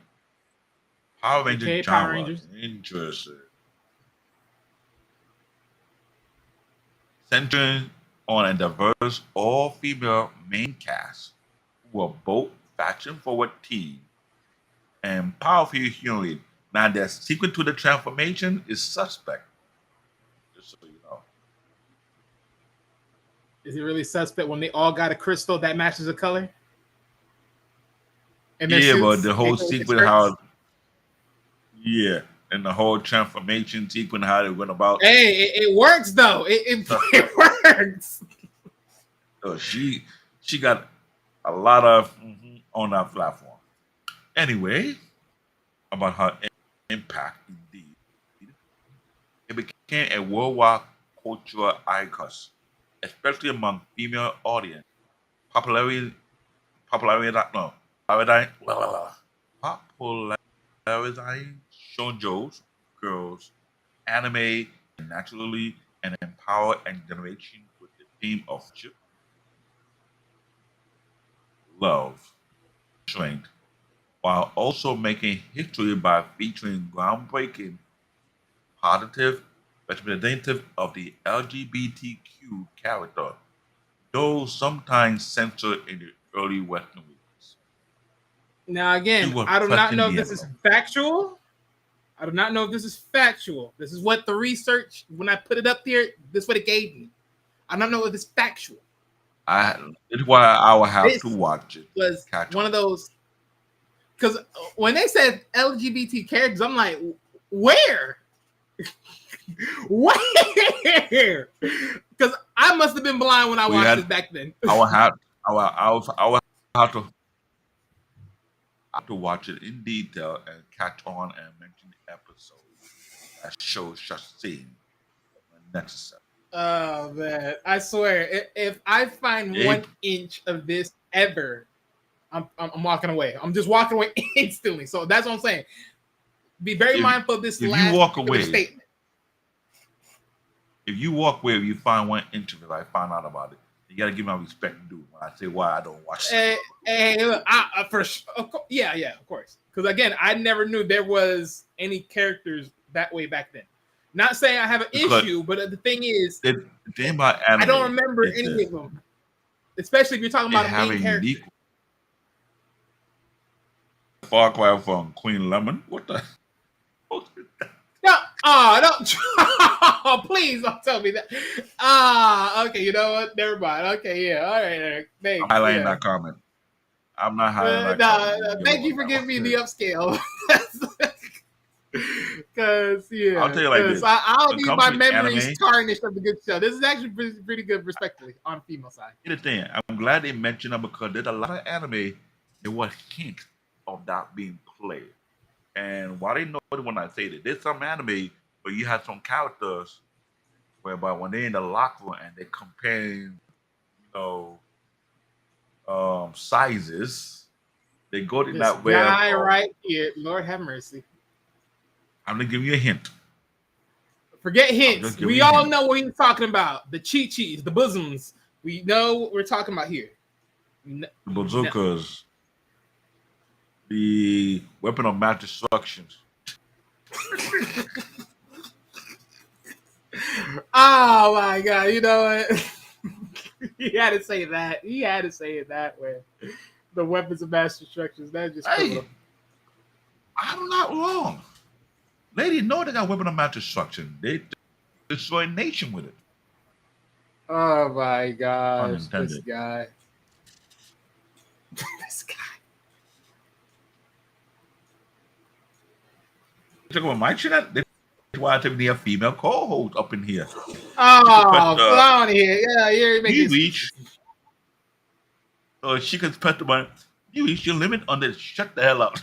Power Ranger Okay, Power genre. Rangers. Interesting. Centering on a diverse all-female main cast who are both faction-forward team and powerful human. Now, the secret to the transformation is suspect. Just so you know. Is it really suspect when they all got a crystal that matches the color? And their Yeah, but suits, the whole aka sequence, skirts? yeah, and the whole transformation sequence, how they went about. Hey, it works though. It works. So she got a lot of on that platform. Anyway, about her impact, indeed, it became a worldwide cultural icon, especially among female audience. Popularity, popularity, no, popularizing shoujo's girls, anime, naturally, and empower a generation with the theme of friendship, love, strength, while also making history by featuring groundbreaking, positive representative of the LGBTQ character, though sometimes censored in the early Western release. Now She again, was I do not pressing know if the this is envelope. factual. I do not know if this is factual. This is what the research, when I put it up there, this is what it gave me. I don't know if it's factual. It's why I will have to This watch it, was catch one on. of those, because when they said LGBT characters, I'm like, where? Where? Because I must have been blind when I We watched had this back then. I will have I will have to watch it in detail and catch on and mention the episode that shows such scene when necessary. Oh man, I swear, if I find If 1 inch of this ever, I'm walking away. I'm just walking away instantly. So that's what I'm saying. Be very if mindful of this if you last walk particular away, statement. if you walk away, if you find one interest, I find out about it. You gotta give my respect due when I say why I don't watch it. Hey, look, for sure, yeah, of course. Because again, I never knew there was any characters that way back then. Not saying I have an Because issue, but the thing is, the thing about I don't anime remember is any this: of them. Especially if you're talking it about a have main a character. unique far cry from Queen Lemon. What the? No, no, please don't tell me that. Okay, you know what? Never mind. Okay, yeah, all right, Eric. I'm Thanks. highlighting Yeah. that comment. I'm not highlighting that comment. No, You thank know you for that giving me one. the upscale. Because I'll tell you like this: I'll when it need comes my to memories anime, tarnished of the good show. This is actually pretty good, respectfully, on the female side. here's the thing. I'm glad they mentioned it because there's a lot of anime that was hint of that being played. And why they know it when I say that, there's some anime where you have some characters whereby when they're in the locker room and they're comparing, you know, sizes, they go in This that way of, guy right here, Lord have mercy. I'm gonna give you a hint. Forget I'm just hints. giving We you a all hint. know what he's talking about. The chi-chis, the bosoms. We know what we're talking about here. The We know. bazookas, the weapon of mass destruction. Oh my god, you know what? He had to say that. He had to say it that way. The weapons of mass destruction. That's just Hey, criminal. I'm not wrong. Lady, no, they got weapon of mass destruction. They destroy a nation with it. Oh my gosh, this Unintended. guy. This guy. Talk about my chin. They wanted to be a female co-host up in here. Oh, down here. Yeah, you're making You reach. So she can pet the one. You reach your limit on this. Shut the hell up.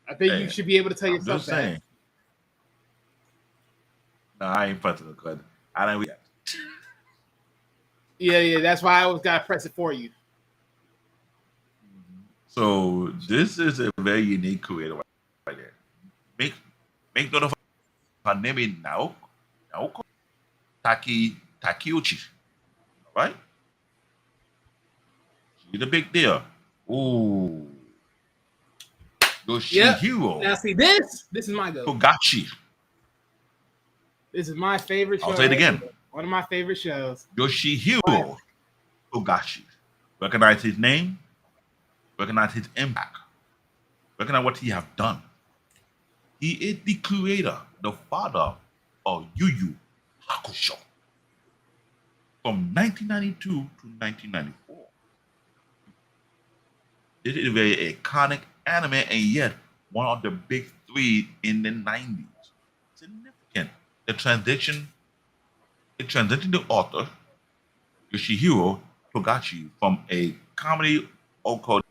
I think you Hey, should be able to tell I'm yourself just that. saying. No, I ain't pressing the card. I don't react. Yeah, that's why I always gotta press it for you. So this is a very unique creator right there. Make note of her name is Naoko Takeuchi. Right? She's a big deal. Ooh. Yoshihiro Now see this is my go. Togashi. This is my favorite show. I'll say it again. One of my favorite shows. Yoshihiro Togashi. Recognize his name. Recognize his impact. Recognize what he have done. He is the creator, the father of Yu Yu Hakusho. From 1992 to 1994. This is a very iconic anime and yet one of the big three in the 90s. Significant. The transition the author, Yoshihiro Togashi, from a comedy occult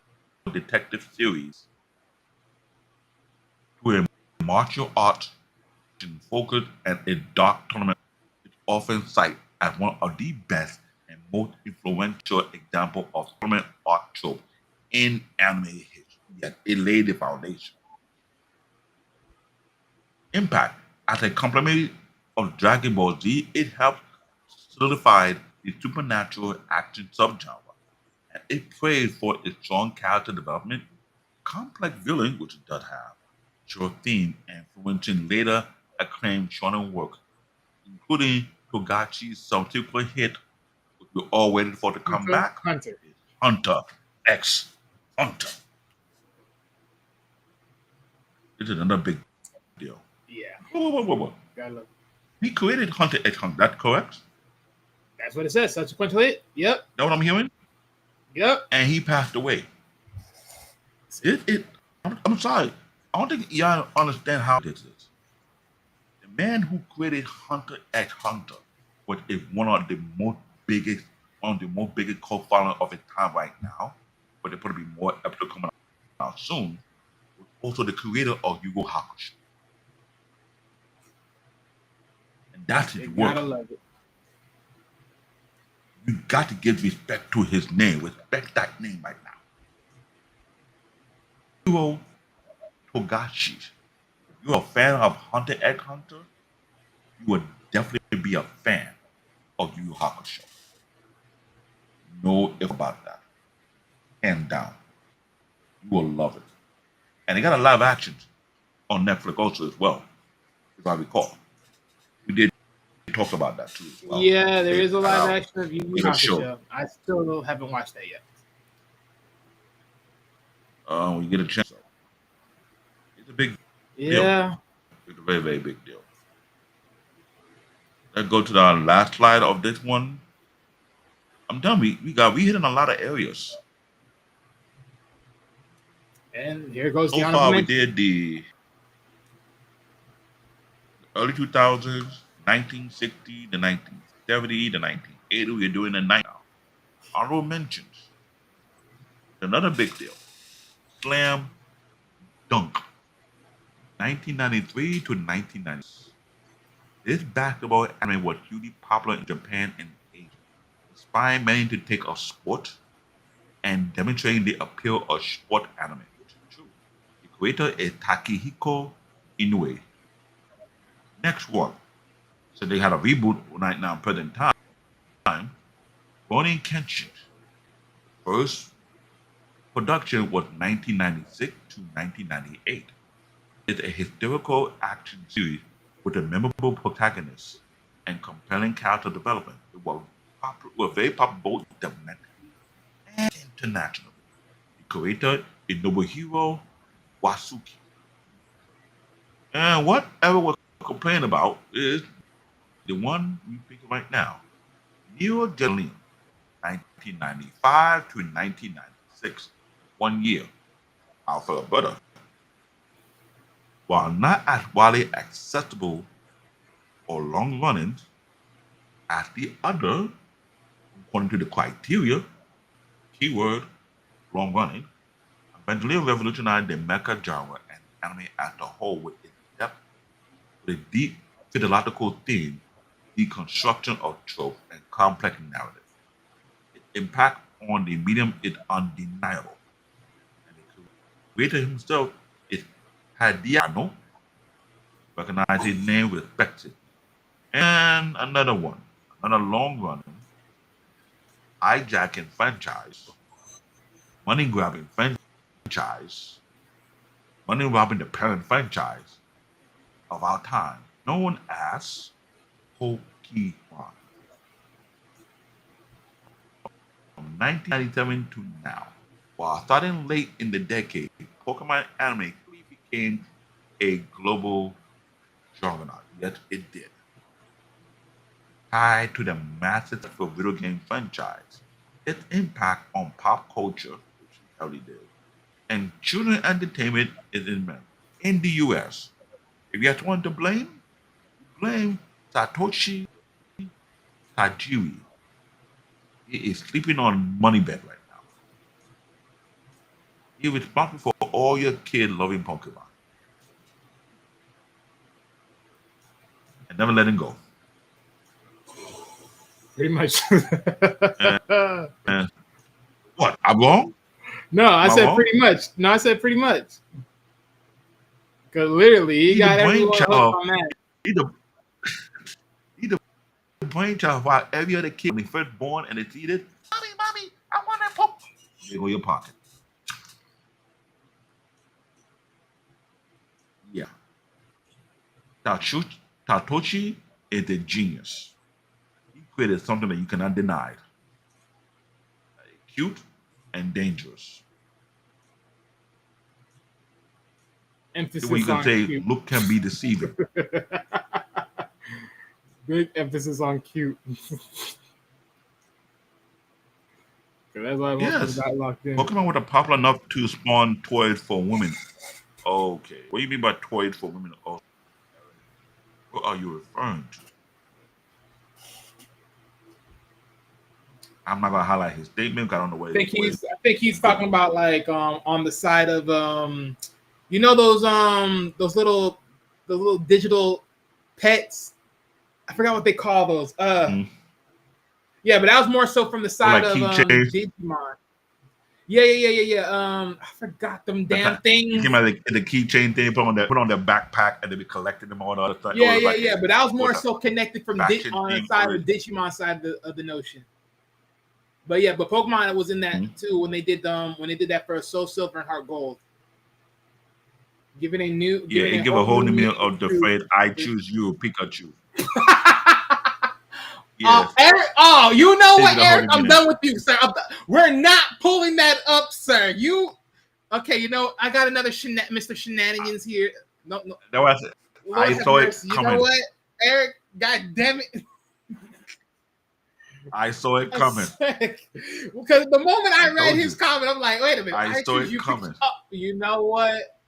detective series to a martial arts focus and a dark tournament is often cited as one of the best and most influential examples of tournament art trope in anime history. Yet it laid the foundation. Impact as a complement of Dragon Ball Z, it helped solidify the supernatural action subgenre, and it praised for its strong character development, complex villain, which it does have, short theme, influencing later acclaimed shonen work, including Togashi's subsequent hit, which we all waited for to come back, Hunter. Hunter X Hunter. This is another big deal. Yeah. Whoa. Gotta look. He created Hunter X Hunter, that's correct? That's what it says. Subsequent hit. Yep. That's what I'm hearing? Yep. And he passed away. I'm sorry. I don't think y'all understand how this is. The man who created Hunter X Hunter was one of the most biggest cult followers of its time right now, but there's going to be more episodes coming out soon. Was also the creator of Yu Yu Hakusho. And that's his You work. gotta love it. You got to give respect to his name. Respect that name right now. Hiro Togashi. If you're a fan of Hunter X Hunter, you would definitely be a fan of Yu Yu Hakusho. No if about that. Hands down. You will love it. And they got a live action on Netflix also as well, if I recall. We did talk about that too as well. Yeah, there is a live action of Yu Yu It's a show. Hakusho. I still haven't watched that yet. When you get a chance. It's a big Yeah. It's a very, very big deal. Let's go to the last slide of this one. I'm done. We hit in a lot of areas. And here goes So the far, honorable we mention. did the early 2000s, 1960, the 1970, the 1980. We're doing the 90s now. Honorable mentions. Another big deal. Slam Dunk. 1993 to 1996. This basketball anime was hugely popular in Japan and Asia, inspiring many to take a sport and demonstrating the appeal of sport anime, which is true. The creator is Takehiko Inoue. Next one. So they had a reboot right now, present time. Ronin Kenshin. First production was 1996 to 1998. It's a historical action series with a memorable protagonist and compelling character development. It was very popular both domestically and internationally. The creator a Nobuhiro Wasuki. And what everyone complain about is the one we picking right now, Neo Gelin, 1995 to 1996, 1 year. Alpha Butter. While not as widely accessible or long running as the other, according to the criteria, keyword long running, eventually revolutionized the mecha genre and anime as a whole with its depth, with a deep philosophical theme, deconstruction of trope, and complex narrative. Its impact on the medium is undeniable, and the creator himself is Hadiano, recognized his name, respected. And another one, another long running, hijacking franchise, money grabbing franchise, money robbing the parent franchise of our time, known as Pokemon. From 1997 to now, while starting late in the decade, Pokemon anime quickly became a global juggernaut. Yes, it did. Tied to the massive successful video game franchise, its impact on pop culture, which it heavily did, and children entertainment is immense. In the US, if you have someone to blame Satoshi Tajiri. He is sleeping on money bed right now. He is responsible for all your kids loving Pokemon and never letting go. Pretty much. And what? I'm wrong? No, I Am I said wrong? pretty much. No, I said pretty much. Because literally, he He the got everyone hooked brainchild. on that. He the he the brainchild of how every other kid when they first born and they see this. Mommy, I want that Pokemon. There go your pocket. Yeah. Satoshi is a genius. He created something that you cannot deny. Cute and dangerous. When Emphasis you can on say cute. look can be deceiving. Big emphasis on cute. That's why most Yes. people got locked in. Pokemon were popular enough to spawn toys for women. Okay. What do you mean by toys for women? Oh, what are you referring to? I'm not gonna highlight his statement because I don't know I think he's talking about like on the side of you know those little digital pets. I forgot what they call those. Yeah, but that was more so from the side like of keychains. Digimon. Yeah. I forgot them damn You things. came out the keychain thing, put on their backpack, and they be collecting them all the other stuff. Yeah. But that was more so connected from faction on the theme side already. of the Digimon side of the notion. But yeah, but Pokemon was in that too when they did that for Soul Silver and Heart Gold. Giving a new it give a whole new meaning of the phrase "I choose you, Pikachu." Yes. Eric, you know what, Eric? I'm meaning. done with you, sir. We're not pulling that up, sir. You okay? You know, I got another Mr. Shenanigans here. No. That was it. I saw it coming. You know what, Eric? God damn it. I saw it coming. Because the moment I read his comment, I'm like, wait a minute. I saw it coming. You know what?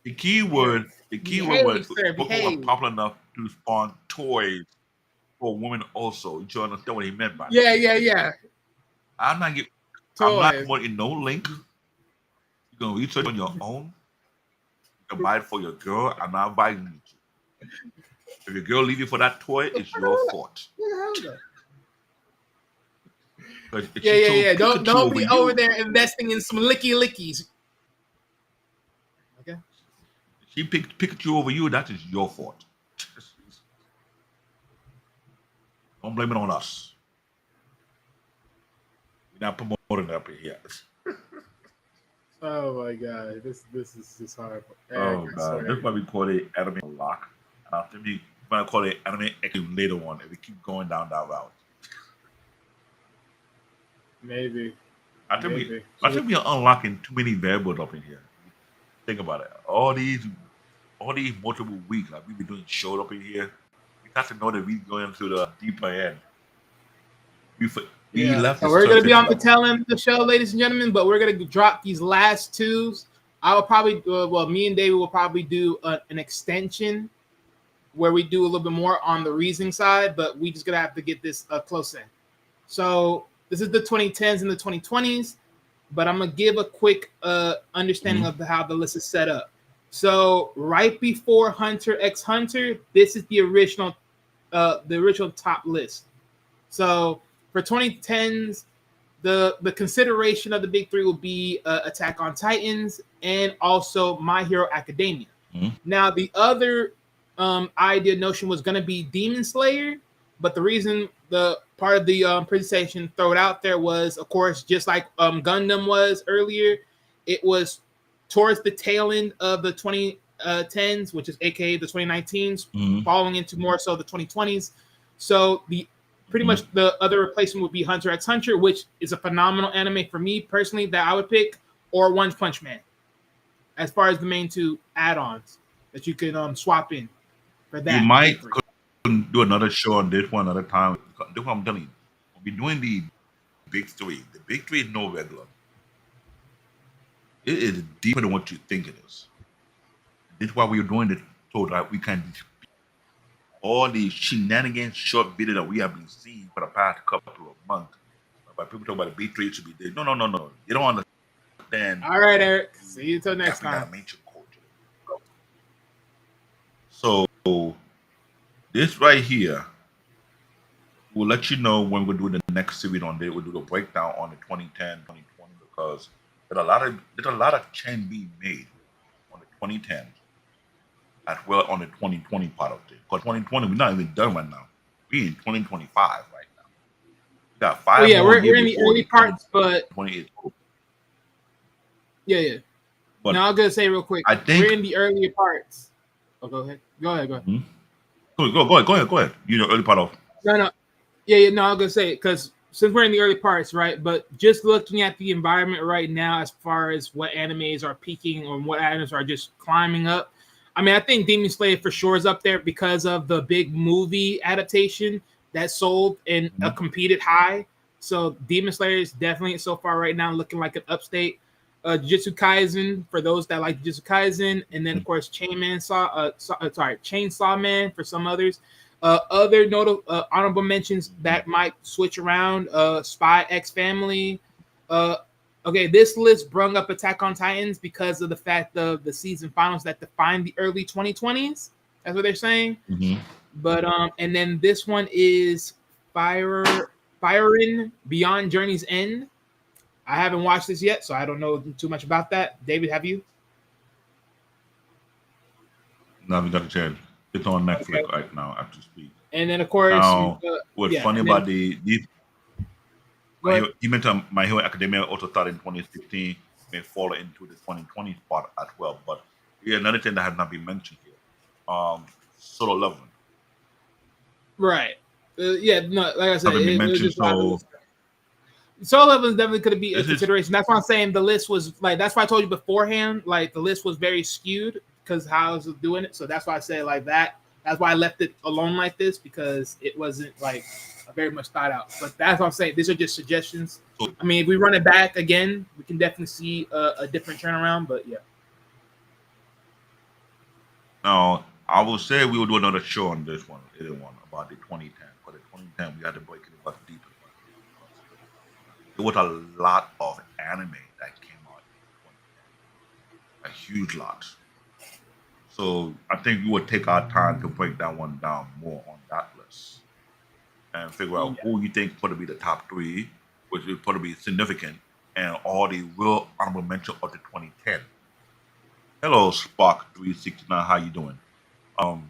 The key word was Pokemon was popular enough to spawn toys for women also. You understand what he meant by that? Yeah. I'm not promoting no link. You can research on your own. You can buy it for your girl. I'm not buying you. If your girl leave you for that toy, it's your fault. Yeah. Don't be over there investing in some lickies. Okay. She picked Pikachu over you. That is your fault. Don't blame it on us. We're not promoting up here. Oh my god, this is just horrible. Oh god, this might be called an anime lock. I think we might call it anime later on if we keep going down that route. Maybe. Very, very. I think we are unlocking too many variables up in here. Think about it. All these multiple weeks, like we've been doing shows up in here. We got to know that we going to the deeper end. We Yeah. left So the we're gonna be surface on the level. tail end of the show, ladies and gentlemen. But we're gonna drop these last twos. I will probably, me and David will probably do an extension where we do a little bit more on the reasoning side, but we just gonna have to get this close in. So this is the 2010s and the 2020s, but I'm gonna give a quick understanding Mhm. of how the list is set up. So right before Hunter x Hunter, this is the original top list. So for 2010s, the consideration of the big three will be Attack on Titans and also My Hero Academia. Mhm. Now the other idea notion was going to be Demon Slayer, but the reason the part of the presentation throw it out there was, of course, just like Gundam was earlier, it was towards the tail end of the 2010s, which is aka the 2019s, Mhm. falling into more so the 2020s. So the pretty Mhm. much the other replacement would be Hunter x Hunter, which is a phenomenal anime for me personally that I would pick, or One Punch Man, as far as the main two add-ons that you can swap in for You that might big three. do another show on this one another time. This one I'm telling you. We'll be doing the big three. The big three is no regular. It is deeper than what you think it is. This is why we're doing this so that we can all the shenanigans short video that we have been seeing for the past couple of months. But people talk about the big three should be there. No, no, no, no. You don't understand All right, Eric. See you till next Japanese time. animation culture. So this right here will let you know when we're doing the next series on there. We'll do the breakdown on the 2010, 2020 because there's a lot of change being made on the 2010 as well on the 2020 part of it. Because 2020 we're not even done right now. We're in 2025 right now. We got Well, five yeah, more we're years in the before early the parts, but 2020 is over. yeah. But Now I'm gonna say real quick, I we're think in the earlier parts. Oh, go ahead. Go ahead. Go ahead. Mhm. Go ahead. You know, early part of No, no. Yeah. No, I'm gonna say it because since we're in the early parts, right? But just looking at the environment right now, as far as what animes are peaking or what animes are just climbing up. I mean, I think Demon Slayer for sure is up there because of the big movie adaptation that sold and Mhm. competed high. So Demon Slayer is definitely so far right now looking like an upstate. Jujutsu Kaisen for those that like Jujutsu Kaisen, and then of course Chainsaw Man for some others. Other notable honorable mentions that might switch around: Spy X Family. Okay, this list brung up Attack on Titans because of the fact of the season finals that defined the early 2020s. That's what they're saying. Mhm. But and then this one is Firein Beyond Journey's End. I haven't watched this yet, so I don't know too much about that. David, have you? Now we got a chance. It's on Okay. Netflix right now as we speak. And then of course, Now, what's yeah. funny And then about these go ahead. You mentioned My Hero Academia also started in 2016, may fall into the 2020 spot as well. But yeah, another thing that has not been mentioned here, Solo Leveling. Right. Yeah. No, like I said, Haven't been it was mentioned, just wild. so Solo Leveling definitely could be a this is consideration. That's why I'm saying the list was like. That's why I told you beforehand. Like the list was very skewed because how I was doing it. So that's why I say like that. That's why I left it alone like this because it wasn't like very much thought out. But that's what I'm saying. These are just suggestions. so I mean, if we run it back again, we can definitely see a different turnaround. But yeah, now I will say we will do another show on this one, either one about the 2010. For the 2010, we had to break it much deeper. There was a lot of anime that came out in 2010, a huge lot. So I think we would take our time to break that one down more on that list and figure out yeah, who you think going to be the top three, which is going to be significant, and all the real honorable mention of the 2010. Hello, Spark 369. How you doing? Um,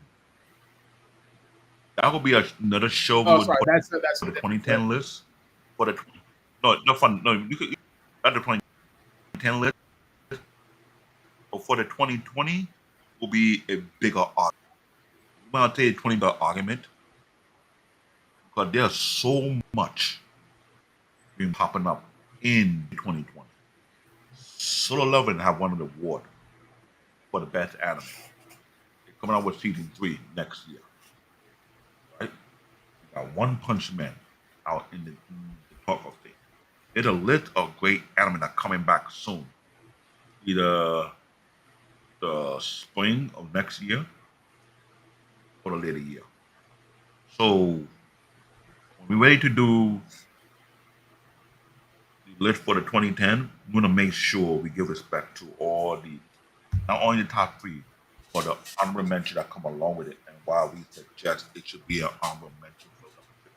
that will be another show we oh, would sorry. put That's for a the different clip. 2010 list. For the no fun no you could not the 2010 list, but for the 2020 will be a bigger argument. I'm gonna tell you 20 bigger argument because there's so much been popping up in 2020. Solo Leveling have won the award for the best anime. They're coming out with season 3 next year. Right? We got One Punch Man out in the talk of things. There's a list of great anime that coming back soon. Either the spring of next year or the later year. So when we're ready to do the list for the 2010, we're gonna make sure we give respect to all the not only the top 3, but the honorable mention that come along with it, and why we suggest it should be an honorable mention for number 15.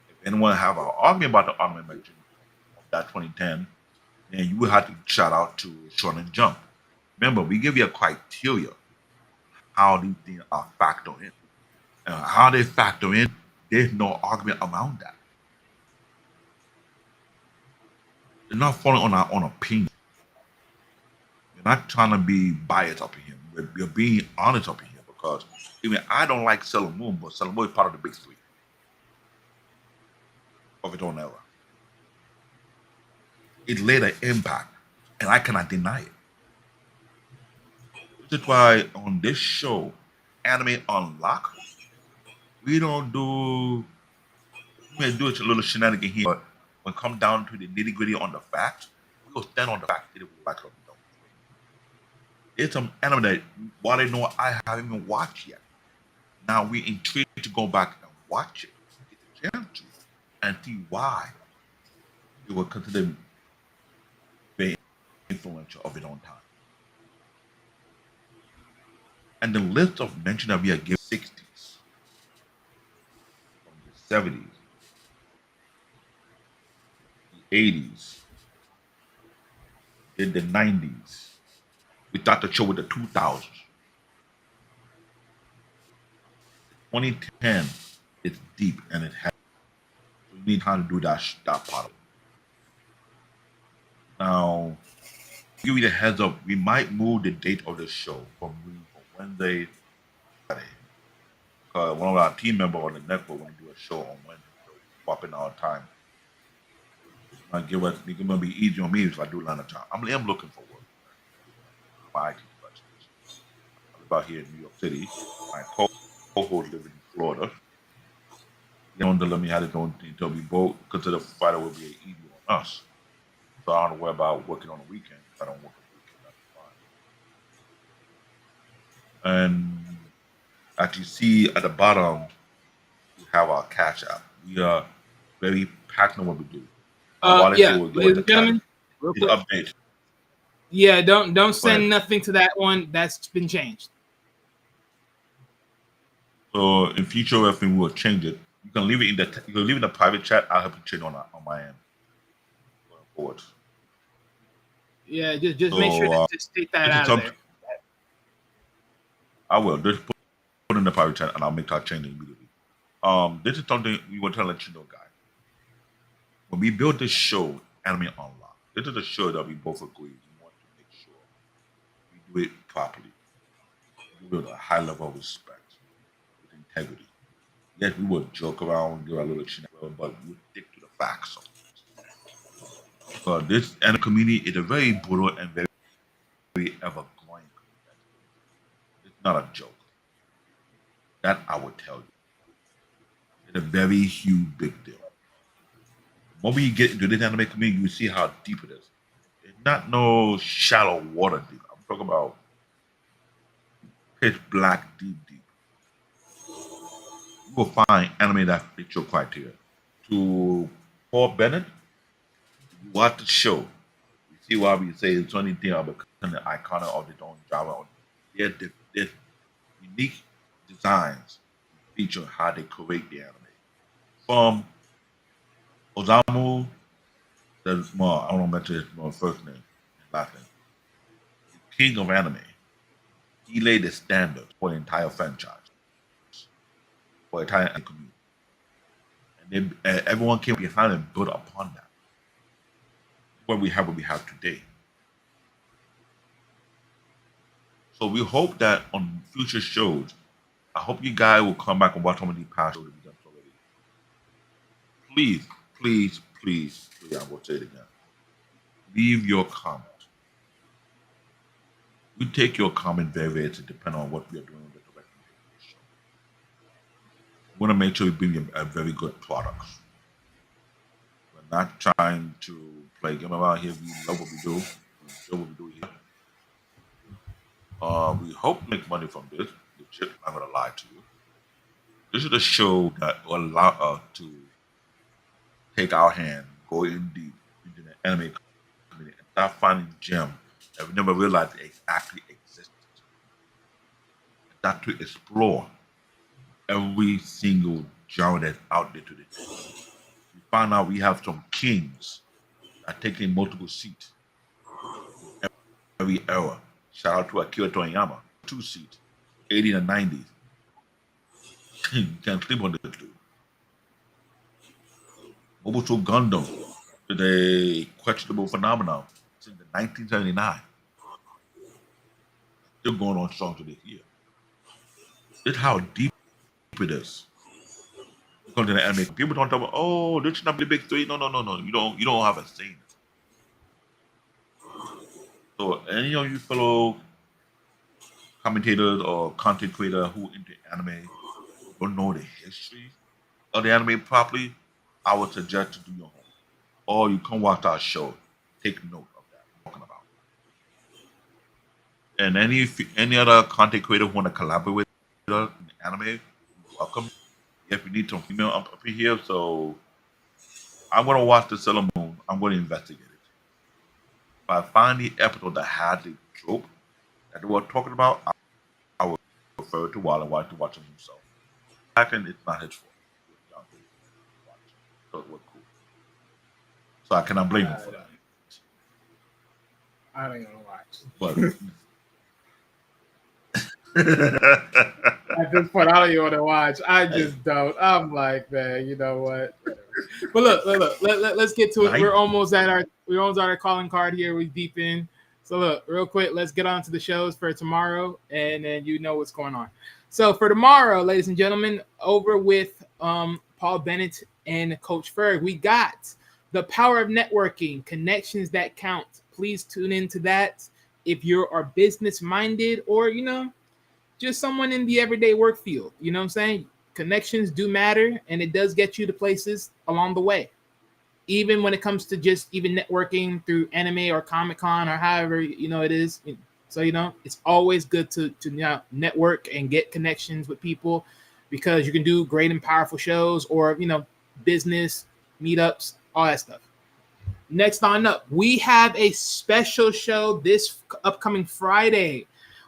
If anyone have an argument about the honorable mention of that 2010, then you will have to shout out to Shonen Jump. Remember, we give you a criteria how these things are factored in. And how they factor in, there's no argument around that. They're not falling on our own opinion. You're not trying to be biased up here. You're being honest up here because even I don't like Sailor Moon, but Sailor Moon is part of the big 3 of its own era. It laid an impact, and I cannot deny it. This is why on this show, Anime Unlock, we don't do we may do a little shenanigan here, but when it comes down to the nitty gritty on the facts, we will stand on the facts either we like it or we don't. It's some anime that while they know I haven't even watched yet. Now we're intrigued to go back and watch it, get the chance to, and see why it was considered very influential of its own time. And the list of mention that we are given 60s, from the 70s, the 80s, in the 90s. We start the show with the 2000s. 2010 is deep and it has. We need time to do that part of it. Now, to give you the heads up, we might move the date of the show from Wednesday to Friday. Because one of our team members on the network want to do a show on Wednesday, so swapping our time. It's gonna be easy on me if I do Atlanta time. I'm looking for work. My IT specialist. I live out here in New York City. My co-host live in Florida. They don't let me have his own thing, so we both consider Friday will be easy on us. So I don't worry about working on the weekend. If I don't work on the weekend, that's fine. And as you see at the bottom, we have our Cash App. We are very passionate what we do. Yeah, ladies and gentlemen, real quick. Update. Yeah, don't send nothing to that one. That's been changed. So in future, if we will change it, you can leave it in the private chat. I'll help you change on my end. Going forward. Yeah, just make sure to state that out of there. I will. Just put in the private chat, and I'll make that change immediately. This is something we want to let you know, guys. When we built this show, Anime Unlocked, this is a show that we both agree we want to make sure we do it properly. We do it with a high level of respect, with integrity. Yes, we will joke around, give a little shenanigans, but we stick to the facts. Because this anime community is a very brutal and very, very ever-growing community. It's not a joke. That I would tell you. It's a very huge, big deal. When we get into this anime community, you see how deep it is. It's not no shallow water deep. I'm talking about pitch black, deep. You will find anime that fits your criteria. To Paul Bennett, you watch the show. You see why we say it's only thing about becoming the icon of its own genre. There's unique designs feature how they create the anime. From Osamu, I don't know mention his first name and last name. The king of anime. He laid the standard for the entire franchise, for the entire community. And then everyone came behind and built upon that. What we have today. So we hope that on future shows, I hope you guys will come back and watch some of these past shows that we've done already. please, I will say it again. Leave your comment. We take your comment very, very to depend on what we are doing with the recommendation of the show. We want to make sure we bring you a very good product. We're not trying to play game around here. We love what we do. We enjoy what we do here. We hope to make money from this. Legit, I'm not gonna lie to you. This is a show that will allow us to take our hand, go in deep into the anime community, and start finding gems that we never realized they actually existed. And start to explore every single genre that's out there today. We found out we have some kings that are taking multiple seats every era. Shout out to Akira Toriyama, 2 seats, 80s and 90s. You can't sleep on this dude. Mobutu Gundam is a questionable phenomenon since 1979. Still going on strong to this year. This is how deep it is. Come to the anime. People don't talk about, oh, this should not be the big three. No. You don't have a scene. So any of you fellow commentators or content creators who into anime don't know the history of the anime properly, I would suggest to do your homework. Or you come watch our show. Take note of that I'm talking about. And any other content creator who want to collaborate with us in the anime, welcome. If we need some female up here, so I'm gonna watch the Sailor Moon. I'm gonna investigate it. If I find the episode that had the trope that they were talking about, I will refer to Wally White to watch him himself. And it's not his fault. So it was cool. So I cannot blame him for that. I don't even watch. But At this point, I don't even want to watch. I just don't. I'm like, man, you know what? But look. Let's get to it. We're almost at our calling card here. We're deep in. So look, real quick, let's get on to the shows for tomorrow, and then you know what's going on. So for tomorrow, ladies and gentlemen, over with Paul Bennett and Coach Ferg, we got the power of networking, connections that count. Please tune into that if you are business minded or just someone in the everyday work field. You know what I'm saying? Connections do matter, and it does get you to places along the way. Even when it comes to just even networking through anime or Comic-Con or however it is. So it's always good to network and get connections with people, because you can do great and powerful shows or business meetups, all that stuff. Next on up, we have a special show this upcoming Friday,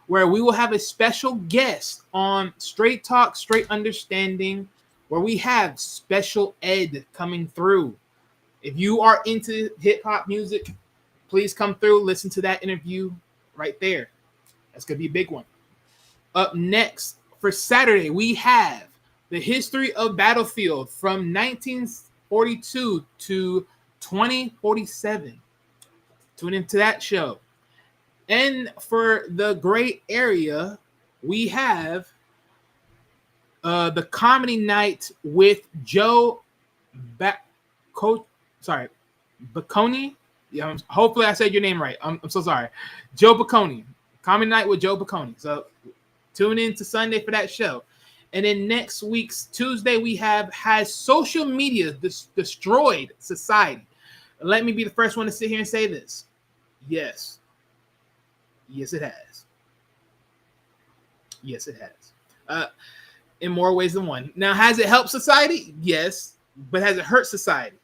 where we will have a special guest on Straight Talk, Straight Understanding, where we have Special Ed coming through. If you are into hip-hop music, please come through, listen to that interview right there. That's going to be a big one. Up next, for Saturday, we have the history of Battlefield from 1942 to 2047. Tune into that show. And for the Gray Area, we have the comedy night with Joe Bacconi. Yeah, hopefully I said your name right. I'm so sorry. Joe Bacconi. Comedy night with Joe Bacconi. So tune in to Sunday for that show. And then next week's Tuesday, we has social media destroyed society. Let me be the first one to sit here and say this. Yes, it has. Yes, it has. In more ways than one. Now, has it helped society? Yes. But has it hurt society?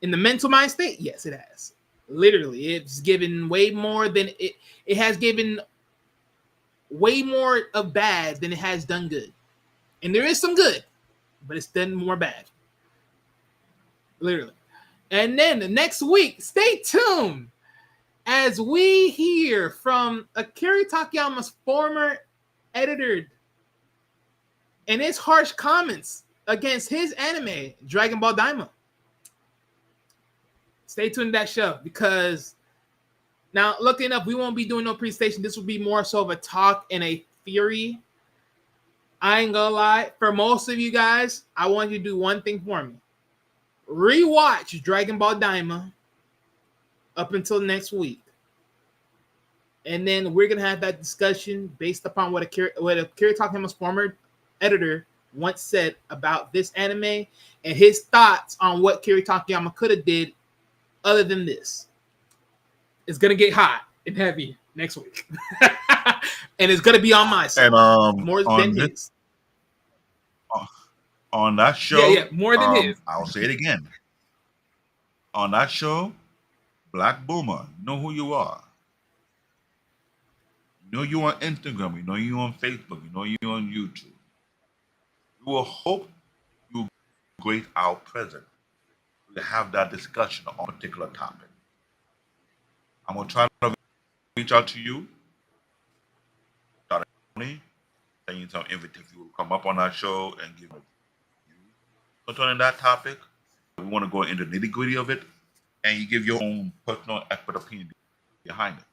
In the mental mind state? Yes, it has. Literally, it's given way more than it has given way more of bad than it has done good. And there is some good, but it's done more bad. Literally. And then the next week, stay tuned as we hear from Akira Takayama's former editor and his harsh comments against his anime, Dragon Ball Daima. Stay tuned to that show, because now, looking up, we won't be doing no presentation. This will be more so of a talk and a theory. I ain't gonna lie. For most of you guys, I want you to do one thing for me. rewatch Dragon Ball Daima up until next week. And then we're gonna have that discussion based upon what Akira Toriyama's former editor once said about this anime and his thoughts on what Akira Toriyama could have did other than this. It's gonna get hot and heavy next week, and it's gonna be on my side more than his. On that show, yeah, more than his. I'll say it again. On that show, Black Boomer, you know who you are. You know you on Instagram. You know you on Facebook. You know you on YouTube. We will hope you great our present to have that discussion on a particular topic. I'm gonna try to reach out to you. Send you some invitation. You will come up on our show and give a view concerning that topic. We want to go into the nitty gritty of it, and you give your own personal expert opinion behind it.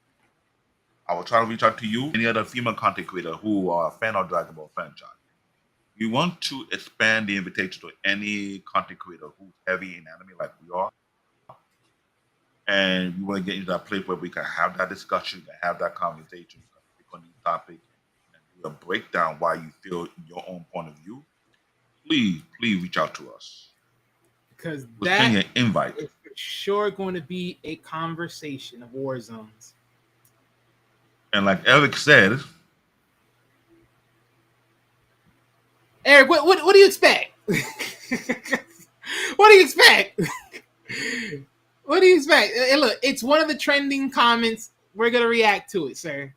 I will try to reach out to you, any other female content creator who are a fan of Dragon Ball franchise. We want to expand the invitation to any content creator who's heavy in anime like we are. And we want to get into that place where we can have that discussion, can have that conversation, can pick on these topics, and do a breakdown why you feel your own point of view. Please reach out to us. Because we'll send you an invite. Is for sure going to be a conversation of war zones. And like Eric said, Eric, what do you expect? What do you expect? What do you expect? And look, it's one of the trending comments. We're gonna react to it, sir.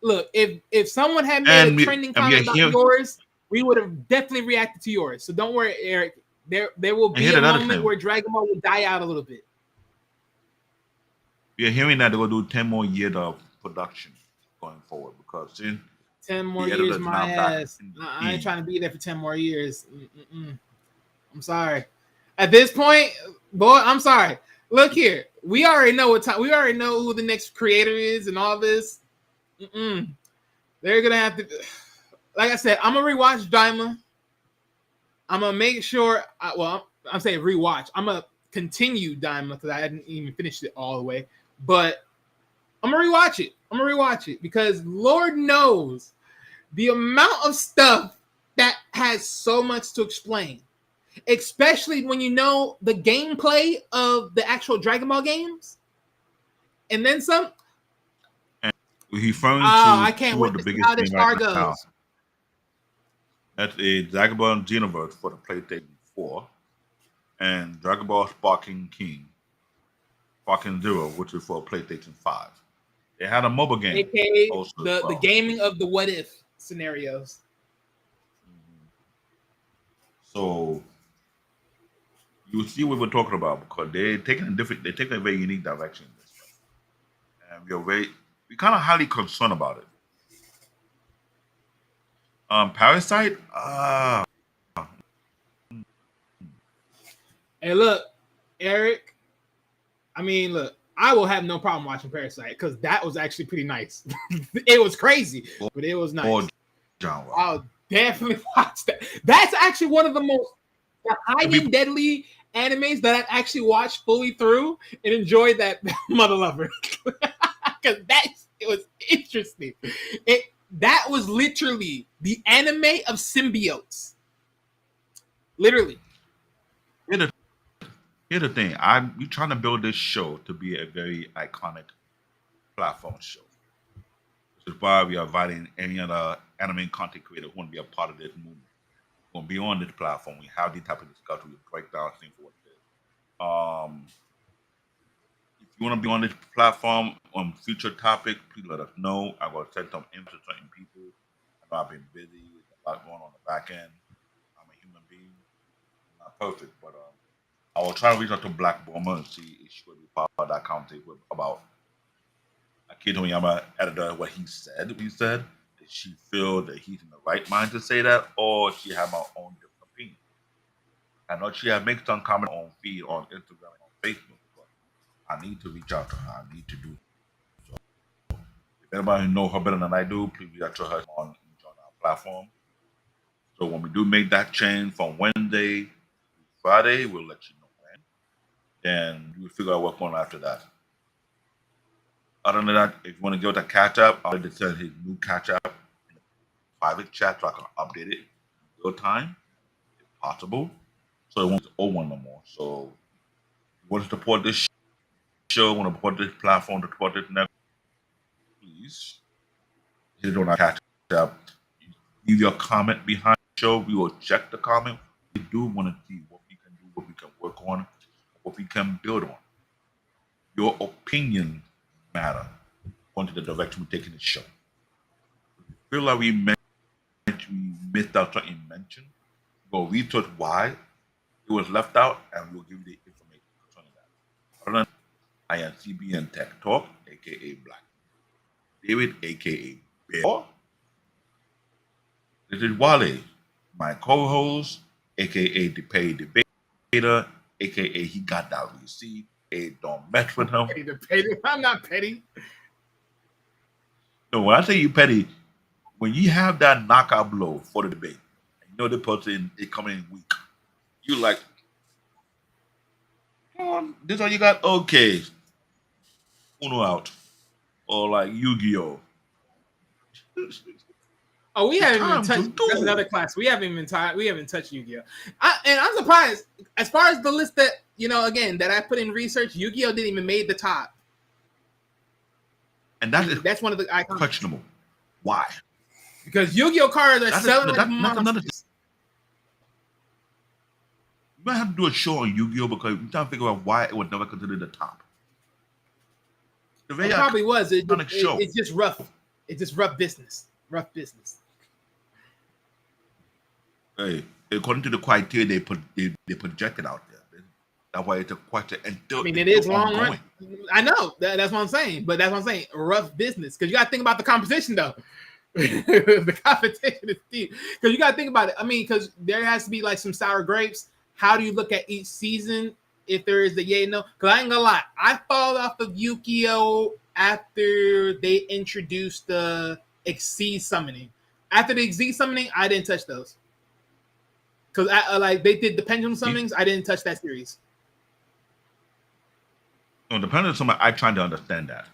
Look, if someone had made a trending comment about yours, we would have definitely reacted to yours. So don't worry, Eric. There will be a moment where Dragon Ball will die out a little bit. We are hearing that they're gonna do 10 more years of production going forward because 10 more years, my ass. I ain't trying to be there for 10 more years. I'm sorry. At this point, boy, I'm sorry. Look here, we already know what time. We already know who the next creator is and all this. They're gonna have to. Like I said, I'm gonna rewatch Daima. I'm gonna make sure. I'm saying rewatch. I'm gonna continue Daima because I hadn't even finished it all the way. But I'm gonna rewatch it. I'm gonna rewatch it because Lord knows the amount of stuff that has so much to explain. Especially when you know the gameplay of the actual Dragon Ball games, and then some. And he's referring to I can't wait the to see biggest how this thing car right goes. now. That's a Dragon Ball Xenoverse for the PlayStation 4, and Dragon Ball Sparking Zero, which is for PlayStation 5. They had a mobile game, aka the gaming of the what if scenarios. So you see what we're talking about because they're taking a very unique direction in this way. And we're kind of highly concerned about it. Parasite, Hey, look, Eric. I mean, look, I will have no problem watching Parasite because that was actually pretty nice. It was crazy, but it was nice. Genre. I'll definitely watch that. That's actually one of the most high and deadly animes that I've actually watched fully through and enjoyed that mother lover because it was interesting. That was literally the anime of symbiotes. Literally. Here's the thing. We're trying to build this show to be a very iconic platform show. Which is why we are inviting any other anime content creator who want to be a part of this movement. We're going to be on this platform. We have these type of discussion. We break down things for what it is. If you want to be on this platform on future topics, please let us know. I'm going to send some info to certain people. I know I've been busy. There's a lot going on the back end. I'm a human being. I'm not perfect, but I will try to reach out to Black Boomer and see if she would be part of that conversation about Akira Toriyama editor what he said. Did she feel that he's in the right mind to say that, or she have her own different opinion? I know she had made some comment on feed on Instagram and on Facebook, but I need to reach out to her. I need to do so. If anybody knows her better than I do, please reach out to her on our platform. So when we do make that change from Wednesday to Friday, we'll let you know then you figure out what's going on after that. Other than that, if you want to go to catch up, I already send his new catch up in the private chat so I can update it in real time, if possible. So it won't be the old one no more. So if you want to support this show, want to support this platform, to support this network, please hit it on our catch up. Leave your comment behind the show. We will check the comment. We do want to see what we can do, what we can work on, what we can build on. Your opinion matter onto the direction we're taking the show. If you feel like we missed out something mentioned, we'll research why it was left out and we'll give you the information concerning that. Other than that, I am CBN Tech Talk, aka Black David, aka Bear. This is Wale, my co-host, aka the Paid Debater, aka he got that receipt. Don't mess with him. I'm not petty. No, when I say you petty, when you have that knockout blow for the debate, and you know the person is coming in weak, you like, come on, this all you got? Okay. Uno out. Or like Yu-Gi-Oh! Oh, we It's haven't even time to touched. That's do. another class. We haven't even we haven't touched Yu-Gi-Oh. And I'm surprised. As far as the list that again that I put in research, Yu-Gi-Oh didn't even make the top. And that is That's one of the icons. questionable. Why? Because Yu-Gi-Oh cards are selling like That's another. monsters. You might have to do a show on Yu-Gi-Oh! Because we're trying to figure out why it was never considered the top. The It very probably was. iconic show. It's just rough. It's just rough business. Rough business. Hey, according to the criteria they projected out there. That's why it's a question. And I mean, it is long run. I know that's what I'm saying, but that's what I'm saying. Rough business, because you got to think about the competition, though. The competition is steep, because you got to think about it. I mean, because there has to be like some sour grapes. How do you look at each season? If there is the yay no, because I ain't gonna lie, I followed off of Yu-Gi-Oh after they introduced the Exceed summoning. After the Exceed summoning, I didn't touch those. Because like they did the pendulum summonings, I didn't touch that series. No, depending on somebody, I trying to understand that.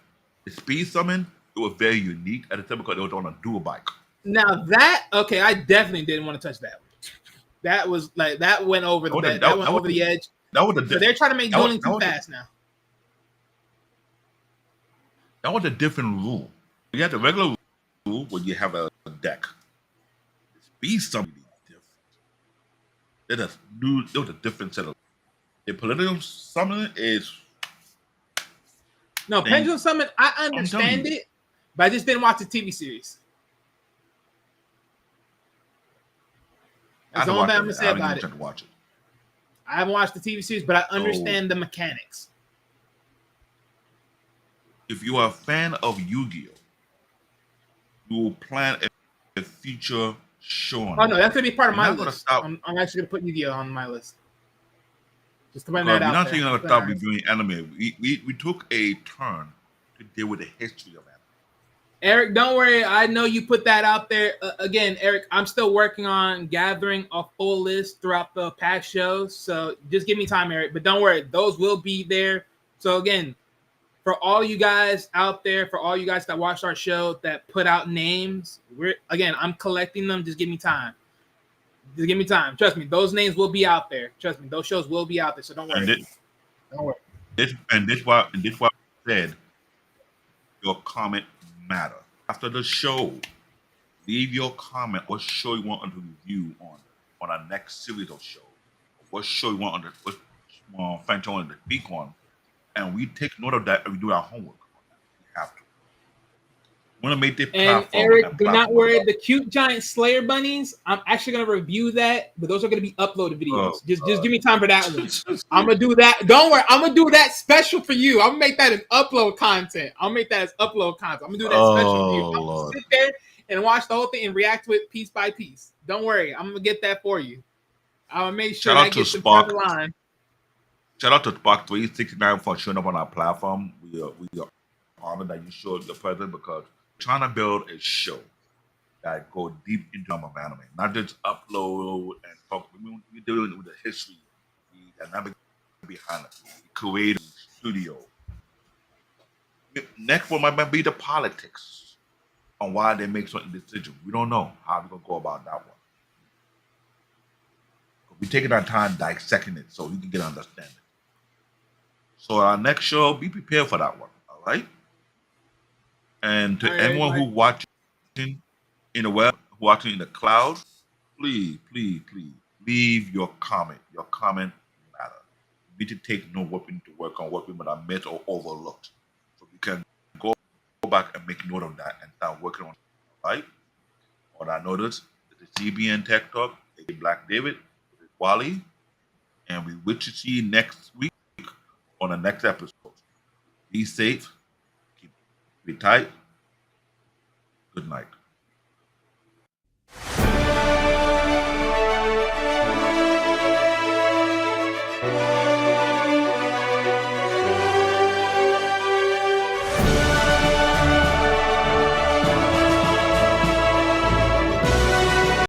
The speed summon, it was very unique at the time because it was on a dual bike. Now that I definitely didn't want to touch that. That was like that went over the over the edge. That was So they're trying to make dueling too fast now. That was a different rule. You had the regular rule where you have a deck. The speed summon is different. There was a different set of. The political summon is. No, pendulum summon. I understand it, but I just didn't watch the TV series. That's the only thing I'm gonna say about it. Watch it. I haven't watched the TV series, but I understand the mechanics. If you are a fan of Yu-Gi-Oh, you will plan a future show on. Oh no, that's gonna be part of my list. I'm actually gonna put Yu-Gi-Oh on my list. Just to run that out. We're not saying we're gonna stop reviewing anime. We took a turn to deal with the history of anime. Eric, don't worry. I know you put that out there. Again, Eric, I'm still working on gathering a full list throughout the past shows. So just give me time, Eric. But don't worry, those will be there. So again, for all you guys out there, for all you guys that watched our show that put out names, I'm collecting them. Just give me time. Just give me time. Trust me, those names will be out there. Trust me, those shows will be out there. So don't worry. Don't worry. This why I said your comment matter. After the show, leave your comment what show you want us to review on our next series of shows. What show you want us to French on to speak on, and we take note of that and we do our homework. We have to. We want to make this platform. And Eric, do not worry. The cute giant Slayer bunnies, I'm actually gonna review that, but those are gonna be uploaded videos. Just give me time for that one. I'm gonna do that. Don't worry, I'm gonna do that special for you. I'm gonna make that as upload content. I'm gonna do that special for you. I'm gonna sit there and watch the whole thing and react to it piece by piece. Don't worry, I'm gonna get that for you. I'll make sure I get some line. Shout out to Spark 369 for showing up on our platform. We are honored that you showed your presence because trying to build a show that go deep into of anime, not just upload and talk. We're dealing with the history, the dynamic behind it. Creative studio. Next one might be the politics on why they make certain decisions. We don't know how we're gonna go about that one. We're taking our time dissecting it so you can get an understanding. So our next show, be prepared for that one. All right. And to All right, anyone who everybody. watching in the web, watching in the cloud, please, please, please leave your comment. Your comment matter. We need to take note what we need to work on, what we might have missed or overlooked. So we can go back and make note of that and start working on it. All right. On I notice the CBN Tech Talk, Black David, Wally, and we wish to see you next week on the next episode. Be safe, keep be tight. Good night.